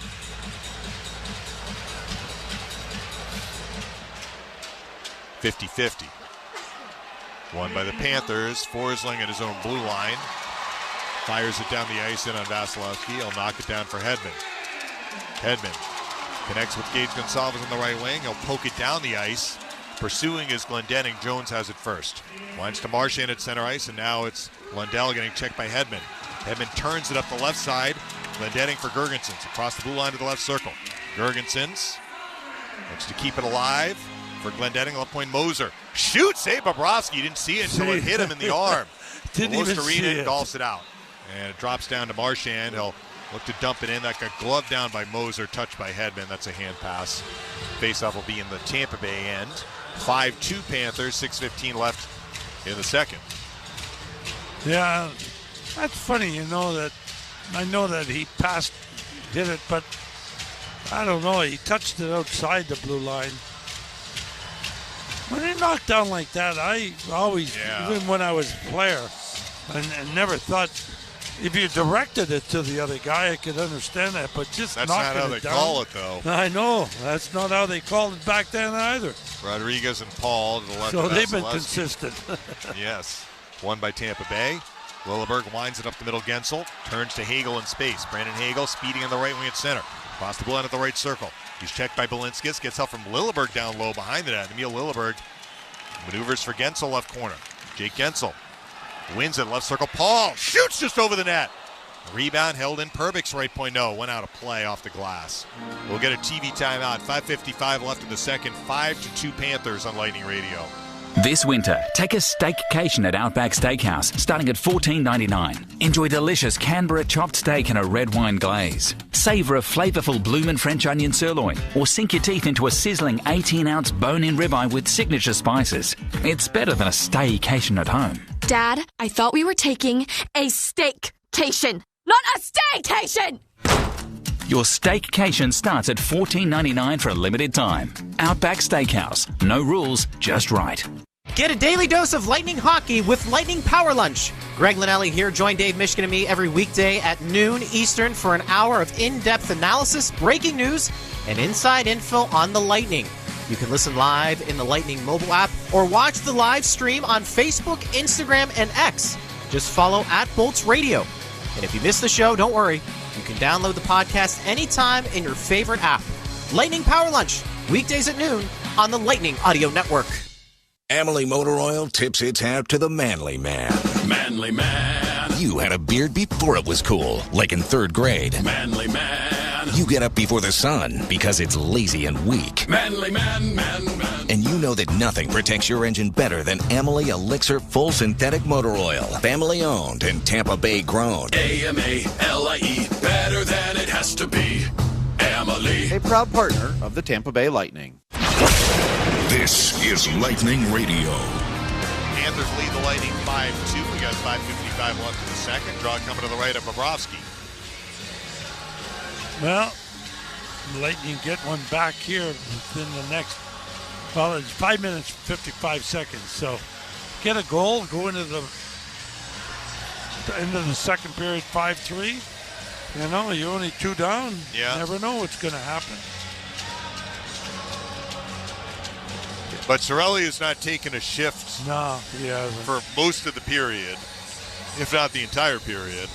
(50-50). Won by the Panthers. Forsling at his own blue line. Fires it down the ice in on Vasilevsky. He'll knock it down for Hedman. Hedman connects with Gage Gonsalves on the right wing. He'll poke it down the ice. Pursuing is Glendening. Jones has it first. Winds to Marchand at center ice, and now it's Lundell getting checked by Hedman. Hedman turns it up the left side. Glendening for Girgensons. Across the blue line to the left circle. Girgensons looks to keep it alive for Glendening. Left point Moser. Shoots! Hey, Bobrovsky didn't see it until it hit him in the arm. Didn't even see it. Golfs it out. And it drops down to Marchand. He'll look to dump it in. That got gloved down by Moser, touched by Hedman. That's a hand pass. Faceoff will be in the Tampa Bay end. 5-2 Panthers, 6:15 left in the second. Yeah, that's funny, you know, that I know that he hit it, but I don't know, he touched it outside the blue line. When they knock down like that, I always, even when I was a player, and never thought, if you directed it to the other guy, I could understand that, but just that's knocking it down. That's not how they call it, though. I know. That's not how they called it back then either. Rodriguez and Paul to the left. So of they've been Vasilevsky. consistent. Yes. Won by Tampa Bay. Lilleberg winds it up the middle. Gensel turns to Hagel in space. Brandon Hagel speeding on the right wing at center. Across the blue line at the right circle. He's checked by Balinskis. Gets help from Lilleberg down low behind the net. Emil Lilleberg maneuvers for Gensel left corner. Jake Gensel wins it left circle. Paul shoots just over the net. Rebound held in. Perbix right point. No, went out of play off the glass. We'll get a TV timeout. 5:55 left in the second. 5-2 Panthers on Lightning Radio. This winter, take a steakcation at Outback Steakhouse, starting at $14.99. Enjoy delicious Canberra chopped steak and a red wine glaze. Savour a flavourful bloomin' French onion sirloin, or sink your teeth into a sizzling 18-ounce bone-in ribeye with signature spices. It's better than a staycation at home. Dad, I thought we were taking a steakcation, not a staycation! Your steakcation starts at $14.99 for a limited time. Outback Steakhouse. No rules, just right. Get a daily dose of Lightning hockey with Lightning Power Lunch. Greg Linnelli here. Join Dave Mishkin and me every weekday at noon Eastern for an hour of in-depth analysis, breaking news, and inside info on the Lightning. You can listen live in the Lightning mobile app or watch the live stream on Facebook, Instagram, and X. Just follow @Bolts Radio. And if you miss the show, don't worry. You can download the podcast anytime in your favorite app. Lightning Power Lunch, weekdays at noon on the Lightning Audio Network. Amalie Motor Oil tips its hat to the manly man. Manly man. You had a beard before it was cool, like in 3rd grade. Manly man. You get up before the sun because it's lazy and weak. Manly man. And you know that nothing protects your engine better than Amalie Elixir Full Synthetic Motor Oil. Family owned and Tampa Bay grown. AMALIE, better than it has to be. Amalie. A proud partner of the Tampa Bay Lightning. This is Lightning Radio. Panthers lead the Lightning 5-2. We got 5:55 left in the second. Draw coming to the right of Bobrovsky. Well, the Lightning get one back here within the next, well, it's 5 minutes, 55 seconds. So get a goal, go into the second period 5-3. You know, you're only 2 down. Yeah. You never know what's going to happen. But Cirelli has not taken a shift he hasn't. For most of the period, if not the entire period.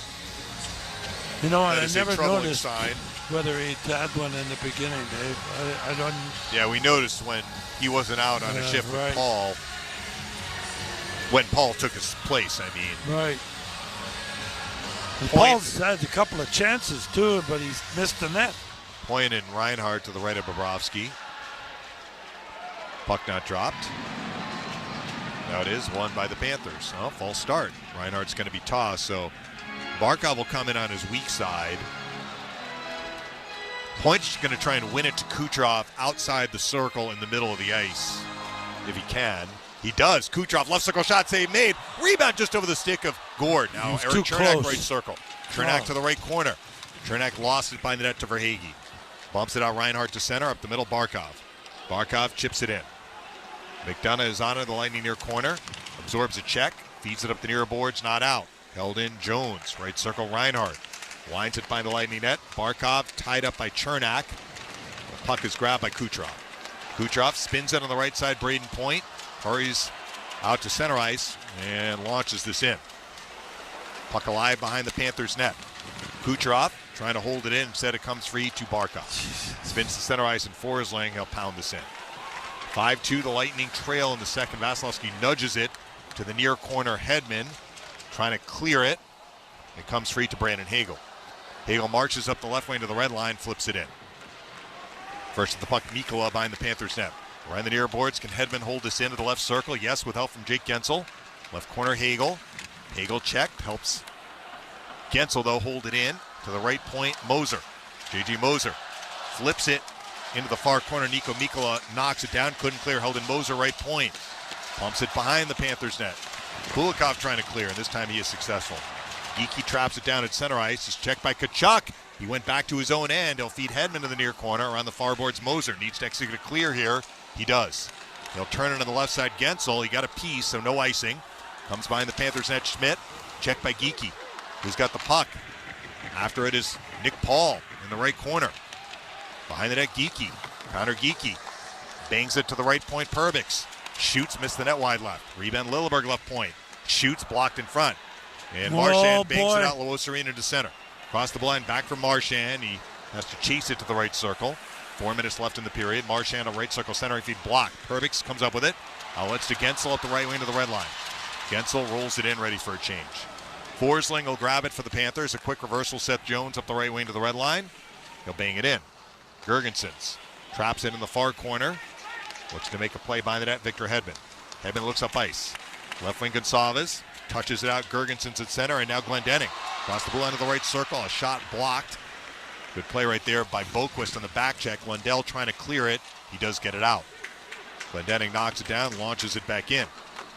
You know, that I is never a troubling noticed sign. whether he had one in the beginning, Dave. I don't. Yeah, we noticed when he wasn't out on a shift right. with Paul. When Paul took his place, I mean. Right. And Paul's had a couple of chances, too, but he's missed the net. Point in Reinhardt to the right of Bobrovsky. Puck not dropped. Now it is won by the Panthers. Oh, false start. Reinhardt's going to be tossed, so Barkov will come in on his weak side. Point's going to try and win it to Kucherov outside the circle in the middle of the ice, if he can. He does. Kucherov, left circle shot, save made. Rebound just over the stick of Gord. Now Eric Chernak, right circle. Chernak to the right corner. Chernak lost it behind the net to Verhaeghe. Bumps it out Reinhardt to center, up the middle, Barkov. Barkov chips it in. McDonough is on it, the Lightning near corner. Absorbs a check, feeds it up the near boards, not out. Held in Jones, right circle Reinhardt. Winds it by the Lightning net. Barkov tied up by Chernak. The puck is grabbed by Kucherov. Kucherov spins it on the right side, Braden Point. Hurries out to center ice and launches this in. Puck alive behind the Panthers net. Kucherov trying to hold it in. Instead it comes free to Barkov. Spins to center ice and Forsling. He'll pound this in. 5-2, the Lightning trail in the second. Vasilevsky nudges it to the near corner Hedman. Trying to clear it. It comes free to Brandon Hagel. Hagel marches up the left wing to the red line, flips it in. First at the puck, Mikkola behind the Panthers net. Around the near boards, can Hedman hold this into the left circle? Yes, with help from Jake Gensel. Left corner, Hagel. Hagel checked, helps Gensel, though, hold it in to the right point, Moser. J.G. Moser flips it into the far corner. Nico Mikkola knocks it down, couldn't clear, held in Moser right point. Pumps it behind the Panthers net. Kulikov trying to clear, and this time he is successful. Geekie traps it down at center ice. It's checked by Tkachuk. He went back to his own end. He'll feed Hedman to the near corner. Around the far boards, Moser needs to execute a clear here. He does. He'll turn it on the left side. Gensel, he got a piece, so no icing. Comes behind the Panthers net. Schmidt, checked by Geekie, who's got the puck. After it is Nick Paul in the right corner. Behind the net, Geekie. Connor Geekie bangs it to the right point. Perbix shoots, missed the net wide left. Rebound Lilleberg left point. Shoots, blocked in front. And Marchand bangs it out, Lois Arena to center. Across the blind, back from Marchand. He has to chase it to the right circle. 4 minutes left in the period. Marchand on right circle center, feed blocked. Perbix comes up with it. Outlets to Gensel at the right wing to the red line. Gensel rolls it in, ready for a change. Forsling will grab it for the Panthers. A quick reversal, Seth Jones up the right wing to the red line. He'll bang it in. Girgensons traps it in the far corner. Looks to make a play by the net, Victor Hedman. Hedman looks up ice. Left wing Gonçalves touches it out. Gergenson's at center, and now Glendening. Across the blue line of the right circle. A shot blocked. Good play right there by Boquist on the back check. Lundell trying to clear it. He does get it out. Glendening knocks it down, launches it back in.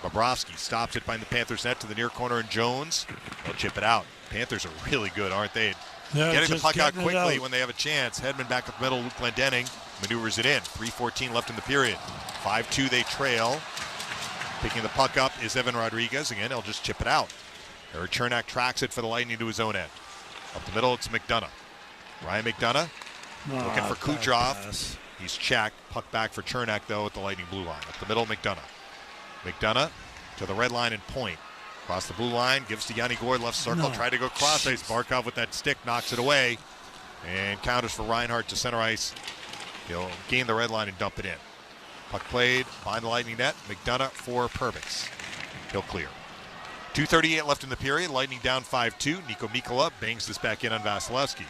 Bobrovsky stops it behind the Panthers net to the near corner, and Jones will chip it out. Panthers are really good, aren't they? Yeah, getting the puck out quickly out. when they have a chance. Hedman back up the middle. Luke Glendening maneuvers it in. 3:14 left in the period. 5-2 they trail. Picking the puck up is Evan Rodriguez. Again, he'll just chip it out. Eric Chernak tracks it for the Lightning to his own end. Up the middle, it's McDonough. Ryan McDonough looking for Kucherov. He's checked. Puck back for Chernak, though, at the Lightning blue line. Up the middle, McDonough. McDonough to the red line and point. Across the blue line, gives to Yanni Gourde, left circle. Tried to go cross ice. Barkov with that stick knocks it away. And counters for Reinhart to center ice. He'll gain the red line and dump it in. Puck played behind the Lightning net. McDonough for Perbix. He'll clear. 2:38 left in the period. Lightning down 5-2. Nico Mikkola bangs this back in on Vasilevsky.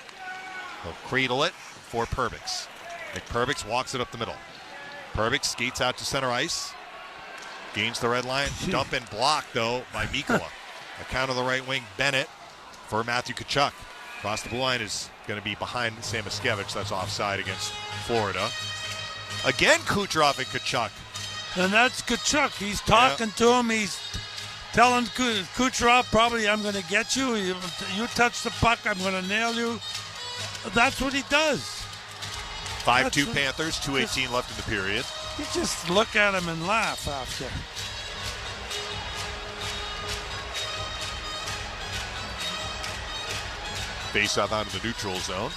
He'll cradle it for Perbix. Nick Perbix walks it up the middle. Perbix skates out to center ice. Gains the red line. Dump and block, though, by Mikkola. Account of the right wing, Bennett for Matthew Tkachuk. Across the blue line is going to be behind Samoskevich. That's offside against Florida. Again, Kucherov and Tkachuk. And that's Tkachuk. He's talking to him. He's telling Kucherov, probably, I'm going to get you. You touch the puck, I'm going to nail you. That's what he does. 5-2 Panthers, 2:18 left in the period. You just look at him and laugh after. Face-off out of the neutral zone.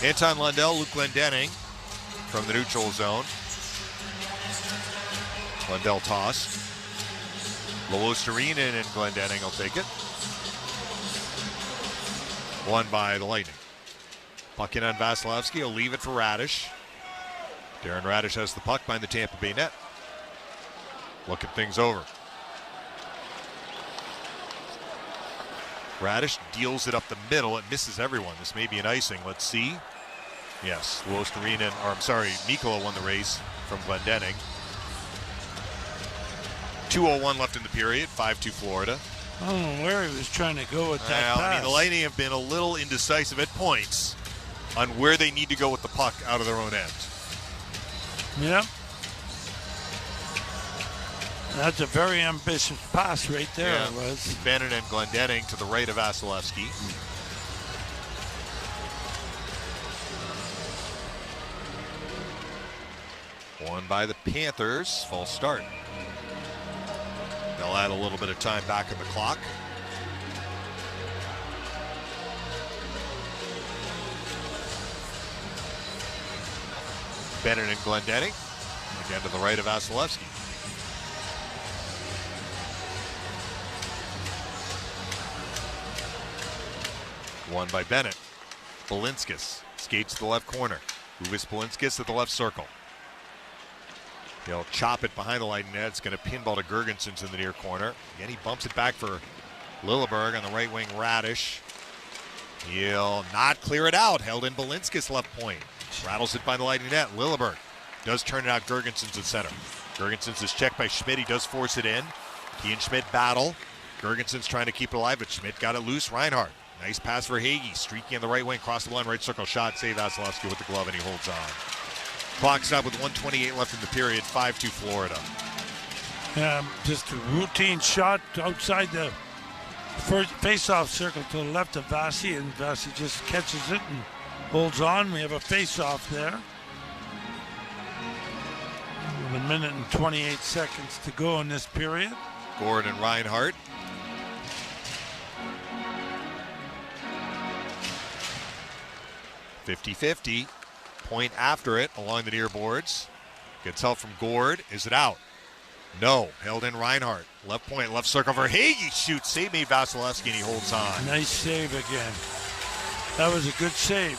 Anton Lundell, Luke Glendening from the neutral zone. Lundell tossed. Luostarinen and Glendening will take it. Won by the Lightning. Puck in on Vasilevsky. He'll leave it for Radish. Darren Radish has the puck behind the Tampa Bay net. Looking things over. Radish deals it up the middle. It misses everyone. This may be an icing. Let's see. Yes, Mikkola won the race from Glendening. 2:01 left in the period. 5-2 Florida. I don't know where he was trying to go with that pass. I mean, the Lightning have been a little indecisive at points on where they need to go with the puck out of their own end. Yep. That's a very ambitious pass right there. Yeah. It was. Bennett and Glendening to the right of Vasilevsky. Won by the Panthers. False start. They'll add a little bit of time back in the clock. Bennett and Glendening. Again to the right of Vasilevsky. Won by Bennett. Balinskis skates to the left corner. Uvis Balinskis at the left circle. He'll chop it behind the Lightning net. It's going to pinball to Gergensons in the near corner. Again, he bumps it back for Lilleberg on the right wing. Radish. He'll not clear it out. Held in Balinskis left point. Rattles it by the Lightning net. Lilleberg does turn it out. Gergensons at center. Gergensons is checked by Schmidt. He does force it in. He and Schmidt battle. Gergensons trying to keep it alive, but Schmidt got it loose. Reinhart. Nice pass for Hagee. Streaking on the right wing. Cross the line. Right circle shot. Save Vasilevsky with the glove, and he holds on. Clock stop with 1:28 left in the period. 5-2 Florida. Yeah, just a routine shot outside the first face-off circle to the left of Vasi, and Vasi just catches it and holds on. We have a face-off there. With 1 minute and 28 seconds to go in this period. Gourde and Reinhart. .50-50. Point after it along the near boards. Gets help from Gourde. Is it out? No. Held in Reinhart. Left point, left circle for Hagee. Shoots. Save made Vasilevsky, and he holds on. Nice save again. That was a good save.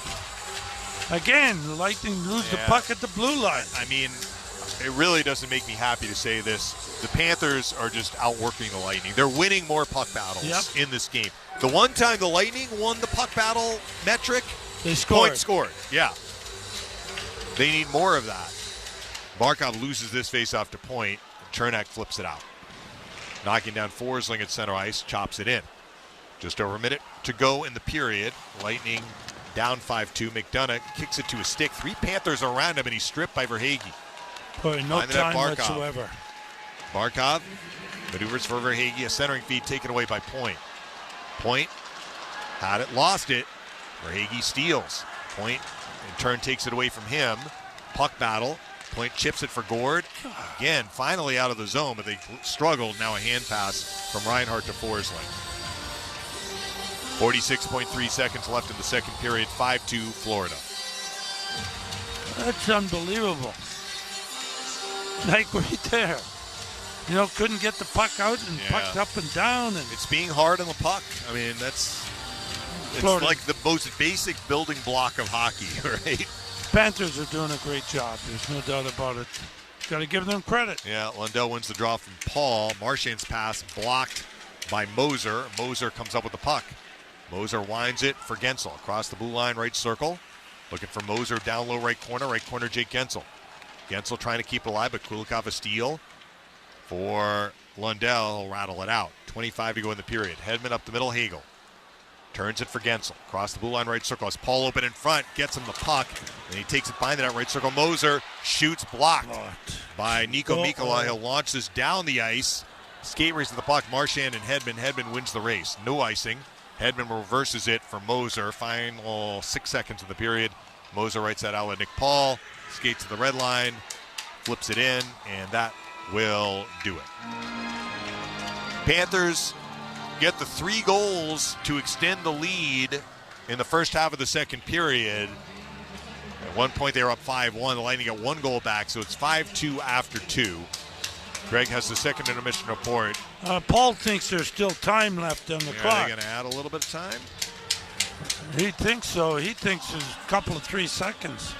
Again, the Lightning lose the puck at the blue line. I mean, it really doesn't make me happy to say this. The Panthers are just outworking the Lightning. They're winning more puck battles in this game. The one time the Lightning won the puck battle metric, they scored. Points scored. Yeah. They need more of that. Barkov loses this faceoff to Point. Chernak flips it out. Knocking down Forsling at center ice, chops it in. Just over a minute to go in the period. Lightning down 5-2. McDonough kicks it to a stick. 3 Panthers are around him, and he's stripped by Verhaeghe. Boy, no time whatsoever. Barkov maneuvers for Verhaeghe. A centering feed taken away by Point. Point had it, lost it. Verhaeghe steals. Point in turn takes it away from him. Puck battle. Point chips it for Gord. Again, finally out of the zone, but they struggled. Now a hand pass from Reinhart to Forsling. 46.3 seconds left in the second period. 5-2 Florida. That's unbelievable. Like right there. You know, couldn't get the puck out and pucked up and down. And it's being hard on the puck. I mean, it's Florida. Like the most basic building block of hockey, right? Panthers are doing a great job. There's no doubt about it. Got to give them credit. Yeah, Lundell wins the draw from Paul. Marchand's pass blocked by Moser. Moser comes up with the puck. Moser winds it for Gensel. Across the blue line, right circle. Looking for Moser down low right corner Jake Gensel. Gensel trying to keep it alive, but Kulikov a steal for Lundell. He'll rattle it out. 25 to go in the period. Hedman up the middle, Hagel. Turns it for Gensel. Across the blue line, right circle. Has Paul open in front. Gets him the puck. And he takes it behind that right circle. Moser shoots blocked by Nico Mikkola. He'll launch this down the ice. Skate race to the puck. Marchand and Hedman. Hedman wins the race. No icing. Hedman reverses it for Moser. Final 6 seconds of the period. Moser writes that outlet. Nick Paul skates to the red line. Flips it in. And that will do it. Panthers get the 3 goals to extend the lead in the first half of the second period. At one point they were up 5-1. The Lightning got 1 goal back, so it's 5-2 after 2. Greg has the second intermission report. Paul thinks there's still time left on the clock. Are they going to add a little bit of time? He thinks so. He thinks there's a couple of 3 seconds,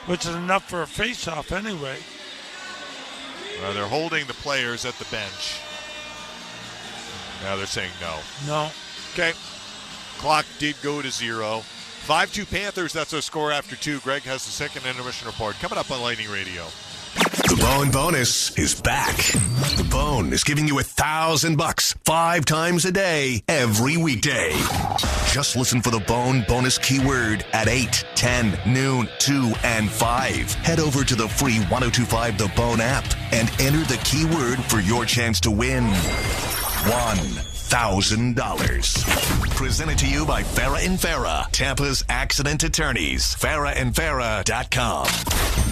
which is enough for a face-off anyway. Well, they're holding the players at the bench. Now they're saying no. No. Okay. Clock did go to 0. 5-2 Panthers, that's our score after 2. Greg has the second intermission report coming up on Lightning Radio. The Bone Bonus is back. The Bone is giving you $1,000 5 times a day, every weekday. Just listen for the Bone Bonus keyword at 8, 10, noon, 2, and 5. Head over to the free 1025 The Bone app and enter the keyword for your chance to win $1,000. Presented to you by Farah and Farah, Tampa's accident attorneys. FarahandFarah.com.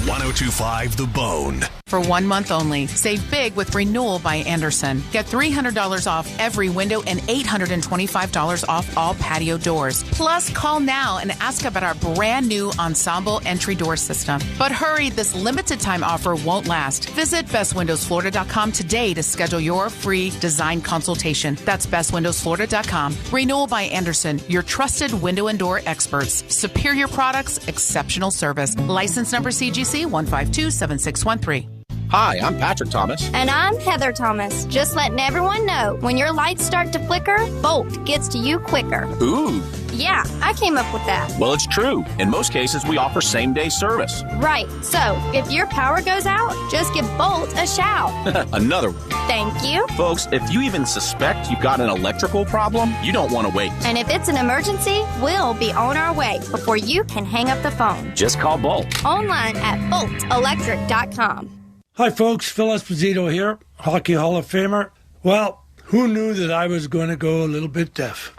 1025 The Bone. For 1 month only, save big with Renewal by Anderson. Get $300 off every window and $825 off all patio doors. Plus, call now and ask about our brand new Ensemble entry door system. But hurry, this limited time offer won't last. Visit bestwindowsflorida.com today to schedule your free design consultation. That's bestwindowsflorida.com. Renewal by Anderson, your trusted window and door experts. Superior products, exceptional service. License number CGC 1527613. Hi, I'm Patrick Thomas. And I'm Heather Thomas. Just letting everyone know, when your lights start to flicker, Bolt gets to you quicker. Ooh. Yeah, I came up with that. Well, it's true. In most cases, we offer same-day service. Right. So, if your power goes out, just give Bolt a shout. Another one. Thank you. Folks, if you even suspect you've got an electrical problem, you don't want to wait. And if it's an emergency, we'll be on our way before you can hang up the phone. Just call Bolt. Online at boltelectric.com. Hi, folks. Phil Esposito here, Hockey Hall of Famer. Well, who knew that I was going to go a little bit deaf?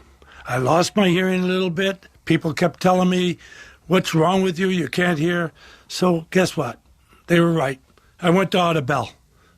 I lost my hearing a little bit. People kept telling me, what's wrong with you? You can't hear. So guess what? They were right. I went to Audibel.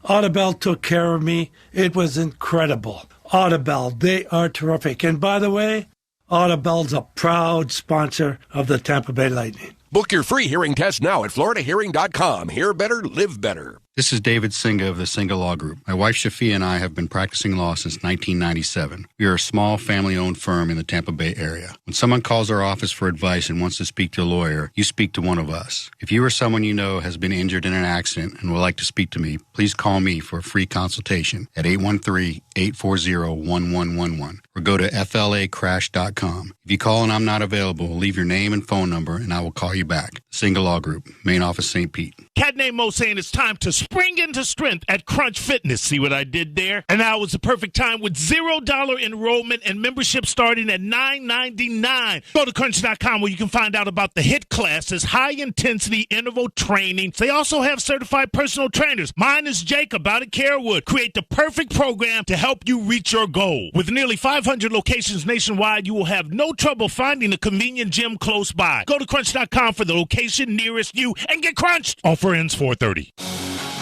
Audibel took care of me. It was incredible. Audibel, they are terrific. And by the way, Audibel's a proud sponsor of the Tampa Bay Lightning. Book your free hearing test now at FloridaHearing.com. Hear better, live better. This is David Singa of the Singa Law Group. My wife Shafia and I have been practicing law since 1997. We are a small family-owned firm in the Tampa Bay area. When someone calls our office for advice and wants to speak to a lawyer, you speak to one of us. If you or someone you know has been injured in an accident and would like to speak to me, please call me for a free consultation at 813-840-1111 or go to flacrash.com. If you call and I'm not available, leave your name and phone number and I will call you back. Singa Law Group, main office St. Pete. Cat named Mo saying it's time to spring into strength at Crunch Fitness. See what I did there? And now is the perfect time with $0 enrollment and membership starting at $9.99. Go to crunch.com where you can find out about the HIT classes, high-intensity interval training. They also have certified personal trainers. Mine is Jacob out at Carewood. Create the perfect program to help you reach your goal. With nearly 500 locations nationwide, you will have no trouble finding a convenient gym close by. Go to crunch.com for the location nearest you and get crunched. Offer ends 4/30.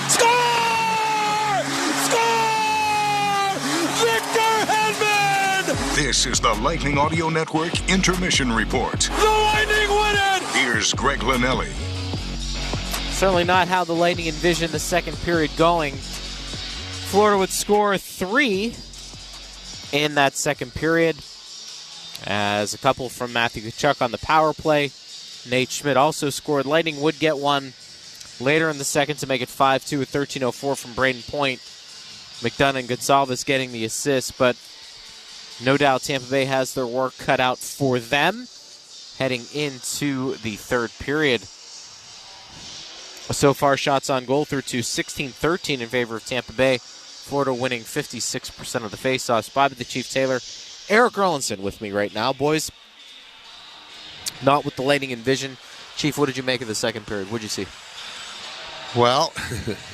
Score! Score! Victor Hedman! This is the Lightning Audio Network Intermission Report. The Lightning win it! Here's Greg Linnelli. Certainly not how the Lightning envisioned the second period going. Florida would score 3 in that second period, as a couple from Matthew Tkachuk on the power play. Nate Schmidt also scored. Lightning would get one later in the second to make it 5-2 with 13:04 from Braden Point. McDonough and Gonsalves getting the assist, but no doubt Tampa Bay has their work cut out for them heading into the third period. So far, shots on goal through to 16-13 in favor of Tampa Bay. Florida winning 56% of the faceoffs. Bobby the Chief Taylor, Eric Erlinson with me right now. Boys, not with the Lightning envision. Chief, what did you make of the second period? What did you see? Well,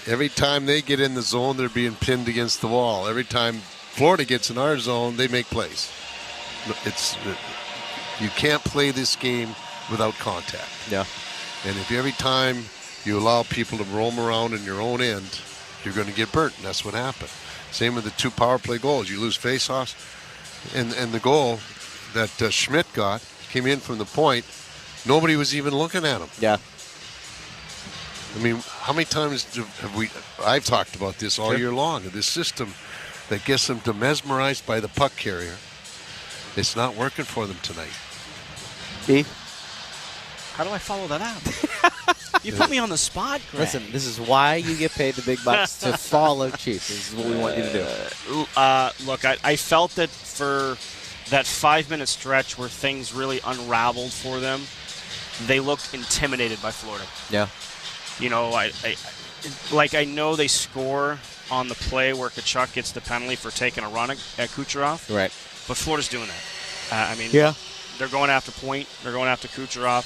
every time they get in the zone, they're being pinned against the wall. Every time Florida gets in our zone, they make plays. You can't play this game without contact. Yeah. And if every time you allow people to roam around in your own end, you're going to get burnt, and that's what happened. Same with the 2 power play goals. You lose faceoffs, and the goal that Schmidt got came in from the point. Nobody was even looking at him. Yeah. I mean, how many times I've talked about this all year long, this system that gets them to mesmerized by the puck carrier. It's not working for them tonight. How do I follow that up? You put me on the spot, Greg. Listen, this is why you get paid the big bucks, to follow Chief. This is what we want you to do. Look, I felt that for that 5-minute stretch where things really unraveled for them, they looked intimidated by Florida. Yeah. You know, I know they score on the play where Tkachuk gets the penalty for taking a run at Kucherov. Right. But Florida's doing that. They're going after Point. They're going after Kucherov.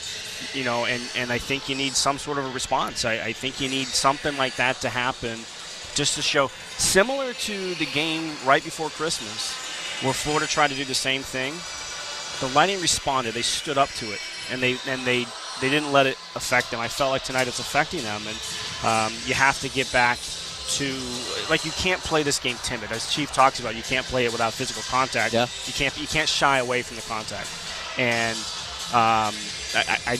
You know, and I think you need some sort of a response. I think you need something like that to happen just to show, similar to the game right before Christmas where Florida tried to do the same thing. The Lightning responded. They stood up to it, and they didn't let it affect them. I felt like tonight it's affecting them, and you have to get back to, like, you can't play this game timid. As Chief talks about, you can't play it without physical contact. Yeah. You can't shy away from the contact. And I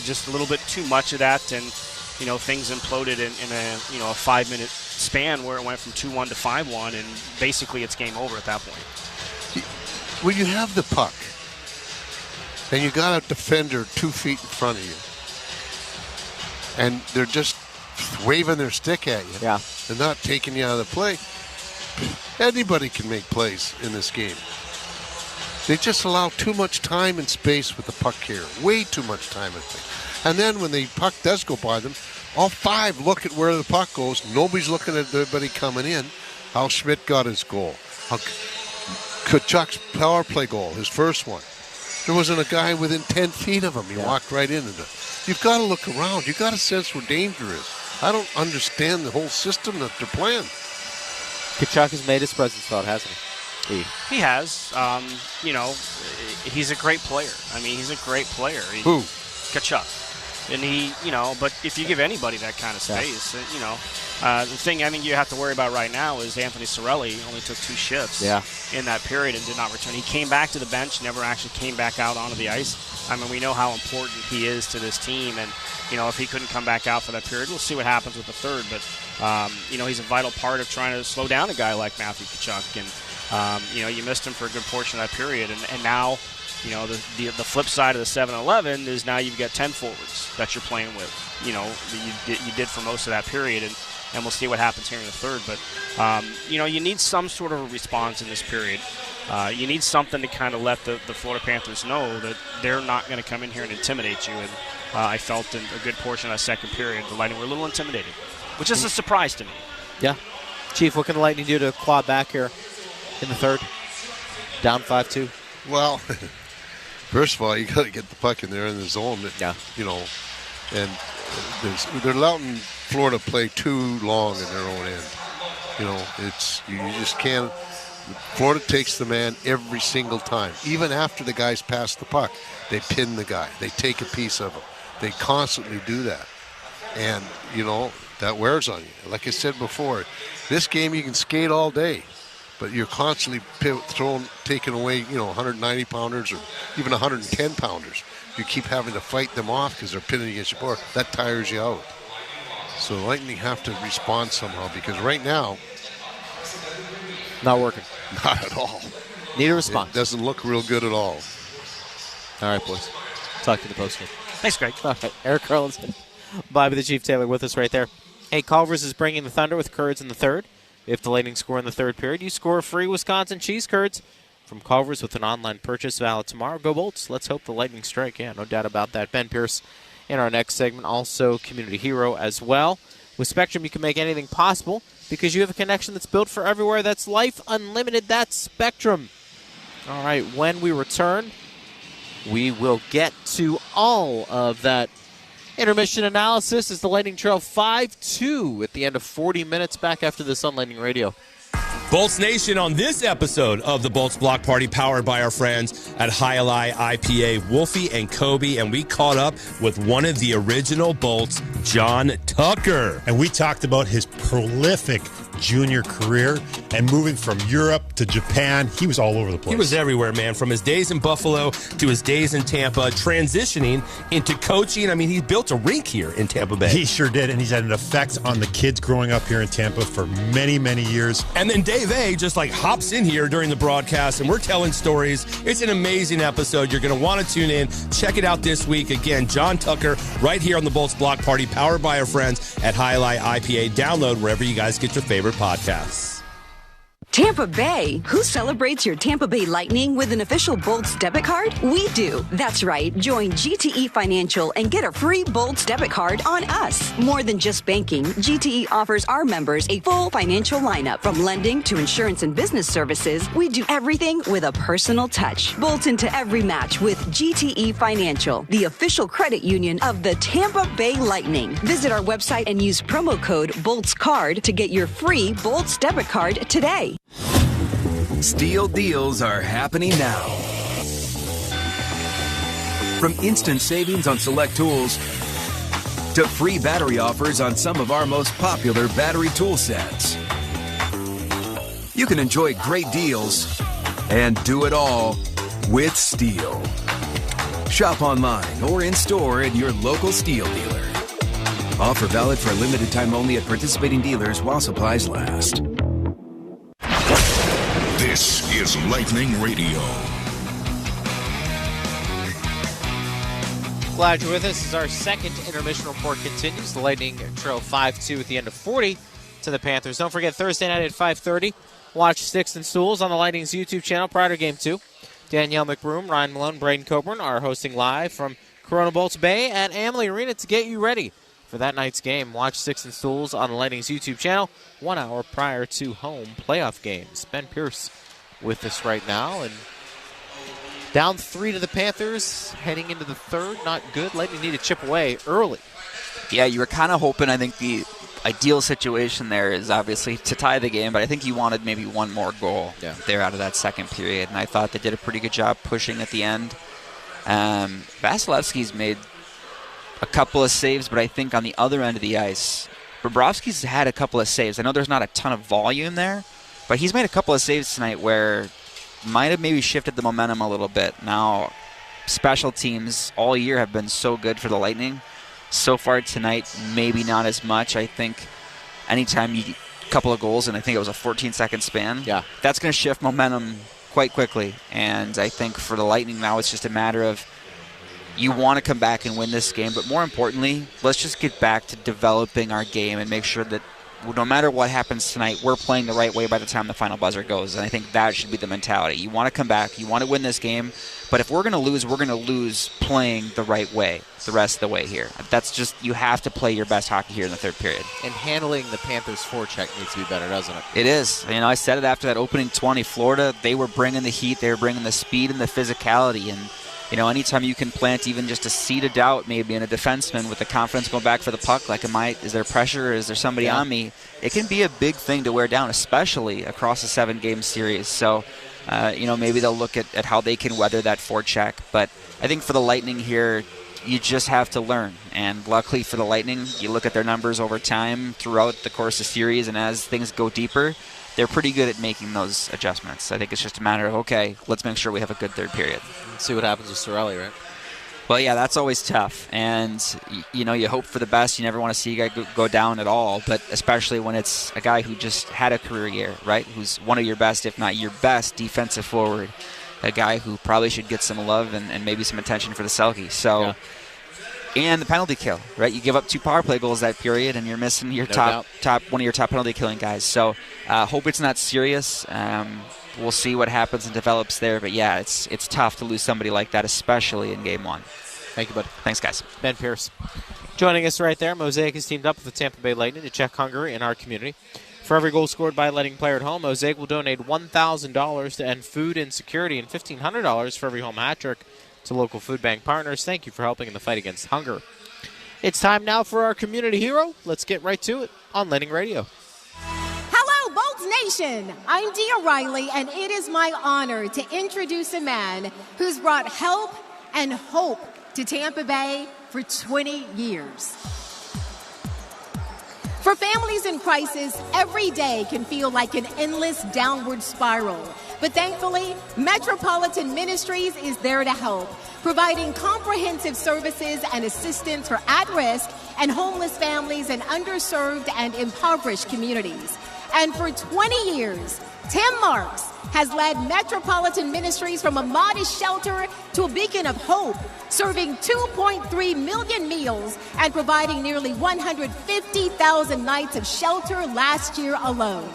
just a little bit too much of that, and you know, things imploded in a 5-minute span where it went from 2-1 to 5-1, and basically it's game over at that point. When you have the puck and you got a defender 2 feet in front of you, and they're just waving their stick at you, yeah, and not taking you out of the play, anybody can make plays in this game. They just allow too much time and space with the puck carrier. Way too much time and space. And then when the puck does go by them, all 5 look at where the puck goes. Nobody's looking at everybody coming in. How Schmidt got his goal. How Tkachuk's power play goal, his first one. There wasn't a guy within 10 feet of him. He walked right into it. You've got to look around. You've got to sense where danger is. I don't understand the whole system that they're playing. Tkachuk has made his presence felt, hasn't he? He has. He's a great player. I mean, he's a great player. Who? Tkachuk. And but if you give anybody that kind of space, the thing I think you have to worry about right now is Anthony Cirelli only took 2 shifts in that period and did not return. He came back to the bench, never actually came back out onto the ice. I mean, we know how important he is to this team, and if he couldn't come back out for that period, we'll see what happens with the third. But he's a vital part of trying to slow down a guy like Matthew Tkachuk, and you missed him for a good portion of that period, and now. The flip side of the 7-11 is now you've got 10 forwards that you're playing with, that you did for most of that period, and we'll see what happens here in the third. But, you need some sort of a response in this period. You need something to kind of let the Florida Panthers know that they're not going to come in here and intimidate you. And I felt in a good portion of that second period, the Lightning were a little intimidated, which is a surprise to me. Yeah. Chief, what can the Lightning do to claw back here in the third? Down 5-2. Well, first of all, you got to get the puck in there in the zone. And they're letting Florida play too long in their own end. You just can't. Florida takes the man every single time. Even after the guys pass the puck, they pin the guy. They take a piece of him. They constantly do that. And, that wears on you. Like I said before, this game you can skate all day. But you're constantly taking away, 190-pounders or even 110-pounders. You keep having to fight them off because they're pinning against your board. That tires you out. So Lightning have to respond somehow because right now, not working. Not at all. Need a response. It doesn't look real good at all. All right, boys. Talk to the postgame. Thanks, Greg. All right, Eric Carlinson, Bobby the Chief Taylor with us right there. Hey, Culver's is bringing the Thunder with curds in the third. If the Lightning score in the third period, you score free Wisconsin cheese curds from Culver's with an online purchase valid tomorrow. Go Bolts. Let's hope the Lightning strike. Yeah, no doubt about that. Ben Pierce in our next segment, also community hero as well. With Spectrum, you can make anything possible because you have a connection that's built for everywhere. That's life unlimited. That's Spectrum. All right, when we return, we will get to all of that intermission analysis as the Lightning trail 5-2 at the end of 40 minutes. Back after this on Lightning Radio. Bolts Nation, on this episode of the Bolts Block Party, powered by our friends at Highlight IPA, Wolfie and Kobe, and we caught up with one of the original Bolts, John Tucker. And we talked about his prolific junior career and moving from Europe to Japan. He was all over the place. He was everywhere, man, from his days in Buffalo to his days in Tampa, transitioning into coaching. I mean, he built a rink here in Tampa Bay. He sure did, and he's had an effect on the kids growing up here in Tampa for many, many years. And then Dave A just hops in here during the broadcast, and we're telling stories. It's an amazing episode. You're going to want to tune in. Check it out this week. Again, John Tucker right here on the Bolts Block Party, powered by our friends at Highlight IPA. Download wherever you guys get your favorite podcasts. Tampa Bay. Who celebrates your Tampa Bay Lightning with an official Bolts debit card? We do. That's right. Join GTE Financial and get a free Bolts debit card on us. More than just banking, GTE offers our members a full financial lineup. From lending to insurance and business services, we do everything with a personal touch. Bolt into every match with GTE Financial, the official credit union of the Tampa Bay Lightning. Visit our website and use promo code BOLTSCARD to get your free Bolts debit card today. Steel deals are happening now. From instant savings on select tools to free battery offers on some of our most popular battery tool sets. You can enjoy great deals and do it all with Steel. Shop online or in store at your local Steel dealer. Offer valid for a limited time only at participating dealers while supplies last. This is Lightning Radio. Glad you're with us as our second intermission report continues. The Lightning trail 5-2 at the end of 40 to the Panthers. Don't forget, Thursday night at 5:30, watch Sticks and Stools on the Lightning's YouTube channel prior to Game 2. Danielle McBroom, Ryan Malone, Braden Coburn are hosting live from Corona Bolts Bay at Amalie Arena to get you ready for that night's game. Watch Sticks and Stools on the Lightning's YouTube channel 1 hour prior to home playoff games. Ben Pierce with us right now, and down 3 to the Panthers, heading into the third. Not good. Lightning need to chip away early. Yeah, you were kind of hoping, I think the ideal situation there is obviously to tie the game, but I think you wanted maybe one more goal there out of that second period, and I thought they did a pretty good job pushing at the end. Vasilevsky's made a couple of saves, but I think on the other end of the ice, Bobrovsky's had a couple of saves. I know there's not a ton of volume there, but he's made a couple of saves tonight where might have maybe shifted the momentum a little bit. Now, special teams all year have been so good for the Lightning. So far tonight, maybe not as much. I think anytime you get a couple of goals, and I think it was a 14-second span, that's going to shift momentum quite quickly. And I think for the Lightning now, it's just a matter of you want to come back and win this game, but more importantly, let's just get back to developing our game and make sure that no matter what happens tonight, we're playing the right way by the time the final buzzer goes. And I think that should be the mentality. You want to come back, you want to win this game, but if we're going to lose playing the right way the rest of the way here. That's just, you have to play your best hockey here in the third period. And handling the Panthers' forecheck needs to be better, doesn't it? It is. You know, I said it after that opening 20. Florida, they were bringing the heat, they were bringing the speed and the physicality, and you know, anytime you can plant even just a seed of doubt maybe in a defenseman with the confidence going back for the puck, like is there pressure, is there somebody on me, it can be a big thing to wear down, especially across a 7-game series. So, you know, maybe they'll look at how they can weather that forecheck. But I think for the Lightning here, you just have to learn. And luckily for the Lightning, you look at their numbers over time throughout the course of the series, and as things go deeper, they're pretty good at making those adjustments. I think it's just a matter of, okay, let's make sure we have a good third period. Let's see what happens with Cirelli, right? Well, yeah, that's always tough. And, you know, you hope for the best. You never want to see a guy go down at all, but especially when it's a guy who just had a career year, right, who's one of your best, if not your best, defensive forward, a guy who probably should get some love and maybe some attention for the Selke. So, and the penalty kill, right? You give up 2 power play goals that period, and you're missing your one of your top penalty killing guys. So, hope it's not serious. We'll see what happens and develops there. But yeah, it's tough to lose somebody like that, especially in Game 1. Thank you, bud. Thanks, guys. Ben Pierce joining us right there. Mosaic has teamed up with the Tampa Bay Lightning to check hunger in our community. For every goal scored by a Lightning player at home, Mosaic will donate $1,000 to end food insecurity and $1,500 for every home hat trick to local food bank partners. Thank you for helping in the fight against hunger. It's time now for our community hero. Let's get right to it on Lightning Radio. Hello, Bolts Nation. I'm Dee O'Reilly, and it is my honor to introduce a man who's brought help and hope to Tampa Bay for 20 years. For families in crisis, every day can feel like an endless downward spiral. But thankfully, Metropolitan Ministries is there to help, providing comprehensive services and assistance for at-risk and homeless families in underserved and impoverished communities. And for 20 years, Tim Marks has led Metropolitan Ministries from a modest shelter to a beacon of hope, serving 2.3 million meals and providing nearly 150,000 nights of shelter last year alone.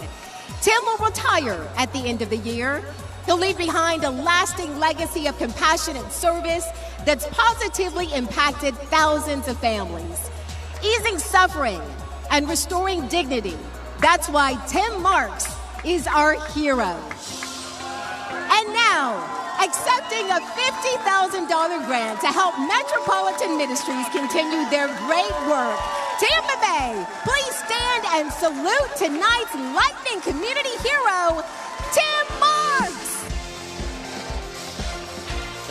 Tim will retire at the end of the year. He'll leave behind a lasting legacy of compassionate service that's positively impacted thousands of families, easing suffering and restoring dignity. That's why Tim Marks is our hero. And now, accepting a $50,000 grant to help Metropolitan Ministries continue their great work, Tampa Bay, please stand and salute tonight's Lightning community hero, Tim Marks.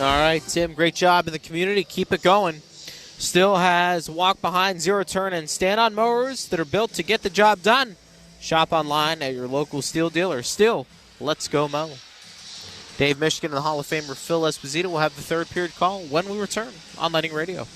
All right, Tim, great job in the community. Keep it going. Still has walk behind, zero turn, and stand-on mowers that are built to get the job done. Shop online at your local Steel dealer. Still, let's go mow. Dave Michigan and the Hall of Famer Phil Esposito will have the third period call when we return on Lightning Radio.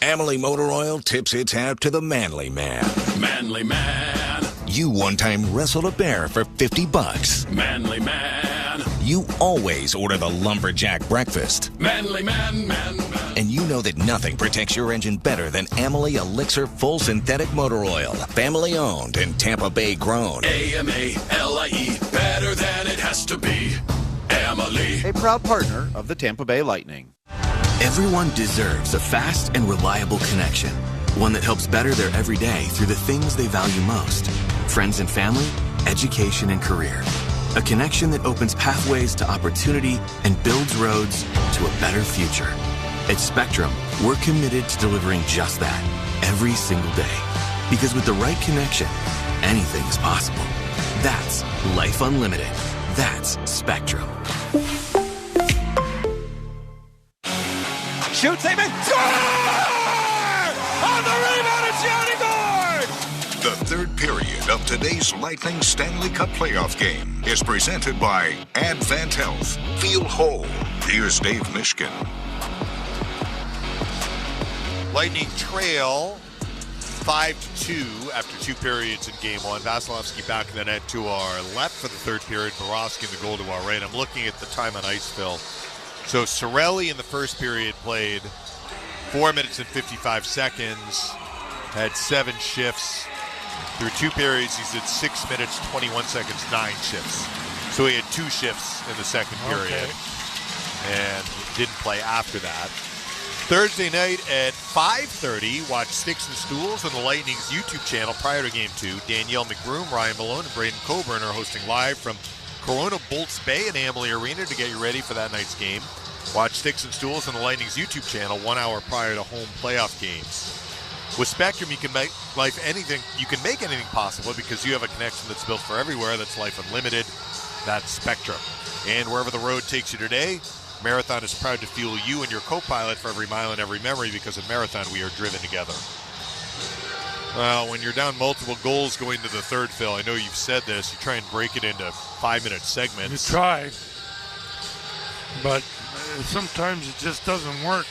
Amalie Motor Oil tips its hat to the manly man. Manly man. You one time wrestled a bear for $50. Manly man. You always order the lumberjack breakfast. Manly man, man. And you know that nothing protects your engine better than Amalie Elixir Full Synthetic Motor Oil. Family owned and Tampa Bay grown. AMALIE, better than it has to be. Amalie. A proud partner of the Tampa Bay Lightning. Everyone deserves a fast and reliable connection. One that helps better their everyday through the things they value most. Friends and family, education and career. A connection that opens pathways to opportunity and builds roads to a better future. At Spectrum, we're committed to delivering just that every single day. Because with the right connection, anything is possible. That's Life Unlimited. That's Spectrum. Shoots, aim, and score! On the rebound, it's Yanni Gord! The third period of today's Lightning Stanley Cup playoff game is presented by Advent Health. Feel whole. Here's Dave Mishkin. Lightning trail 5-2 after 2 periods in game one. Vasilevsky back in the net to our left for the third period. Borowski in the goal to our right. I'm looking at the time on ice, Phil. So Cirelli in the first period played 4 minutes and 55 seconds, had 7 shifts. Through 2 periods, he's at 6 minutes, 21 seconds, 9 shifts. So he had 2 shifts in the second period and didn't play after that. Thursday night at 5:30, watch Sticks and Stools on the Lightning's YouTube channel prior to Game 2. Danielle McBroom, Ryan Malone, and Braden Coburn are hosting live from Corona Bolts Bay and Amalie Arena to get you ready for that night's game. Watch Sticks and Stools on the Lightning's YouTube channel 1 hour prior to home playoff games. With Spectrum, you can make anything possible because you have a connection that's built for everywhere. That's Life Unlimited. That's Spectrum. And wherever the road takes you today, Marathon is proud to fuel you and your co-pilot for every mile and every memory because at Marathon we are driven together. Well, when you're down multiple goals going to the third, Phil, I know you've said this, you try and break it into 5-minute segments. You try, but sometimes it just doesn't work.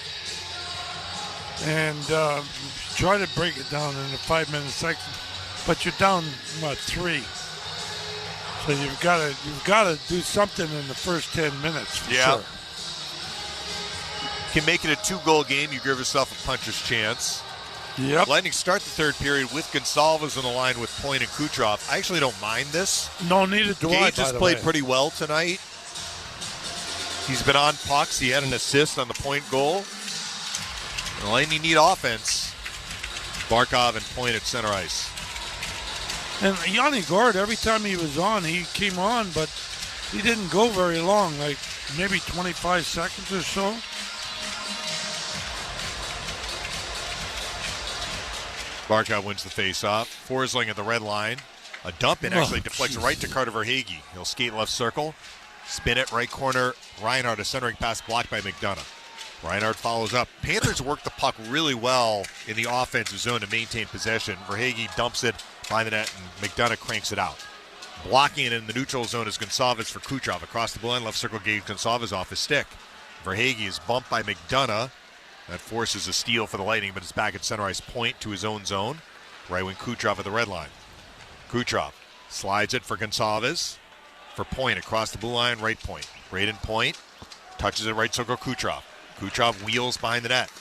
And try to break it down in a 5-minute section, but you're down, 3? So you've got to do something in the first 10 minutes for sure. You can make it a 2-goal game. You give yourself a puncher's chance. Yep. Lightning start the third period with Gonsalves on the line with Point and Kucherov. I actually don't mind this. No, neither do I. Gage has played pretty well tonight. He's been on pucks. He had an assist on the Point goal. The Lightning need offense. Barkov and Point at center ice. And Yanni Gord, every time he was on, he came on, but he didn't go very long, like maybe 25 seconds or so. Barkov wins the face-off. Forsling at the red line. A dump-in actually deflects right to Carter Verhaeghe. He'll skate left circle. Spin it, right corner. Reinhardt, a centering pass blocked by McDonough. Reinhardt follows up. Panthers work the puck really well in the offensive zone to maintain possession. Verhaeghe dumps it behind the net, and McDonough cranks it out. Blocking it in the neutral zone is Gonsalves for Kucherov. Across the blue line, left circle gave Gonsalves off his stick. Verhaeghe is bumped by McDonough. That forces a steal for the Lightning, but it's back at center ice. Point to his own zone. Right wing Kucherov at the red line. Kucherov slides it for Gonsalves. For Point across the blue line, right point. Braden Point touches it right circle Kucherov. Kucherov wheels behind the net.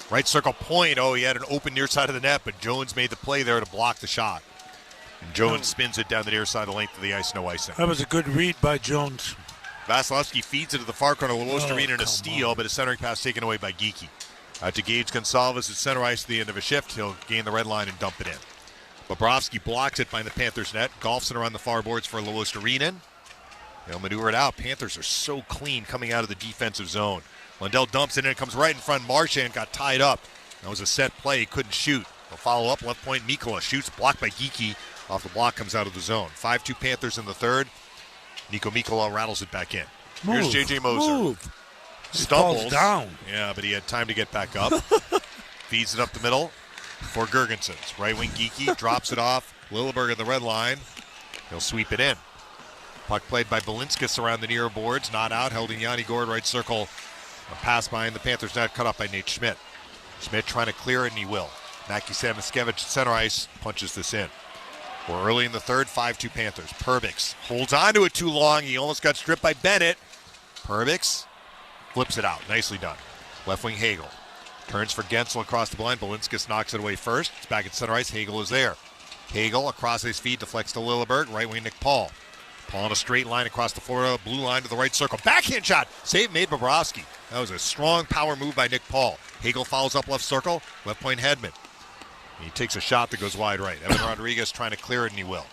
Right circle Point. Oh, he had an open near side of the net, but Jones made the play there to block the shot. And Jones spins it down the near side, the length of the ice, no icing. That was a good read by Jones. Vasilevsky feeds it to the far corner. Lewis-Arena in a steal, but a centering pass taken away by Geekie. To Gage Gonsalves at center ice at the end of a shift. He'll gain the red line and dump it in. Bobrovsky blocks it behind the Panthers net. Golfs it around the far boards for Lewis-Arena. He'll maneuver it out. Panthers are so clean coming out of the defensive zone. Lundell dumps it in. It comes right in front. Marchand got tied up. That was a set play. He couldn't shoot. He'll follow up. Left point. Mikkola shoots. Blocked by Geekie. Off the block. Comes out of the zone. 5-2 Panthers in the third. Nico Mikkola rattles it back in. Here's J.J. Moser. Stumbles. Falls down. Yeah, but he had time to get back up. Feeds it up the middle for Girgensons. Right wing Geekie drops it off. Lilleberg at the red line. He'll sweep it in. Puck played by Balinskis around the near boards. Not out. Held in Yanni Gord right circle. A pass behind the Panthers net. Cut off by Nate Schmidt. Schmidt trying to clear it, and he will. Mackie Samoskevich at center ice punches this in. We're early in the third. 5-2 Panthers. Perbix holds on to it too long. He almost got stripped by Bennett. Perbix flips it out. Nicely done. Left wing Hagel. Turns for Gensel across the blind. Balinskis knocks it away first. It's back at center ice. Hagel is there. Hagel across his feet deflects to Lilleberg. Right wing Nick Paul. Paul on a straight line across the Florida blue line to the right circle. Backhand shot. Save made Bobrovsky. That was a strong power move by Nick Paul. Hagel follows up left circle. Left point Hedman. He takes a shot that goes wide right. Evan Rodriguez trying to clear it, and he will.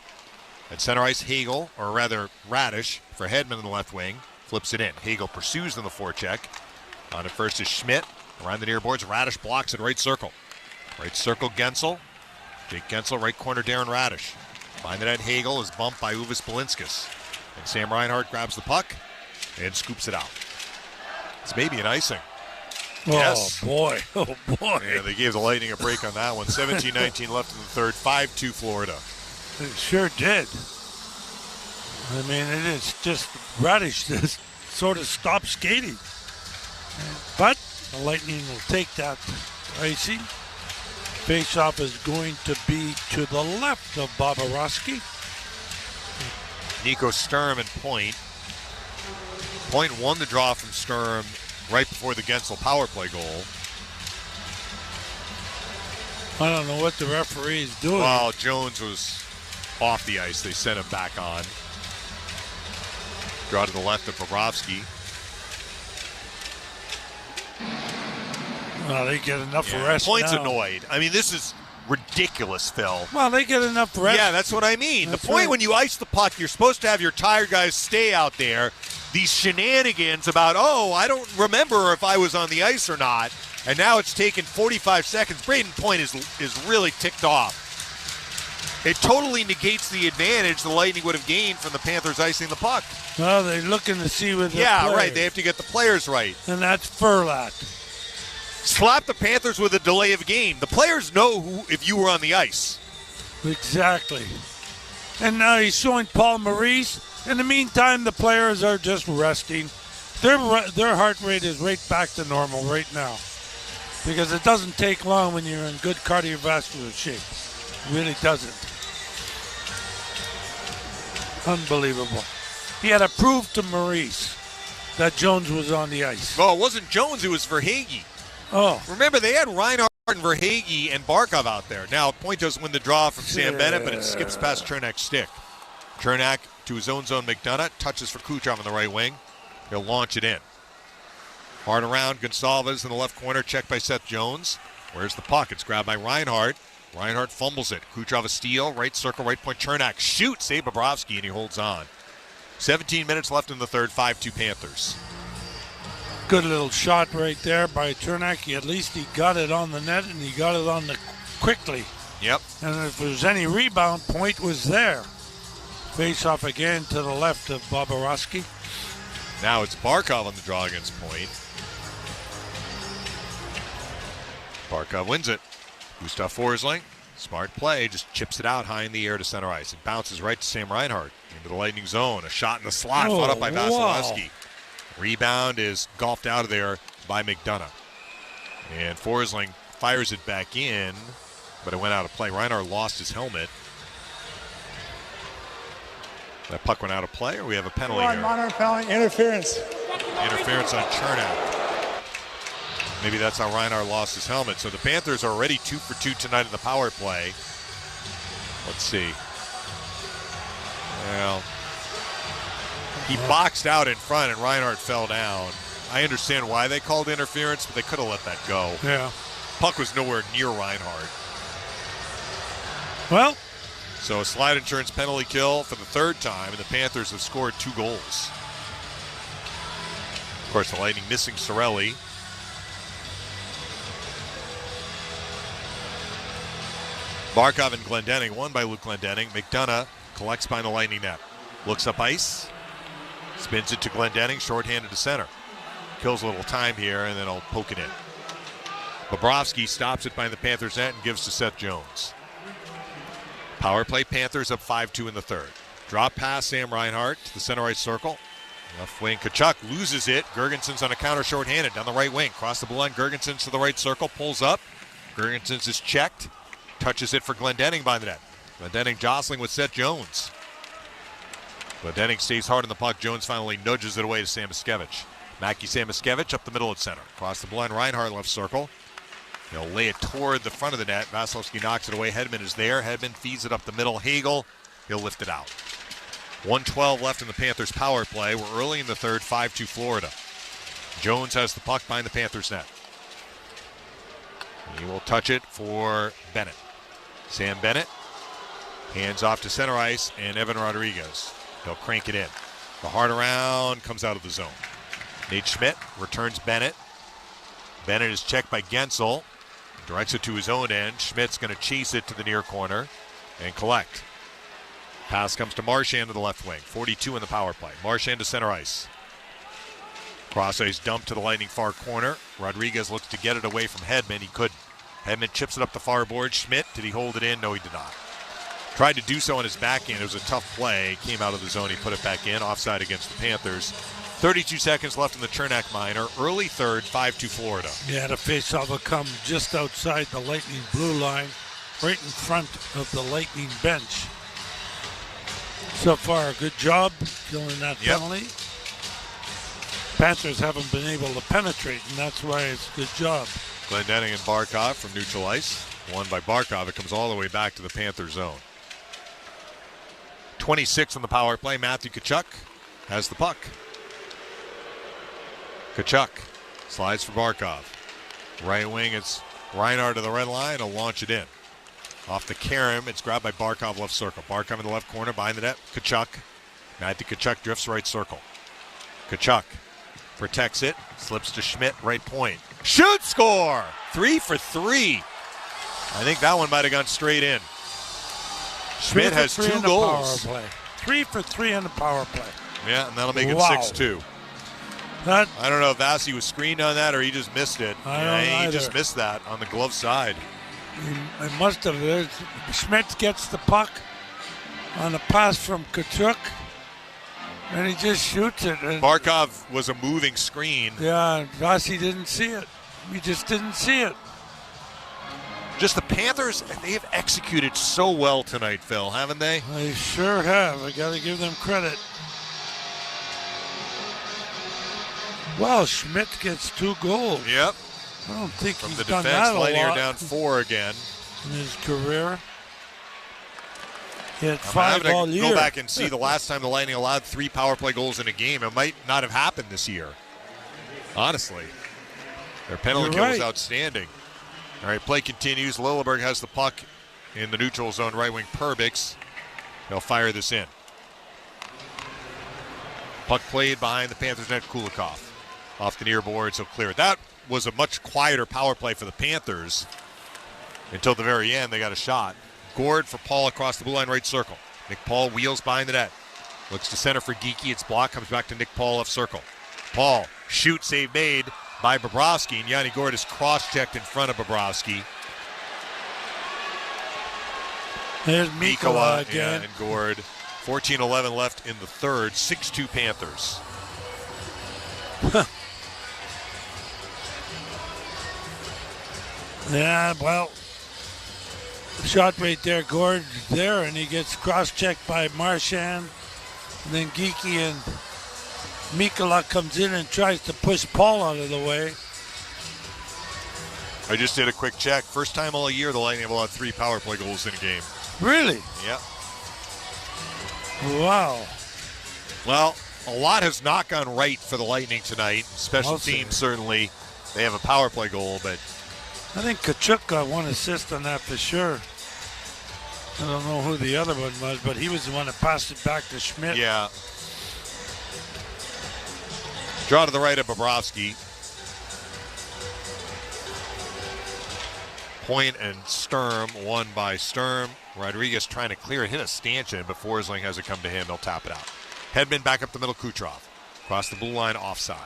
At center ice, Hagel, or rather Radish, for Hedman in the left wing. Flips it in. Hagel pursues in the forecheck. On it first is Schmidt. Around the near boards, Radish blocks it right circle. Right circle, Gensel. Jake Gensel, right corner, Darren Radish. Behind the net, Hagel is bumped by Uvis Balinskis. And Sam Reinhart grabs the puck and scoops it out. It's maybe an icing. Yes. Oh, boy. Oh, boy. Yeah, they gave the Lightning a break on that one. 17-19 left in the third. 5-2 Florida. It sure did. I mean, it is just Radish that sort of stopped skating. But the Lightning will take that icing. Face-off is going to be to the left of Bobrovsky. Nico Sturm and Point. Point won the draw from Sturm right before the Gensel power play goal. I don't know what the referee is doing. Well, Jones was off the ice. They sent him back on. Draw to the left of Bobrovsky. Well, they get enough rest Point's now. annoyed. I mean, this is ridiculous, Phil. Well, they get enough rest. Yeah, that's what I mean. That's the point right. when you ice the puck, you're supposed to have your tired guys stay out there. These shenanigans about, I don't remember if I was on the ice or not, and now it's taken 45 seconds. Braden Point is really ticked off. It totally negates the advantage the Lightning would have gained from the Panthers icing the puck. Well, they're looking to see with the players. Right. They have to get the players right. And that's Furlat. Slap the Panthers with a delay of game. The players know if you were on the ice. Exactly. And now he's showing Paul Maurice. In the meantime, the players are just resting. Their heart rate is right back to normal right now. Because it doesn't take long when you're in good cardiovascular shape. It really doesn't. Unbelievable. He had to prove to Maurice that Jones was on the ice. Well, it wasn't Jones, it was Verhaeghe. Oh. Remember, they had Reinhart and Verhaeghe and Barkov out there. Now, Point does win the draw from Sam Bennett, but it skips past Chernak's stick. Chernak to his own zone. McDonough touches for Kucherov on the right wing. He'll launch it in. Hard around. Gonsalves in the left corner. Checked by Seth Jones. Where's the puck? It's grabbed by Reinhart. Reinhart fumbles it. Kucherov a steal. Right circle, right point. Chernak shoots. Save Bobrovsky, and he holds on. 17 minutes left in the third. 5-2 Panthers. Good little shot right there by Chernak. At least he got it on the net, and he got it on the quickly. Yep. And if there's any rebound, Point was there. Face off again to the left of Bobrovsky. Now it's Barkov on the draw against Point. Barkov wins it. Gustav Forsling, smart play, just chips it out high in the air to center ice. It bounces right to Sam Reinhart into the Lightning zone. A shot in the slot, fought up by Vasilevsky. Wow. Rebound is golfed out of there by McDonough. And Forsling fires it back in, but it went out of play. Reinhart lost his helmet. That puck went out of play, or we have a penalty here? Minor penalty, interference. Interference on Chernak. Maybe that's how Reinhart lost his helmet. So the Panthers are already 2 for 2 tonight in the power play. Let's see. Well, he boxed out in front, and Reinhart fell down. I understand why they called interference, but they could have let that go. Yeah. Puck was nowhere near Reinhart. Well. So a slide insurance penalty kill for the third time, and the Panthers have scored 2 goals. Of course, the Lightning missing Cirelli. Barkov and Glendening, won by Luke Glendening. McDonough collects behind the Lightning net. Looks up ice. Spins it to Glendening, shorthanded to center. Kills a little time here, and then he'll poke it in. Bobrovsky stops it behind the Panthers net and gives to Seth Jones. Power play, Panthers up 5-2 in the third. Drop pass, Sam Reinhart to the center right circle. Left wing, Tkachuk loses it. Gergensen's on a counter shorthanded down the right wing. Cross the blue line, Gergensen's to the right circle, pulls up. Gergensen's is checked. Touches it for Glendening by the net. Glendening jostling with Seth Jones. Glendening stays hard on the puck. Jones finally nudges it away to Samoskevich. Mackie Samoskevich up the middle at center. Cross the blue line, Reinhart left circle. He'll lay it toward the front of the net. Vasilevsky knocks it away. Hedman is there. Hedman feeds it up the middle. Hagel, he'll lift it out. 1:12 left in the Panthers' power play. We're early in the third, 5-2 Florida. Jones has the puck behind the Panthers' net. He will touch it for Bennett. Sam Bennett hands off to center ice, and Evan Rodriguez. He'll crank it in. The hard around comes out of the zone. Nate Schmidt returns Bennett. Bennett is checked by Gensel. Directs it to his own end. Schmidt's going to chase it to the near corner and collect. Pass comes to Marchand to the left wing. 42 in the power play. Marchand to center ice. Cross ice dump to the Lightning far corner. Rodriguez looks to get it away from Hedman. He couldn't. Hedman chips it up the far board. Schmidt, did he hold it in? No, he did not. Tried to do so on his backhand. It was a tough play. Came out of the zone. He put it back in. Offside against the Panthers. 32 seconds left in the Chernak minor. Early third, 5-2 Florida. Yeah, the faceoff will come just outside the Lightning blue line, right in front of the Lightning bench. So far, a good job killing that penalty. Panthers haven't been able to penetrate, and that's why it's a good job. Glendening and Barkov from neutral ice. Won by Barkov. It comes all the way back to the Panther zone. 26 on the power play. Matthew Tkachuk has the puck. Tkachuk slides for Barkov. Right wing, it's Reinhart to the red line. He'll launch it in. Off the Karam, it's grabbed by Barkov left circle. Barkov in the left corner, behind the net. Tkachuk. Matthew Tkachuk drifts right circle. Tkachuk protects it. Slips to Schmidt, right point. Shoot, score! 3 for 3. I think that one might have gone straight in. Schmidt has 2 goals. 3 for 3 on the power play. Yeah, and that'll make it 6-2. I don't know if Vasi was screened on that or he just missed it. He just missed that on the glove side. It must have. Schmidt gets the puck on a pass from Tkachuk, and he just shoots it. Barkov was a moving screen. Yeah, Vasi didn't see it. He just didn't see it. Just the Panthers, they have executed so well tonight, Phil, haven't they? They sure have. I got to give them credit. Wow, Schmidt gets 2 goals. Yep. I don't think From he's the done defense, that a Lightning lot are down 4 again in his career. He had 5 all year. Go back and see the last time the Lightning allowed 3 power play goals in a game. It might not have happened this year. Honestly. Their penalty kill was outstanding. All right, play continues. Lilleberg has the puck in the neutral zone, right wing Perbix. They'll fire this in. Puck played behind the Panthers net, Kulikov. Off the near boards, he'll clear it. That was a much quieter power play for the Panthers until the very end. They got a shot. Gord for Paul across the blue line, right circle. Nick Paul wheels behind the net. Looks to center for Geekie. It's blocked. Comes back to Nick Paul left circle. Paul, shoot, save made by Bobrovsky. And Yanni Gord is cross-checked in front of Bobrovsky. There's Mikkola again. And Gord. 14-11 left in the third. 6-2 Panthers. Yeah, well, shot right there, Gord there, and he gets cross-checked by Marchand. And then Geekie and Mikkola comes in and tries to push Paul out of the way. I just did a quick check. First time all year the Lightning have allowed 3 power play goals in a game. Really? Yeah. Wow. Well, a lot has not gone right for the Lightning tonight. Special teams, certainly. They have a power play goal, but I think Tkachuk got 1 assist on that for sure. I don't know who the other one was, but he was the one that passed it back to Schmidt. Yeah. Draw to the right of Bobrovsky. Point and Sturm, won by Sturm. Rodriguez trying to clear it, hit a stanchion, but Forsling has it come to him. He'll tap it out. Hedman back up the middle, Kucherov. Across the blue line, offside.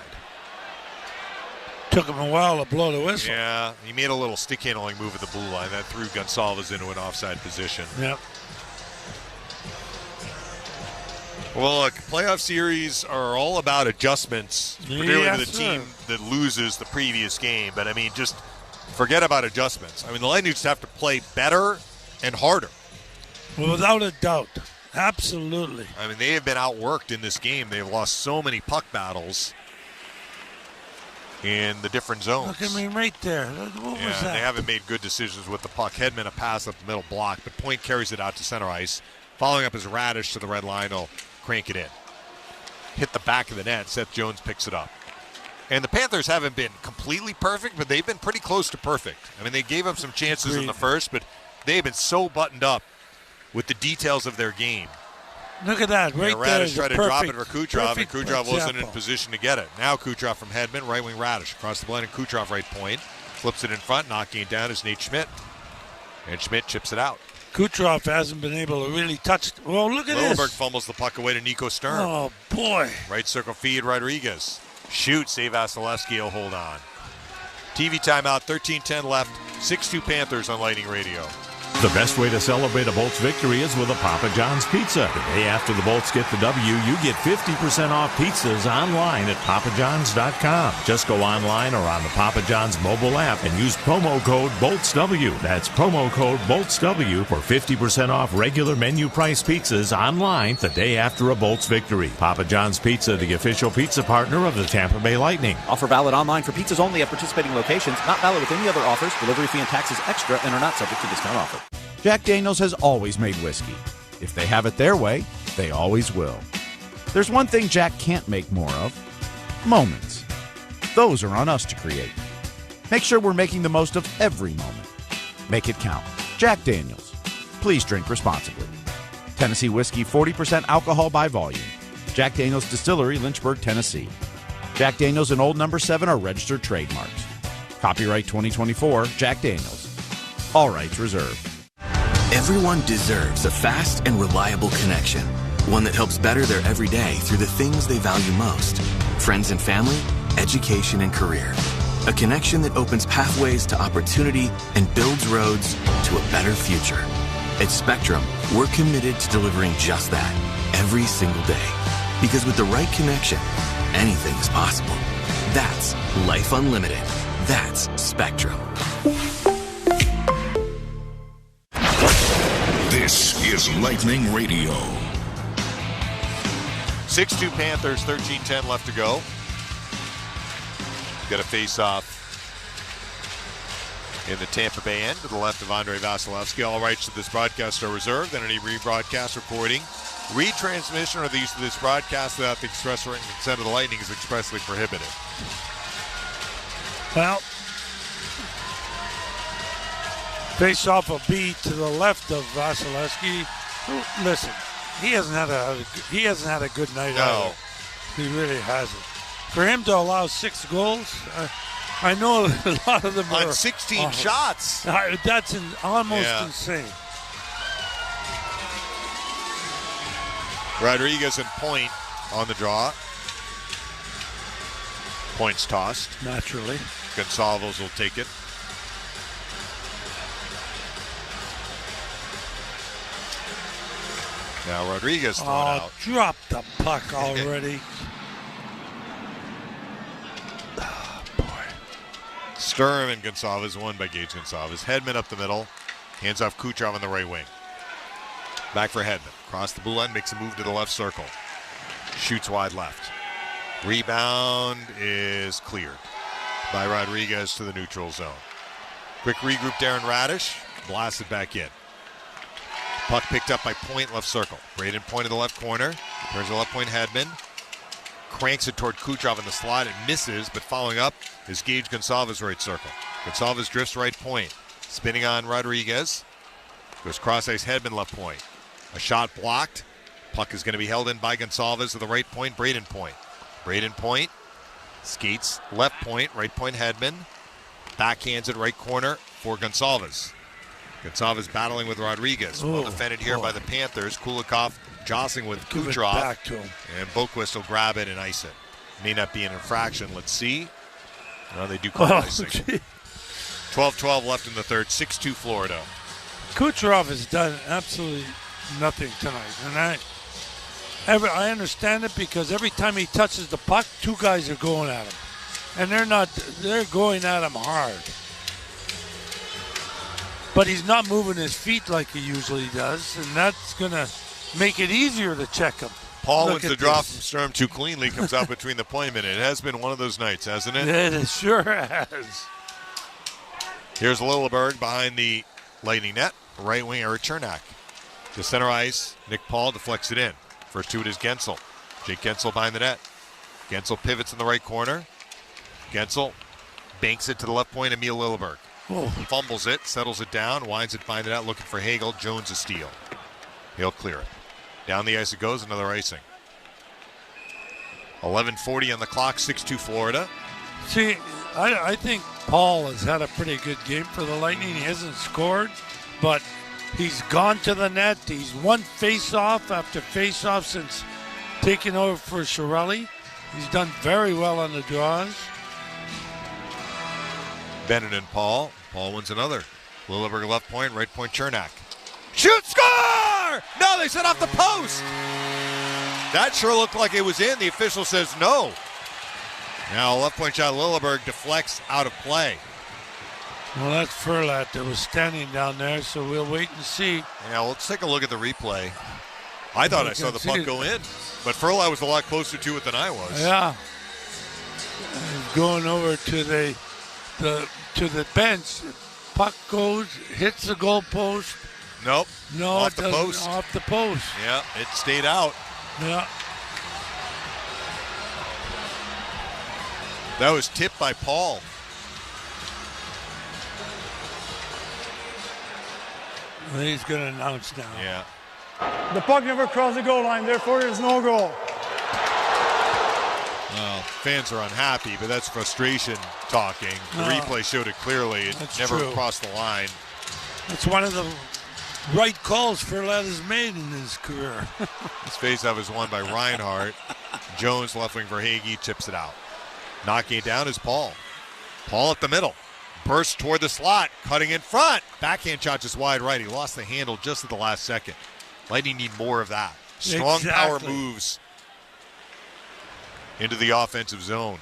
Took him a while to blow the whistle. Yeah, he made a little stick handling move at the blue line. That threw Gonsalves into an offside position. Yep. Well, look, playoff series are all about adjustments, particularly to the team that loses the previous game. But, I mean, just forget about adjustments. I mean, the Lightning just have to play better and harder. Without a doubt. Absolutely. I mean, they have been outworked in this game. They've lost so many puck battles in the different zones. Look at me right there. What was that? They haven't made good decisions with the puck. Hedman a pass up the middle block, but Point carries it out to center ice. Following up is Radish to the red line. He'll crank it in. Hit the back of the net. Seth Jones picks it up. And the Panthers haven't been completely perfect, but they've been pretty close to perfect. I mean, they gave up some chances in the first, but they've been so buttoned up with the details of their game. Look at that, right there. Radish tried to drop it for Kucherov, and Kucherov wasn't in position to get it. Now Kucherov from Hedman, right wing Radish. Across the line, and Kucherov right point. Flips it in front, knocking it down is Nate Schmidt. And Schmidt chips it out. Kucherov hasn't been able to really touch it. Well, look at this. Lilleberg fumbles the puck away to Nico Sturm. Oh, boy. Right circle feed, Rodriguez. Shoot, save Vasilevsky, will hold on. TV timeout, 13:10 left. 6-2 Panthers on Lightning Radio. The best way to celebrate a Bolts victory is with a Papa John's pizza. The day after the Bolts get the W, you get 50% off pizzas online at papajohns.com. Just go online or on the Papa John's mobile app and use promo code BOLTSW. That's promo code BOLTSW for 50% off regular menu price pizzas online the day after a Bolts victory. Papa John's Pizza, the official pizza partner of the Tampa Bay Lightning. Offer valid online for pizzas only at participating locations. Not valid with any other offers. Delivery fee and taxes extra and are not subject to discount offer. Jack Daniels has always made whiskey. If they have it their way, they always will. There's one thing Jack can't make more of: moments. Those are on us to create. Make sure we're making the most of every moment. Make it count. Jack Daniels. Please drink responsibly. Tennessee whiskey, 40% alcohol by volume. Jack Daniels Distillery, Lynchburg, Tennessee. Jack Daniels and Old No. 7 are registered trademarks. Copyright 2024, Jack Daniels. All rights reserved. Everyone deserves a fast and reliable connection. One that helps better their everyday through the things they value most. Friends and family, education and career. A connection that opens pathways to opportunity and builds roads to a better future. At Spectrum, we're committed to delivering just that every single day. Because with the right connection, anything is possible. That's Life Unlimited. That's Spectrum. This is Lightning Radio. 6-2 Panthers, 13:10 left to go. Got a face-off in the Tampa Bay end to the left of Andrei Vasilevsky. All rights to this broadcast are reserved, and any rebroadcast, recording, retransmission, or the use of this broadcast without the express written consent of the Lightning is expressly prohibited. Well, face off a B to the left of Vasilevsky. Listen, he hasn't had a good night. No, he really hasn't. For him to allow 6 goals, I know a lot of them on are 16 shots. That's almost insane. Rodriguez and Point on the draw. Point's tossed. Naturally. Gonçalves will take it. Now Rodriguez thrown out. Drop the puck already. Oh, boy. Sturm and Gonçalves, won by Gage Gonçalves. Hedman up the middle. Hands off Kucherov on the right wing. Back for Hedman. Across the blue line, makes a move to the left circle. Shoots wide left. Rebound is cleared by Rodriguez to the neutral zone. Quick regroup, Darren Radish. Blasted back in. Puck picked up by Point, left circle. Braden Point in the left corner. Turns the left point, Hedman. Cranks it toward Kucherov in the slot. It misses, but following up is Gage Gonçalves, right circle. Gonçalves drifts right point. Spinning on Rodriguez. Goes cross ice, Hedman left point. A shot blocked. Puck is going to be held in by Gonçalves to the right point, Braden Point. Braden Point skates left point, right point Hedman. Backhands it right corner for Gonçalves. Gonçalves battling with Rodriguez. Well defended here by the Panthers. Kulikov jostling with Kucherov. Back to him. And Boquist will grab it and ice it. May not be an infraction. Let's see. Well, they do call icing. 12-12 left in the third. 6-2 Florida. Kucherov has done absolutely nothing tonight. And I understand it because every time he touches the puck, 2 guys are going at him. And they're going at him hard. But he's not moving his feet like he usually does, and that's going to make it easier to check him. Paul, with the draw from Sturm too cleanly, comes out between the point minute. It has been one of those nights, hasn't it? It sure has. Here's Lilleberg behind the Lightning net. Right wing, Eric Chernak. To center ice, Nick Paul deflects it in. First to it is Gensel. Jake Gensel behind the net. Gensel pivots in the right corner. Gensel banks it to the left point, Emil Lilleberg. Fumbles it, settles it down, winds it behind the net, looking for Hagel. Jones a steal. He'll clear it. Down the ice it goes, another icing. 11:40 on the clock, 6-2 Florida. See, I think Paul has had a pretty good game for the Lightning. He hasn't scored, but he's gone to the net. He's won face-off after face-off since taking over for Chiarelli. He's done very well on the draws. Bennett and Paul. Paul wins another. Lilleberg left point, right point Chernak. Shoot, score! No, they set off the post. That sure looked like it was in. The official says no. Now left point shot Lilleberg deflects out of play. Well, that's Furlat that was standing down there, so we'll wait and see. Yeah, let's take a look at the replay. I thought I saw the puck go in, but Furlat was a lot closer to it than I was. Yeah. He's going over to the bench. Puck goes, hits the goalpost. Nope. No, off it the doesn't. post. Off the post. Yeah, it stayed out. Yeah. That was tipped by Paul. Well, he's going to announce now. Yeah. The puck never crossed the goal line, therefore there's no goal. Well, fans are unhappy, but that's frustration talking. The replay showed it clearly. It never crossed the line. That's one of the right calls Furlat has made in his career. This faceoff is won by Reinhardt. Jones left wing for Hagee, chips it out. Knocking it down is Paul. Paul at the middle. Bursts toward the slot, cutting in front. Backhand shot just wide right. He lost the handle just at the last second. Lightning need more of that. Strong power moves into the offensive zone.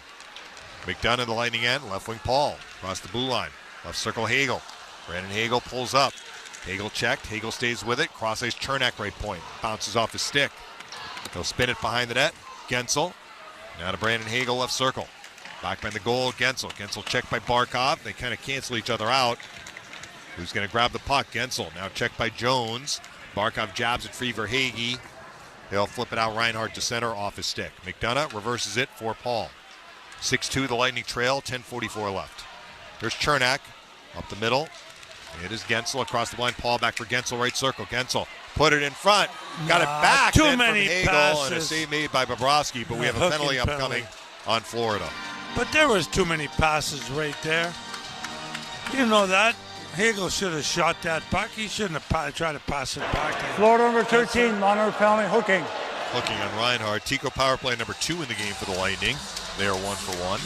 McDonough in the Lightning end, left wing Paul. Across the blue line. Left circle Hagel. Brandon Hagel pulls up. Hagel checked. Hagel stays with it. Cross ice Chernak right point. Bounces off his stick. He'll spin it behind the net. Gensel. Now to Brandon Hagel, left circle. Back by the goal, Gensel. Gensel checked by Barkov. They kind of cancel each other out. Who's going to grab the puck? Gensel. Now checked by Jones. Barkov jabs it free for Hagee. They'll flip it out Reinhardt to center off his stick. McDonough reverses it for Paul. 6-2 the Lightning trail, 10:44 left. There's Chernak up the middle. It is Gensel across the line. Paul back for Gensel, right circle. Gensel put it in front. Got it back. Too many from Hagel passes. and a save made by Bobrovsky, but we have a penalty upcoming on Florida. But there was too many passes right there. You know that. Hagel should have shot that puck. He shouldn't have tried to pass it back. Florida number 13, minor penalty, hooking. Hooking on Reinhardt. Tico power play number 2 in the game for the Lightning. They are 1-for-1.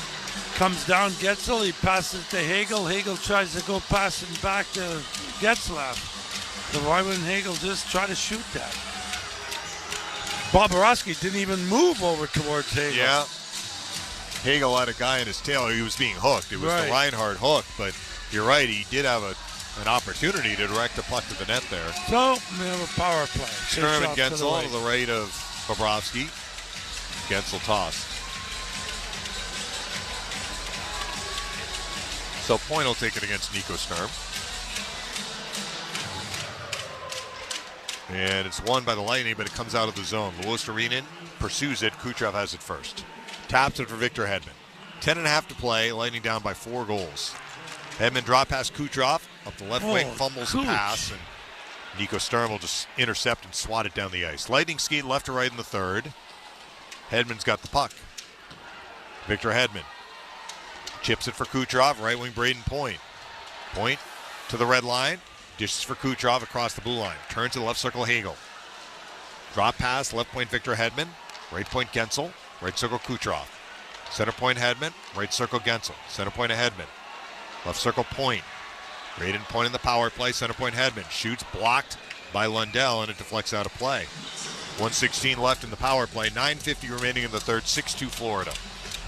Comes down Getzel. He passes to Hagel. Hagel tries to go passing back to Getzlaff. So why wouldn't Hagel just try to shoot that? Bobrovsky didn't even move over towards Hagel. Yeah. Hagel had a guy in his tail. He was being hooked. It was the Reinhardt hook, but you're right. He did have an opportunity to direct the puck to the net there. So we have a power play. Sturm and Gensel to the right of Bobrovsky. Gensel tossed. So Point will take it against Nico Sturm. And it's won by the Lightning, but it comes out of the zone. Luostarinen pursues it. Kucherov has it first. Taps it for Victor Hedman. 10.5 to play. Lightning down by 4 goals. Hedman drop past Kucherov. Up the left wing, fumbles the pass. And Nico Sturm will just intercept and swat it down the ice. Lightning skate left to right in the third. Hedman's got the puck. Victor Hedman chips it for Kucherov. Right wing Braden Point. Point to the red line. Dishes for Kucherov across the blue line. Turns to the left circle Hagel. Drop pass, left point Victor Hedman. Right point Gensel. Right circle Kucherov. Center point Hedman. Right circle Gensel. Center point of Hedman. Left circle Point. Braden Point in the power play. Center point Hedman. Shoots blocked by Lundell and it deflects out of play. 1:16 left in the power play. 9:50 remaining in the third. 6-2 Florida.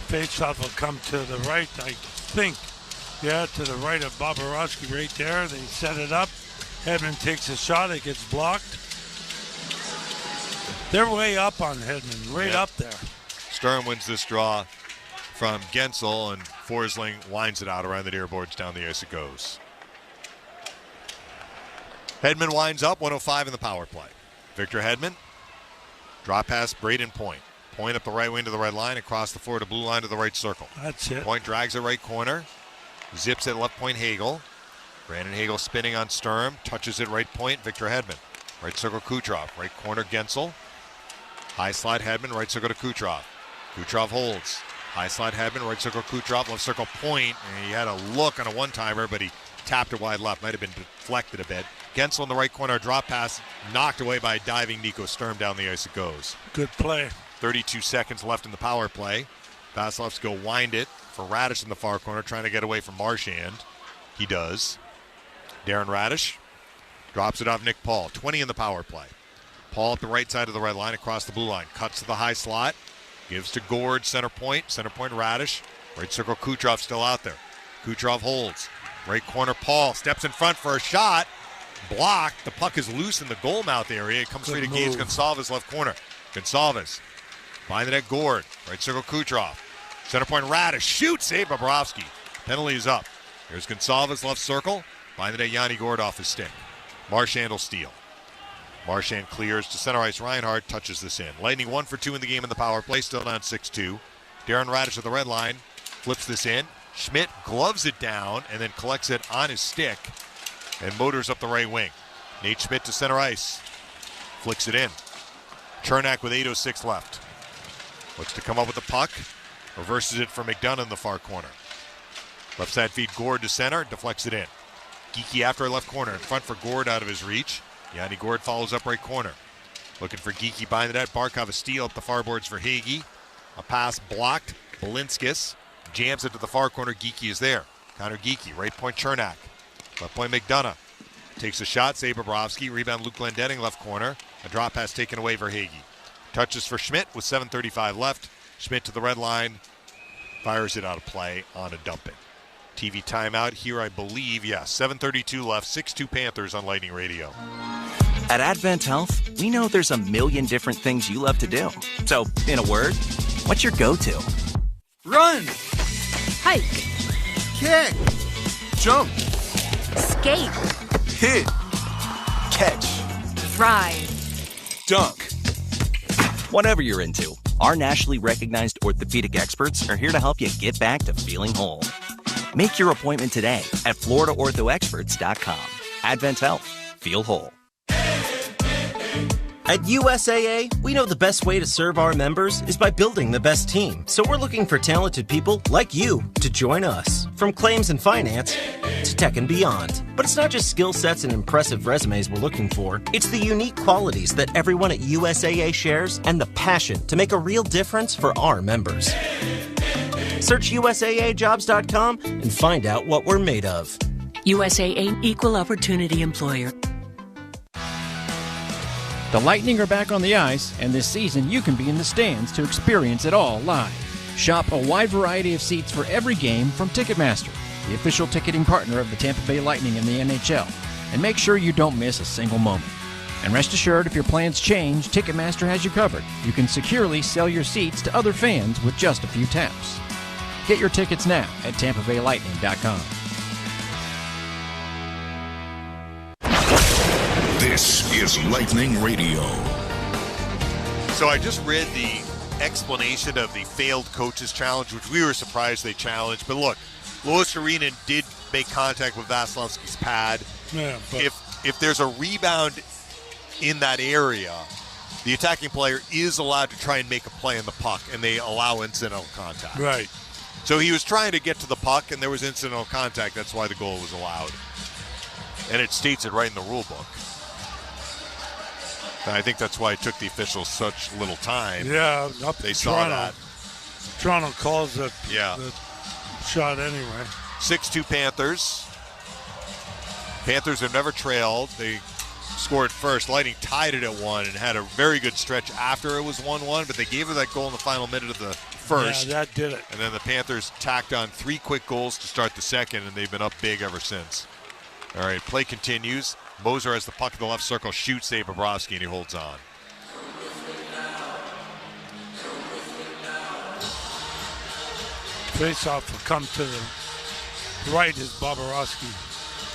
Faceoff will come to the right, I think. Yeah, to the right of Bobrovsky right there. They set it up. Hedman takes a shot. It gets blocked. They're way up on Hedman, right up there. Sturm wins this draw from Gensel, and Forsling winds it out around the near boards. Down the ice it goes. Hedman winds up, 1:05 in the power play. Victor Hedman. Drop pass, Braden Point. Point up the right wing to the red line, across the Florida blue line to the right circle. That's it. Point drags it right corner. Zips at left point Hagel. Brandon Hagel spinning on Sturm. Touches it right point, Victor Hedman. Right circle Kucherov. Right corner Gensel. High slide Hedman, right circle to Kucherov. Kucherov holds. High slide Hedman, right circle Kucherov, left circle Point. And he had a look on a one-timer, but he tapped it wide left. Might have been deflected a bit. Gensel in the right corner, drop pass, knocked away by a diving Nico Sturm. Down the ice it goes. Good play. 32 seconds left in the power play. Vasilevsky will wind it for Radish in the far corner, trying to get away from Marchand. He does. Darren Radish drops it off Nick Paul. 20 in the power play. Paul at the right side of the red line, across the blue line. Cuts to the high slot. Gives to Gord, center point. Center point Radish. Right circle Kucherov still out there. Kucherov holds. Right corner Paul. Steps in front for a shot. Blocked. The puck is loose in the goal mouth area. It comes straight to Gage Gonsalves, left corner. Gonsalves. Behind the net, Gord. Right circle Kucherov. Center point Radish. Shoots. Save Bobrovsky. Penalty is up. Here's Gonsalves, left circle. Behind the net, Yanni Gord off his stick. Marchand will steal. Marchand clears to center ice. Reinhardt touches this in. Lightning 1 for 2 in the game in the power play. Still down 6-2. Darren Radish at the red line. Flips this in. Schmidt gloves it down and then collects it on his stick and motors up the right wing. Nate Schmidt to center ice. Flicks it in. Chernak with 8:06 left. Looks to come up with the puck. Reverses it for McDonough in the far corner. Left side feed Gord to center. Deflects it in. Geekie after a left corner. In front for Gord out of his reach. Yanni Gord follows up right corner. Looking for Geekie behind the net. Barkov a steal up the far boards for Hagee. A pass blocked. Balinskis jams it to the far corner. Geekie is there. Connor Geekie. Right point Chernak. Left point McDonough. Takes a shot. Save Bobrovsky. Rebound Luke Glendening left corner. A drop pass taken away for Hagee. Touches for Schmidt with 7:35 left. Schmidt to the red line. Fires it out of play on a dumping. TV timeout here, I believe. Yeah, 7:32 left. 6-2 Panthers on Lightning Radio. At Advent Health, we know there's a million different things you love to do. So, in a word, what's your go-to? Run! Hike. Kick! Jump! Skate. Hit! Catch! Thrive. Dunk! Whatever you're into, our nationally recognized orthopedic experts are here to help you get back to feeling whole. Make your appointment today at FloridaOrthoExperts.com. Advent Health. Feel whole. At USAA, we know the best way to serve our members is by building the best team. So we're looking for talented people like you to join us. From claims and finance to tech and beyond. But it's not just skill sets and impressive resumes we're looking for. It's the unique qualities that everyone at USAA shares and the passion to make a real difference for our members. Search USAAjobs.com and find out what we're made of. USAA Equal Opportunity Employer. The Lightning are back on the ice, and this season you can be in the stands to experience it all live. Shop a wide variety of seats for every game from Ticketmaster, the official ticketing partner of the Tampa Bay Lightning and the NHL, and make sure you don't miss a single moment. And rest assured, if your plans change, Ticketmaster has you covered. You can securely sell your seats to other fans with just a few taps. Get your tickets now at TampaBayLightning.com. This is Lightning Radio. So I just read the explanation of the failed coaches challenge, which we were surprised they challenged. But look, Louis Arena did make contact with Vasilevsky's pad. Yeah, but if there's a rebound in that area, the attacking player is allowed to try and make a play on the puck, and they allow incidental contact. Right. So he was trying to get to the puck, and there was incidental contact. That's why the goal was allowed. And it states it right in the rule book. And I think that's why it took the officials such little time. Yeah, they saw that. Toronto calls the shot anyway. 6-2 Panthers. Panthers have never trailed. They scored first. Lightning tied it at 1 and had a very good stretch after it was 1-1, but they gave her that goal in the final minute of the first. Yeah, that did it. And then the Panthers tacked on 3 quick goals to start the second, and they've been up big ever since. All right, play continues. Moser has the puck in the left circle, shoots, save Bobrovsky, and he holds on. Face-off will come to the right as Bobrovsky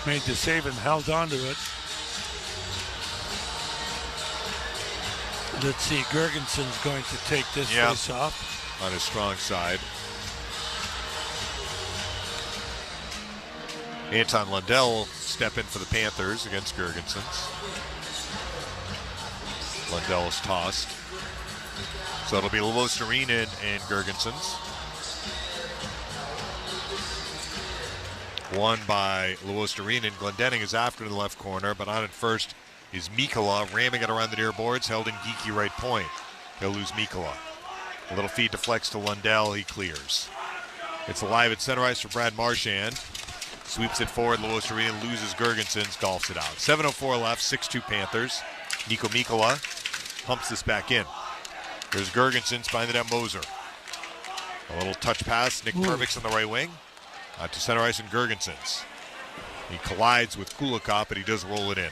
made the save and held on to it. Let's see, Gergenson's going to take this face-off. On his strong side. Anton Lundell will step in for the Panthers against Gergensons. Lundell is tossed. So it'll be Luostarinen and Gergensons. Won by Luostarinen. Glendening is after the left corner, but on it first is Mikkola, ramming it around the near boards, held in Geekie right point. He'll lose Mikkola. A little feed deflects to Lundell. He clears. It's alive at center ice for Brad Marchand. Sweeps it forward. Lois Arena loses Gergensons. Golfs it out. 7:04 left. 6-2 Panthers. Nico Mikkola pumps this back in. There's Gergensons behind the net. Moser. A little touch pass. Nick Pervix on the right wing. Out to center ice and Gergensons. He collides with Kulikov, but he does roll it in.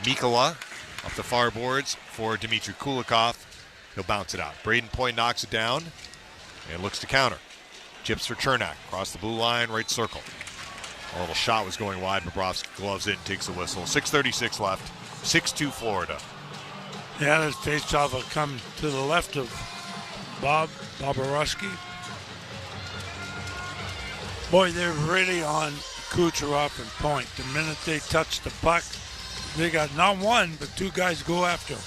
Mikkola up the far boards for Dmitry Kulikov. He'll bounce it out. Braden Point knocks it down and looks to counter. Chips for Chernak. Across the blue line, right circle. A little shot was going wide. Bobrovsky gloves it and takes a whistle. 6:36 left. 6-2 Florida. Yeah, this faceoff will come to the left of Bobrovsky. Boy, they're really on Kucherov and Point. The minute they touch the puck, they got not one, but two guys go after him.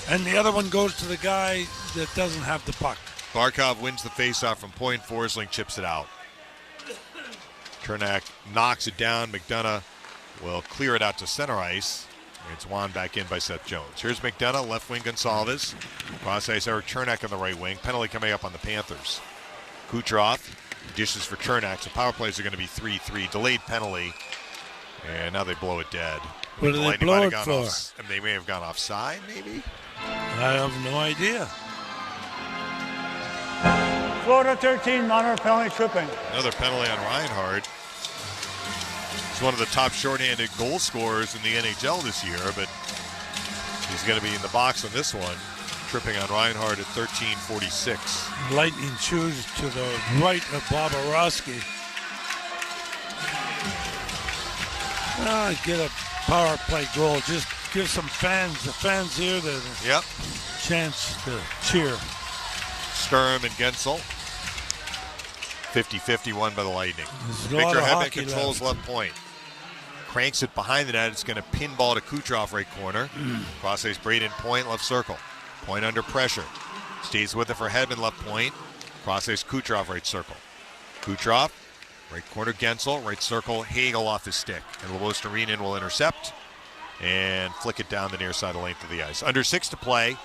And the other one goes to the guy that doesn't have the puck. Barkov wins the faceoff from Point. Forsling chips it out. Chernak knocks it down. McDonough will clear it out to center ice. It's won back in by Seth Jones. Here's McDonough, left wing Gonsalves. Cross ice Eric Chernak on the right wing. Penalty coming up on the Panthers. Kucherov dishes for Chernak. So power plays are going to be 3-3. Delayed penalty. And now they blow it dead. What do they blow it for? They may have gone offside, maybe? I have no idea. Florida 13, minor penalty tripping. Another penalty on Reinhardt. He's one of the top shorthanded goal scorers in the NHL this year, but he's going to be in the box on this one. Tripping on Reinhardt at 13:46. Lightning choose to the right of Bobrovsky. Get a power play goal. Just give the fans here the chance to cheer. Sturm and Gensel. 50-50 won by the Lightning. Victor Hedman controls left point. Cranks it behind the net. It's going to pinball to Kucherov right corner. Cross ice Braden Point, left circle. Point under pressure. Stays with it for Hedman, left point. Cross ice Kucherov, right circle. Kucherov, right corner Gensel, right circle. Hagel off his stick. And Lewis-Narinen will intercept and flick it down the near side of the length of the ice. Under 6 to play.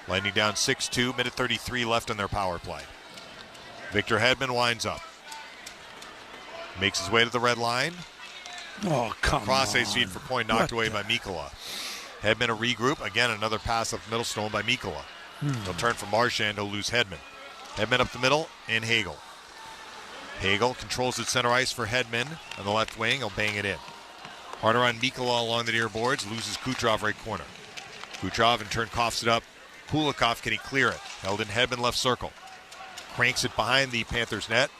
Lightning down 6-2, minute 33 left on their power play. Victor Hedman winds up. Makes his way to the red line. Oh, come on. Cross ice feed for Point, knocked away by Mikkola. Hedman a regroup. Again, another pass up the middle, stolen by Mikkola. He'll turn from Marchand, he'll lose Hedman. Hedman up the middle, and Hagel. Hagel controls at center ice for Hedman on the left wing. He'll bang it in. Harder on Mikkola along the near boards, loses Kucherov right corner. Kucherov in turn coughs it up. Kulikov, can he clear it? Held in Hedman left circle. Cranks it behind the Panthers net.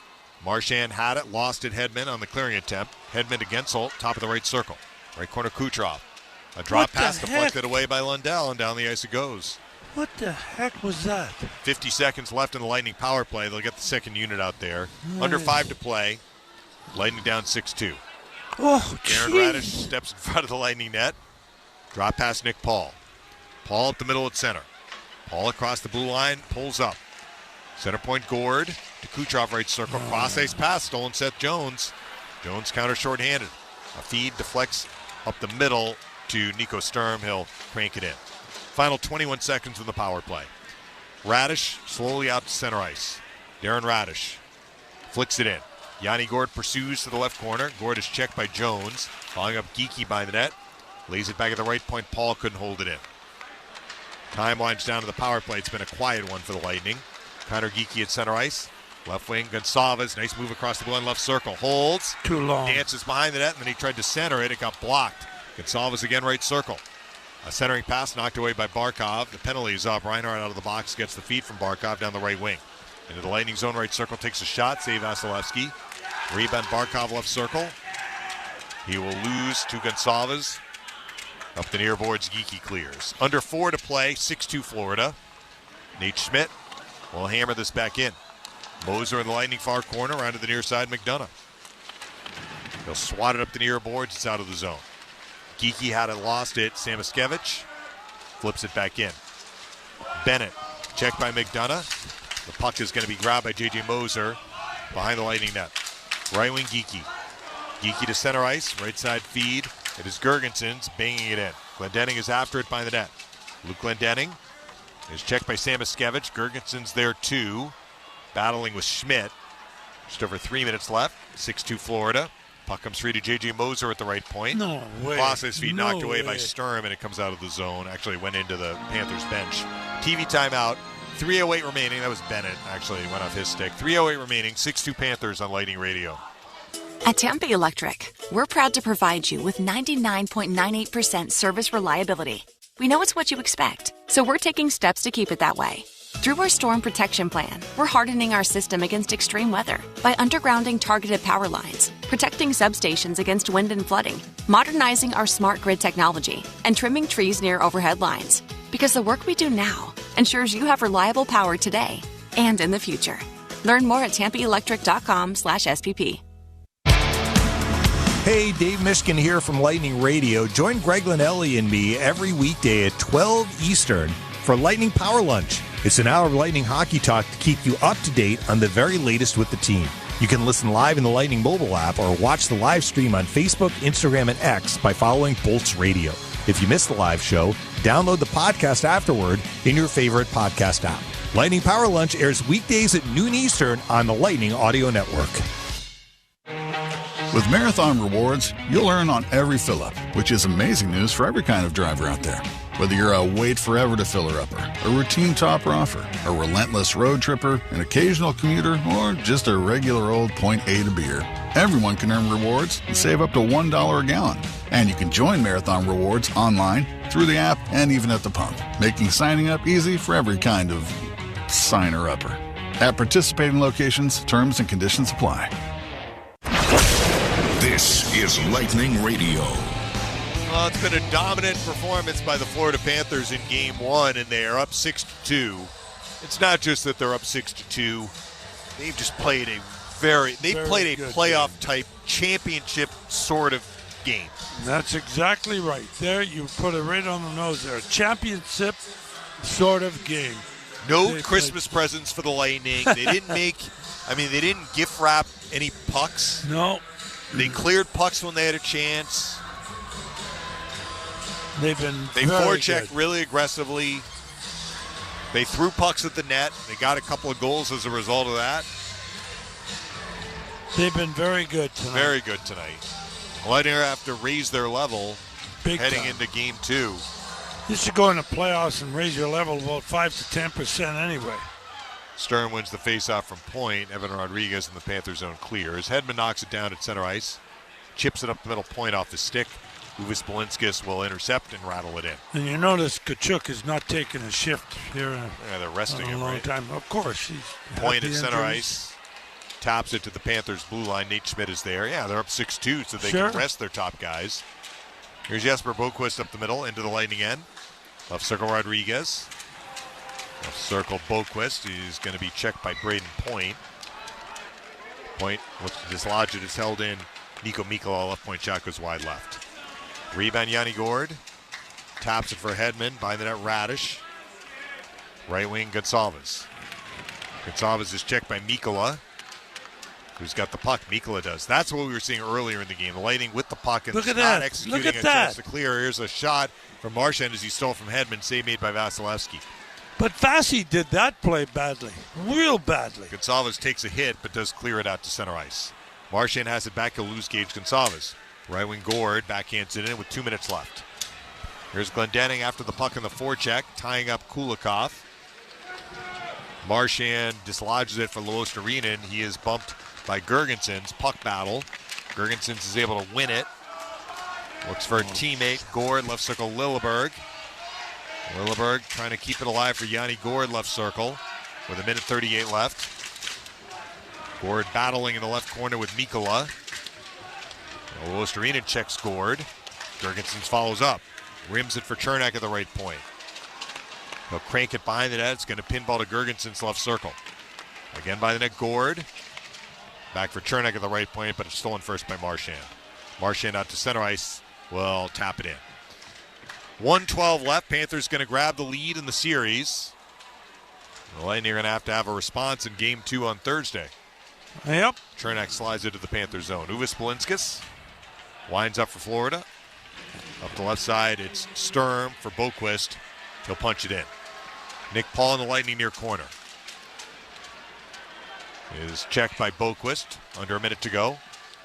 Marchand had it, lost it. Hedman on the clearing attempt. Hedman to Gensel, top of the right circle. Right corner Kucherov. A drop pass deflected away by Lundell, and down the ice it goes. What the heck was that? 50 seconds left in the Lightning power play. They'll get the second unit out there. Under 5 to play. Lightning down 6-2. Oh, Darren Radish steps in front of the Lightning net. Drop pass Nick Paul. Paul up the middle at center. Paul across the blue line, pulls up. Center point Gord to Kucherov right circle. Cross ice pass, stolen Seth Jones. Jones counter shorthanded. A feed deflects up the middle to Nico Sturm. He'll crank it in. Final 21 seconds of the power play. Radish slowly out to center ice. Darren Radish flicks it in. Yanni Gord pursues to the left corner. Gord is checked by Jones. Following up Geekie by the net. Lays it back at the right point. Paul couldn't hold it in. Time winds down to the power play. It's been a quiet one for the Lightning. Connor Geekie at center ice. Left wing, Gonsalves. Nice move across the blue line left circle. Holds. Too long. Dances behind the net, and then he tried to center it. It got blocked. Gonsalves again right circle. A centering pass knocked away by Barkov. The penalty is up. Reinhardt out of the box gets the feed from Barkov down the right wing. Into the Lightning zone right circle. Takes a shot. Save Vasilevsky. Rebound Barkov left circle. He will lose to Gonsalves. Up the near boards, Geekie clears. Under 4 to play, 6-2 Florida. Nate Schmidt will hammer this back in. Moser in the Lightning far corner, around to the near side, McDonough. He'll swat it up the near boards, it's out of the zone. Geekie had it, lost it. Samoskevich flips it back in. Bennett, checked by McDonough. The puck is going to be grabbed by J.J. Moser behind the Lightning net. Right wing Geekie. Geekie to center ice, right side feed. It is Gergensons banging it in. Glendening is after it by the net. Luke Glendening Is checked by Samoskevich. Gergenson's there too. Battling with Schmidt. Just over 3 minutes left. 6-2 Florida. Puck comes free to J.J. Moser at the right point. No way. Crosses feet No knocked away by way. Sturm, and it comes out of the zone. Actually went into the Panthers bench. TV timeout. 3:08 remaining. That was Bennett, actually. Went off his stick. 3:08 remaining. 6-2 Panthers on Lightning Radio. At Tampa Electric, we're proud to provide you with 99.98% service reliability. We know it's what you expect, so we're taking steps to keep it that way. Through our Storm Protection Plan, we're hardening our system against extreme weather by undergrounding targeted power lines, protecting substations against wind and flooding, modernizing our smart grid technology, and trimming trees near overhead lines. Because the work we do now ensures you have reliable power today and in the future. Learn more at tampaelectric.com/SPP. Hey, Dave Mishkin here from Lightning Radio. Join Greg Linnelli and me every weekday at 12 Eastern for Lightning Power Lunch. It's an hour of Lightning hockey talk to keep you up to date on the very latest with the team. You can listen live in the Lightning mobile app or watch the live stream on Facebook, Instagram, and X by following Bolts Radio. If you missed the live show, download the podcast afterward in your favorite podcast app. Lightning Power Lunch airs weekdays at noon Eastern on the Lightning Audio Network. With Marathon Rewards, you'll earn on every fill-up, which is amazing news for every kind of driver out there. Whether you're a wait forever to filler-upper, a routine topper-offer, a relentless road tripper, an occasional commuter, or just a regular old point A to beer, everyone can earn rewards and save up to $1 a gallon. And you can join Marathon Rewards online, through the app, and even at the pump, making signing up easy for every kind of signer-upper. At participating locations, terms and conditions apply. This is Lightning Radio. Well, it's been a dominant performance by the Florida Panthers in Game 1, and they are up 6-2. It's not just that they're up 6-2. They've just played a very playoff-type championship sort of game. That's exactly right. There, you put it right on the nose there. A championship sort of game. No Christmas presents for the Lightning. They didn't gift wrap any pucks. No. They cleared pucks when they had a chance. They forechecked really aggressively. They threw pucks at the net. They got a couple of goals as a result of that. They've been very good tonight. Very good tonight. Lightning have to raise their level heading into Game 2. You should go in the playoffs and raise your level about 5 to 10% anyway. Sturm wins the faceoff from point. Evan Rodriguez in the Panther zone clears. Hedman knocks it down at center ice. Chips it up the middle point off the stick. Uvis Belinskis will intercept and rattle it in. And you notice Tkachuk is not taking a shift here. They're resting him, a long right? time. Of course. He's point at center injuries. ice. Taps it to the Panthers' blue line. Nate Schmidt is there. Yeah, they're up 6-2, so they Sure. can rest their top guys. Here's Jesper Boquist up the middle into the Lightning end. Left circle Rodriguez. Left circle Boquist. He's going to be checked by Braden Point. Point looks to dislodge it. It's held in. Nico Mikkola, left point shot goes wide left. Rebound Yanni Gord. Taps it for Hedman. By the net Radish. Right wing Gonsalves. Gonsalves is checked by Mikkola. Who's got the puck? Mikkola does. That's what we were seeing earlier in the game. The Lightning with the puck and Look at not that. executing Look at a that. chance to clear. Here's a shot from Marchand as he stole from Hedman. Save made by Vasilevsky. But Fassi did that play badly. Real badly. Gonsalves takes a hit but does clear it out to center ice. Marchand has it back to loose Gage Gonsalves. Right wing Gord backhands it in with 2 minutes left. Here's Glendening after the puck in the forecheck, tying up Kulikov. Marchand dislodges it for Luostarinen. He is bumped by Gergensons. Puck battle. Gergensons is able to win it. Looks for a teammate. Gord, left circle Lilleberg. Lilleberg trying to keep it alive for Yanni Gord, left circle, with 1:38 left. Gord battling in the left corner with Mikkola. Luostarinen checks Gord. Gergensons follows up. Rims it for Chernak at the right point. He'll crank it behind the net. It's going to pinball to Gergensons left circle. Again by the net, Gord. Back for Chernak at the right point, but it's stolen first by Marchand. Marchand out to center ice. Will tap it in. 1:12 left. Panthers going to grab the lead in the series. The Lightning are going to have a response in Game 2 on Thursday. Yep. Chernak slides into the Panther zone. Uvis Belinskis winds up for Florida. Up the left side, it's Sturm for Boquist. He'll punch it in. Nick Paul in the Lightning near corner. Is checked by Boquist. Under a minute to go.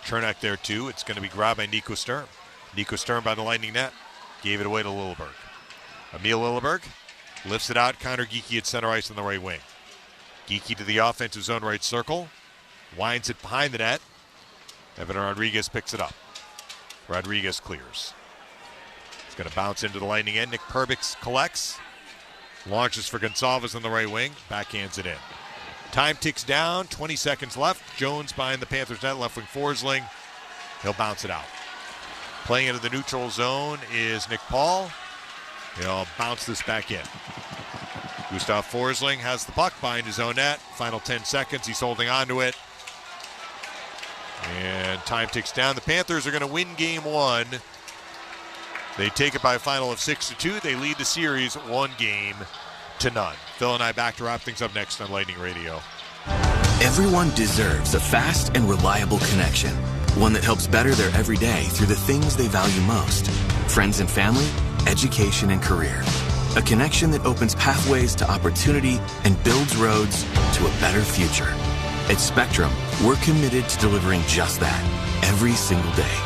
Chernak there too. It's going to be grabbed by Nico Sturm. Nico Sturm by the Lightning net. Gave it away to Lilleberg. Emil Lilleberg lifts it out. Connor Geekie at center ice on the right wing. Geekie to the offensive zone right circle. Winds it behind the net. Evan Rodriguez picks it up. Rodriguez clears. It's going to bounce into the Lightning end. Nick Perbix collects. Launches for Gonçalves on the right wing. Backhands it in. Time ticks down. 20 seconds left. Jones behind the Panthers net. Left wing Forsling. He'll bounce it out. Playing into the neutral zone is Nick Paul. He'll bounce this back in. Gustav Forsling has the puck behind his own net. Final 10 seconds. He's holding on to it. And time ticks down. The Panthers are going to win game one. They take it by a final of 6-2. They lead the series 1-0. Phil and I back to wrap things up next on Lightning Radio. Everyone deserves a fast and reliable connection. One that helps better their everyday through the things they value most. Friends and family, education and career. A connection that opens pathways to opportunity and builds roads to a better future. At Spectrum, we're committed to delivering just that every single day.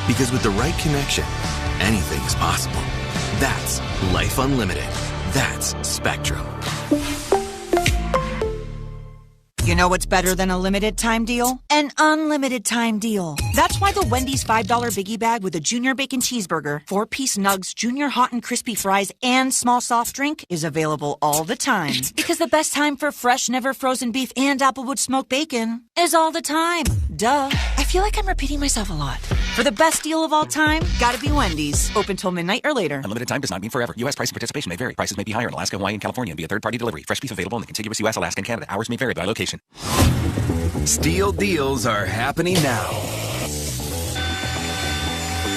Because with the right connection, anything is possible. That's Life Unlimited. That's Spectrum. You know what's better than a limited time deal? An unlimited time deal. That's why the Wendy's $5 Biggie Bag with a Junior Bacon Cheeseburger, 4-piece nugs, Junior Hot and Crispy Fries, and small soft drink is available all the time. Because the best time for fresh, never frozen beef and Applewood smoked bacon is all the time. Duh. I feel like I'm repeating myself a lot. For the best deal of all time, gotta be Wendy's. Open till midnight or later. Unlimited time does not mean forever. U.S. price and participation may vary. Prices may be higher in Alaska, Hawaii, and California and via third-party delivery. Fresh beef available in the contiguous U.S., Alaska, and Canada. Hours may vary by location. Steel deals are happening now.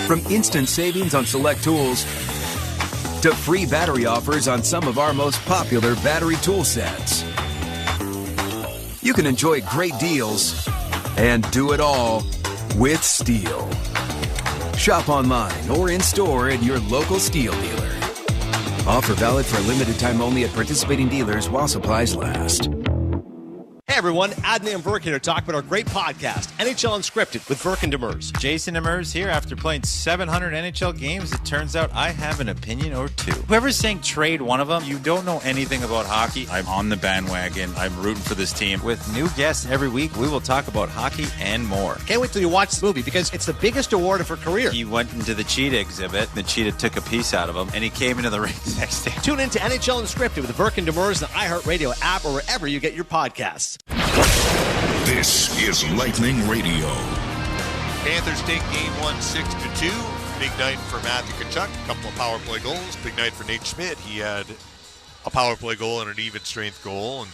From instant savings on select tools to free battery offers on some of our most popular battery tool sets. You can enjoy great deals and do it all with Steel. Shop online or in store at your local Steel dealer. Offer valid for a limited time only at participating dealers while supplies last. Hey everyone, Adney and Verk here to talk about our great podcast, NHL Unscripted with Verk and Demers. Jason Demers here. After playing 700 NHL games, it turns out I have an opinion or two. Whoever's saying trade one of them, you don't know anything about hockey. I'm on the bandwagon. I'm rooting for this team. With new guests every week, we will talk about hockey and more. Can't wait till you watch this movie because it's the biggest award of her career. He went into the cheetah exhibit. The cheetah took a piece out of him, and he came into the ring the next day. Tune in to NHL Unscripted with Verk and Demers, the iHeartRadio app, or wherever you get your podcasts. This is Lightning Radio. Panthers take game one 6-2. Big night for Matthew Tkachuk. A couple of power play goals. Big night for Nate Schmidt. He had a power play goal and an even strength goal. And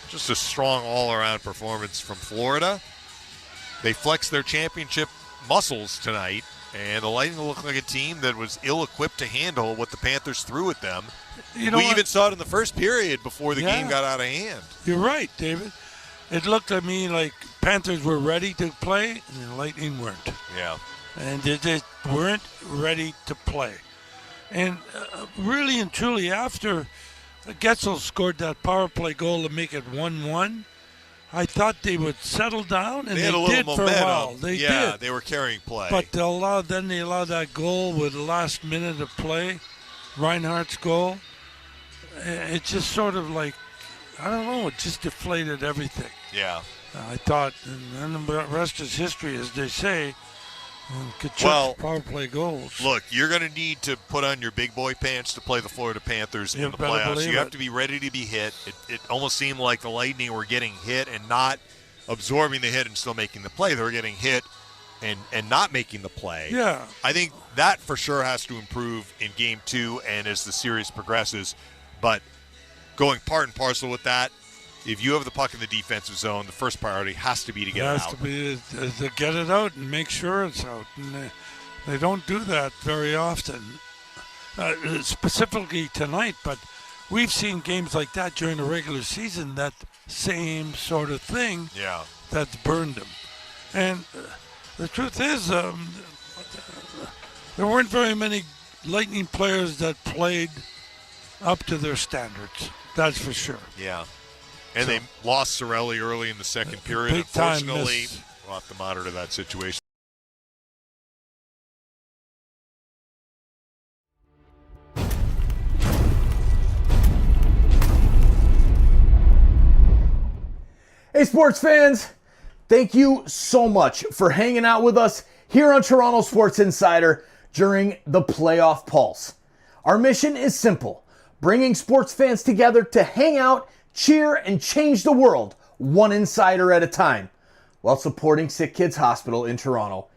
just a strong all-around performance from Florida. They flexed their championship muscles tonight. And the Lightning looked like a team that was ill-equipped to handle what the Panthers threw at them. We even saw it in the first period before the game got out of hand. You're right, David. It looked to me like Panthers were ready to play, and the Lightning weren't. Yeah. And they just weren't ready to play. And really and truly, after Getzel scored that power play goal to make it 1-1, I thought they would settle down, and they had a little did momentum. For a while. They did. They were carrying play. But they allowed that goal with the last minute of play, Reinhardt's goal. It just sort of like, I don't know, it just deflated everything. Yeah. I thought, and then the rest is history, as they say. Kachuk's power play goals. Look, you're going to need to put on your big boy pants to play the Florida Panthers in the playoffs. You have to be ready to be hit. It almost seemed like the Lightning were getting hit and not absorbing the hit and still making the play. They were getting hit and not making the play. Yeah. I think that for sure has to improve in Game 2 and as the series progresses. But going part and parcel with that, if you have the puck in the defensive zone, the first priority has to be to get it out. It has to be to get it out and make sure it's out. And they don't do that very often, specifically tonight. But we've seen games like that during the regular season, that same sort of thing that's burned them. And the truth is, there weren't very many Lightning players that played up to their standards. That's for sure. Yeah. And they lost Sorelli early in the second period. Big time Unfortunately, miss. we'll have to monitor that situation. Hey, sports fans, thank you so much for hanging out with us here on Toronto Sports Insider during the playoff pulse. Our mission is simple, bringing sports fans together to hang out, cheer, and change the world one insider at a time, while supporting SickKids Hospital in Toronto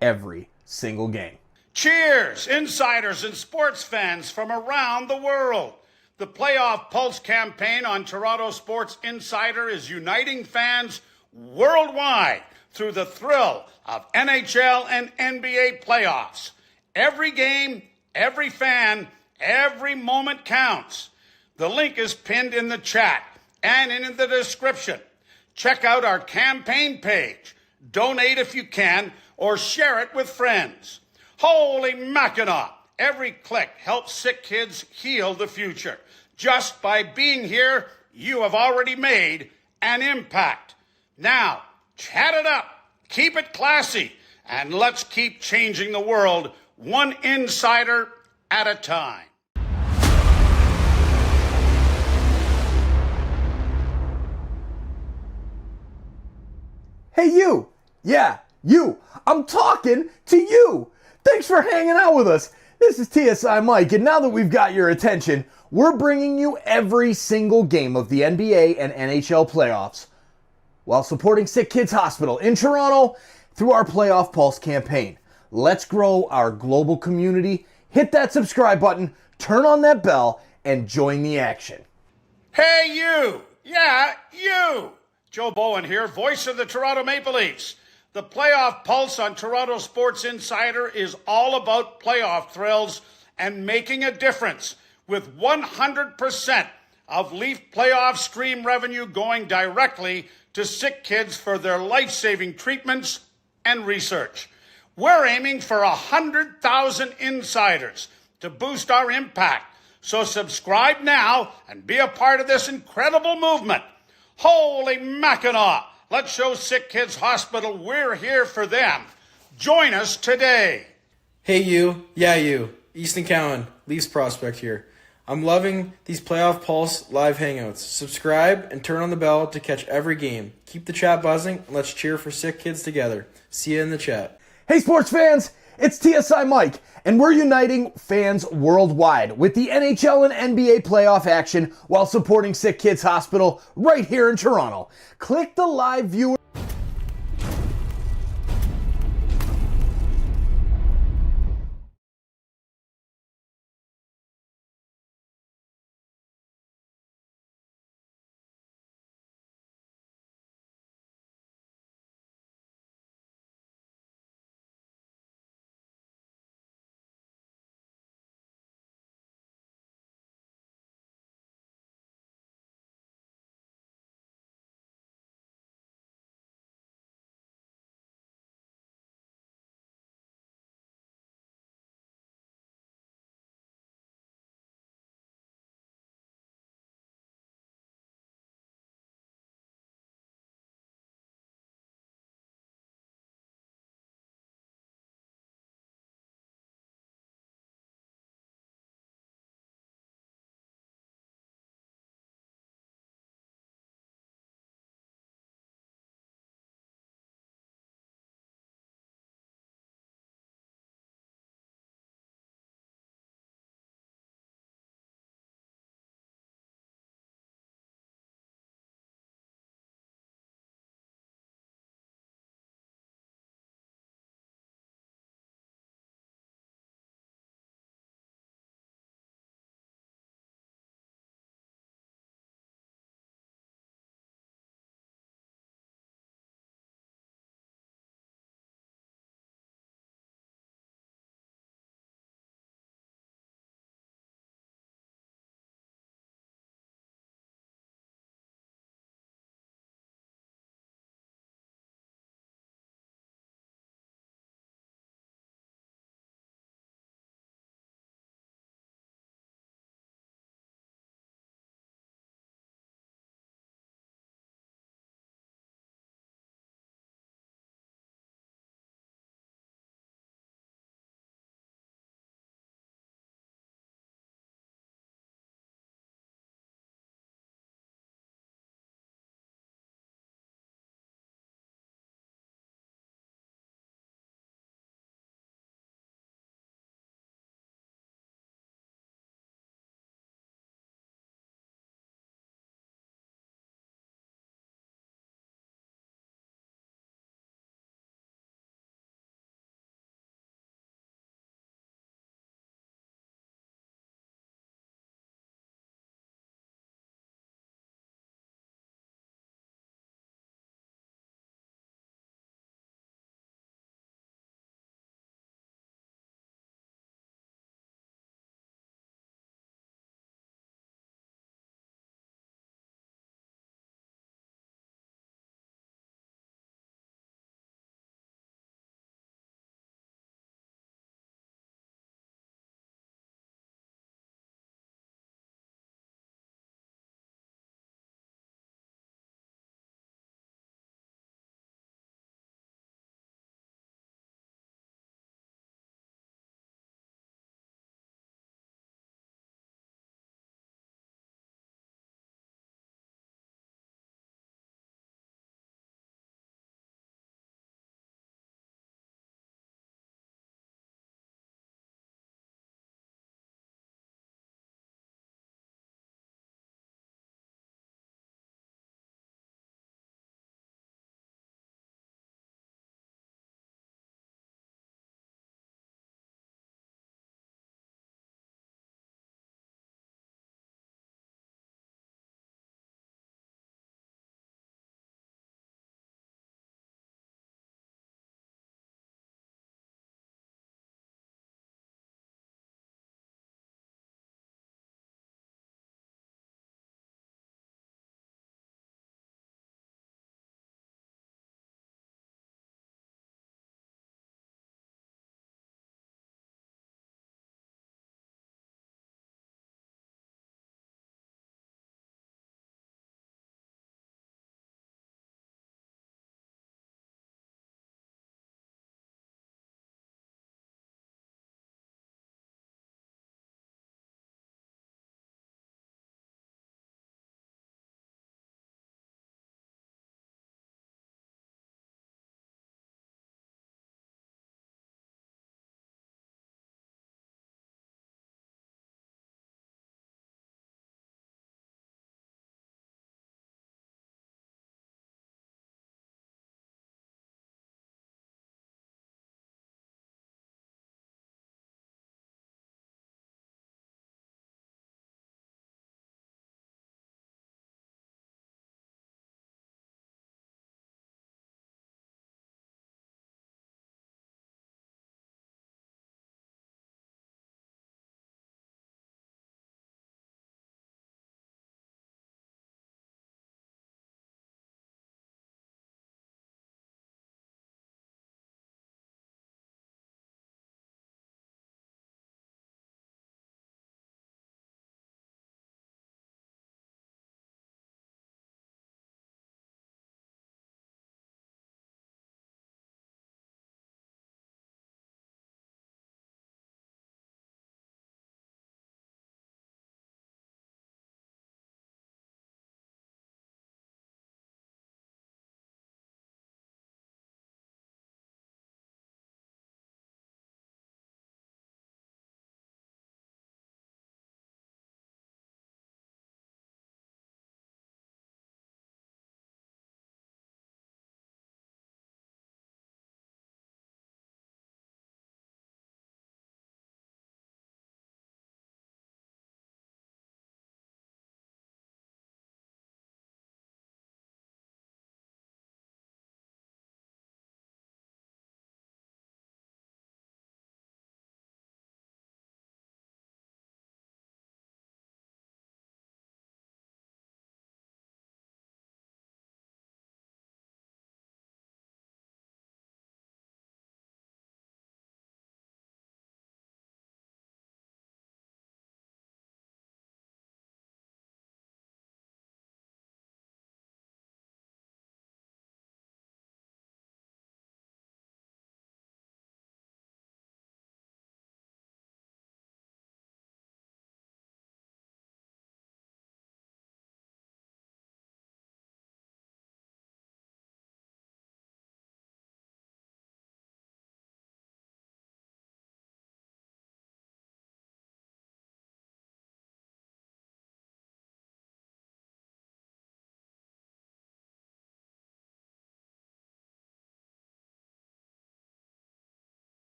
every single game. Cheers, insiders and sports fans from around the world. The Playoff Pulse campaign on Toronto Sports Insider is uniting fans worldwide through the thrill of NHL and NBA playoffs. Every game, every fan, every moment counts. The link is pinned in the chat and in the description. Check out our campaign page. Donate if you can, or share it with friends. Holy Mackinac! Every click helps sick kids heal the future. Just by being here, you have already made an impact. Now, chat it up, keep it classy, and let's keep changing the world one insider at a time. Hey, you! Yeah, you! I'm talking to you! Thanks for hanging out with us. This is TSI Mike, and now that we've got your attention, we're bringing you every single game of the NBA and NHL playoffs while supporting SickKids Hospital in Toronto through our Playoff Pulse campaign. Let's grow our global community. Hit that subscribe button, turn on that bell, and join the action. Hey, you! Yeah, you! Joe Bowen here, voice of the Toronto Maple Leafs. The Playoff Pulse on Toronto Sports Insider is all about playoff thrills and making a difference, with 100% of Leaf playoff stream revenue going directly to sick kids for their life-saving treatments and research. We're aiming for 100,000 insiders to boost our impact. So subscribe now and be a part of this incredible movement. Holy Mackinac! Let's show Sick Kids Hospital we're here for them. Join us today. Hey you, yeah you, Easton Cowan, Leafs prospect here. I'm loving these Playoff Pulse live hangouts. Subscribe and turn on the bell to catch every game. Keep the chat buzzing and let's cheer for sick kids together. See you in the chat. Hey sports fans, it's TSI Mike, and we're uniting fans worldwide with the NHL and NBA playoff action while supporting Sick Kids Hospital right here in Toronto. Click the live viewer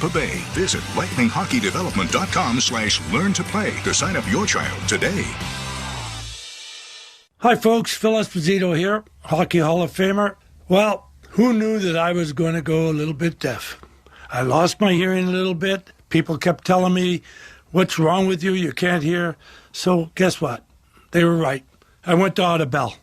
Tampa Bay. Visit lightninghockeydevelopment.com/learn-to-play to sign up your child today. Hi, folks. Phil Esposito here, Hockey Hall of Famer. Well, who knew that I was going to go a little bit deaf? I lost my hearing a little bit. People kept telling me, what's wrong with you? You can't hear. So guess what? They were right. I went to Audibel.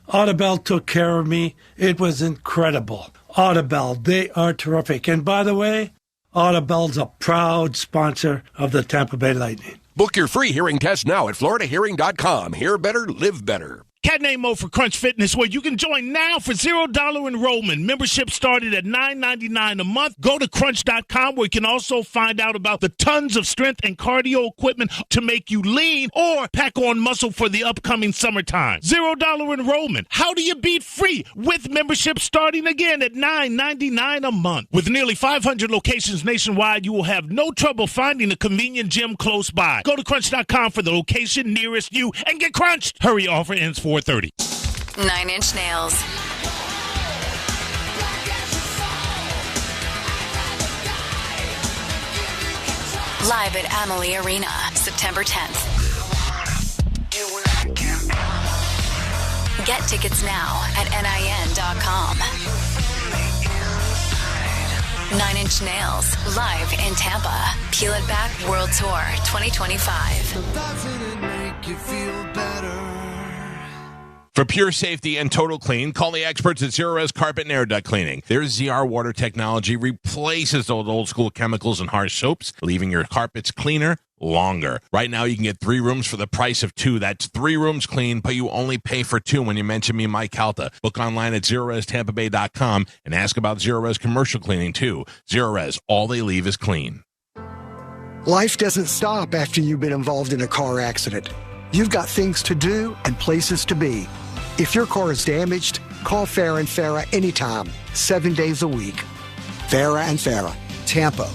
Audibel took care of me. It was incredible. Audibel, they are terrific. And by the way, Audibel's a proud sponsor of the Tampa Bay Lightning. Book your free hearing test now at floridahearing.com. Hear better, live better. Cat named Mo for Crunch Fitness, where you can join now for $0 enrollment. Membership started at $9.99 a month. Go to crunch.com, where you can also find out about the tons of strength and cardio equipment to make you lean or pack on muscle for the upcoming summertime. $0 enrollment. How do you beat free with membership starting again at $9.99 a month? With nearly 500 locations nationwide, you will have no trouble finding a convenient gym close by. Go to crunch.com for the location nearest you and get crunched. Hurry, offer ends 4:30. 9 Inch Nails. Live at Amalie Arena, September 10th. Get tickets now at NIN.com. 9 Inch Nails, live in Tampa. Peel It Back World Tour 2025. For pure safety and total clean, call the experts at Zero Res Carpet and Air Duct Cleaning. Their ZR water technology replaces those old school chemicals and harsh soaps, leaving your carpets cleaner longer. Right now, you can get 3 rooms for the price of 2. That's 3 rooms clean, but you only pay for 2 when you mention me, Mike Calta. Book online at ZeroResTampaBay.com and ask about Zero Res commercial cleaning, too. Zero Res, all they leave is clean. Life doesn't stop after you've been involved in a car accident. You've got things to do and places to be. If your car is damaged, call Farah & Farah anytime, 7 days a week. Farah & Farah, Tampa.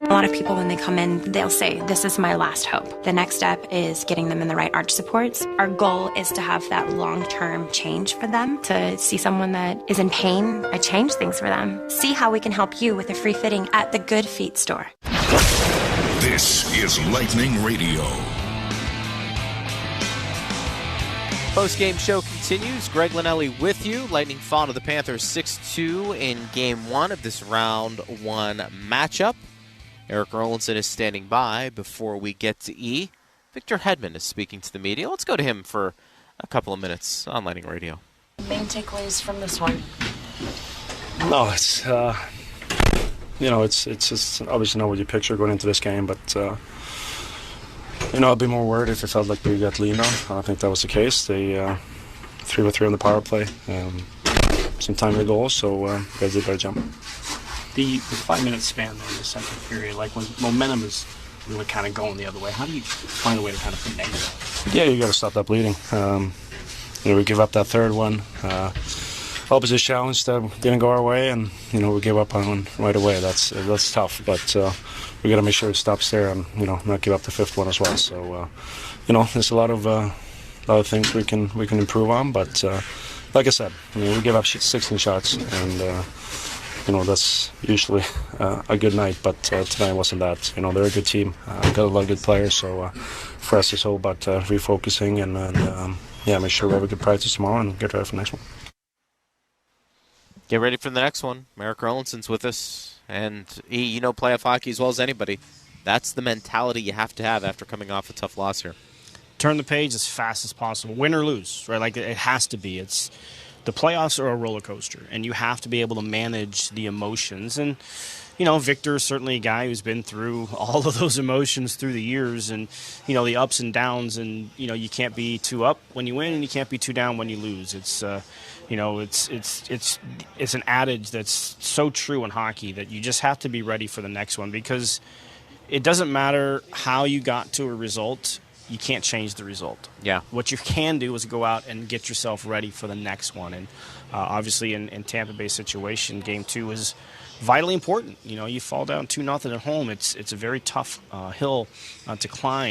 A lot of people, when they come in, they'll say, this is my last hope. The next step is getting them in the right arch supports. Our goal is to have that long-term change for them, to see someone that is in pain. I change things for them. See how we can help you with a free fitting at the Good Feet store. This is Lightning Radio. Post-game show continues. Greg Linnelli with you. Lightning fall to the Panthers 6-2 in Game 1 of this Round 1 matchup. Eric Erlinson is standing by before we get to E. Victor Hedman is speaking to the media. Let's go to him for a couple of minutes on Lightning Radio. Main takeaways from this one? No, it's just obviously not what you picture going into this game, but I'd be more worried if it felt like we got leaned on. I think that was the case. They 3-3 on the power play, some timely goals, so guys did a better job. The 5-minute span there in the second period, like when momentum is really kind of going the other way, how do you find a way to kind of connect that? Yeah, you got to stop that bleeding. We give up that third one. Opposite challenge that didn't go our way, and we gave up on one right away. That's tough, but we got to make sure it stops there, and not give up the fifth one as well. So there's a lot of things we can improve on, but like I said, we gave up 16 shots, and that's usually a good night, but tonight wasn't that. They're a good team, got a lot of good players, so for us it's all about refocusing and make sure we have a good practice tomorrow and get ready for the next one. Get ready for the next one. Eric Erlinson's with us, and playoff hockey as well as anybody. That's the mentality you have to have after coming off a tough loss here. Turn the page as fast as possible, win or lose, right? Like it has to be. The playoffs are a roller coaster, and you have to be able to manage the emotions. And, Victor is certainly a guy who's been through all of those emotions through the years and, the ups and downs. And, you can't be too up when you win, and you can't be too down when you lose. It's an adage that's so true in hockey that you just have to be ready for the next one, because it doesn't matter how you got to a result. You can't change the result. Yeah. What you can do is go out and get yourself ready for the next one. And obviously in Tampa Bay's situation, Game 2 is vitally important. You fall down 2-0 at home. It's a very tough hill to climb.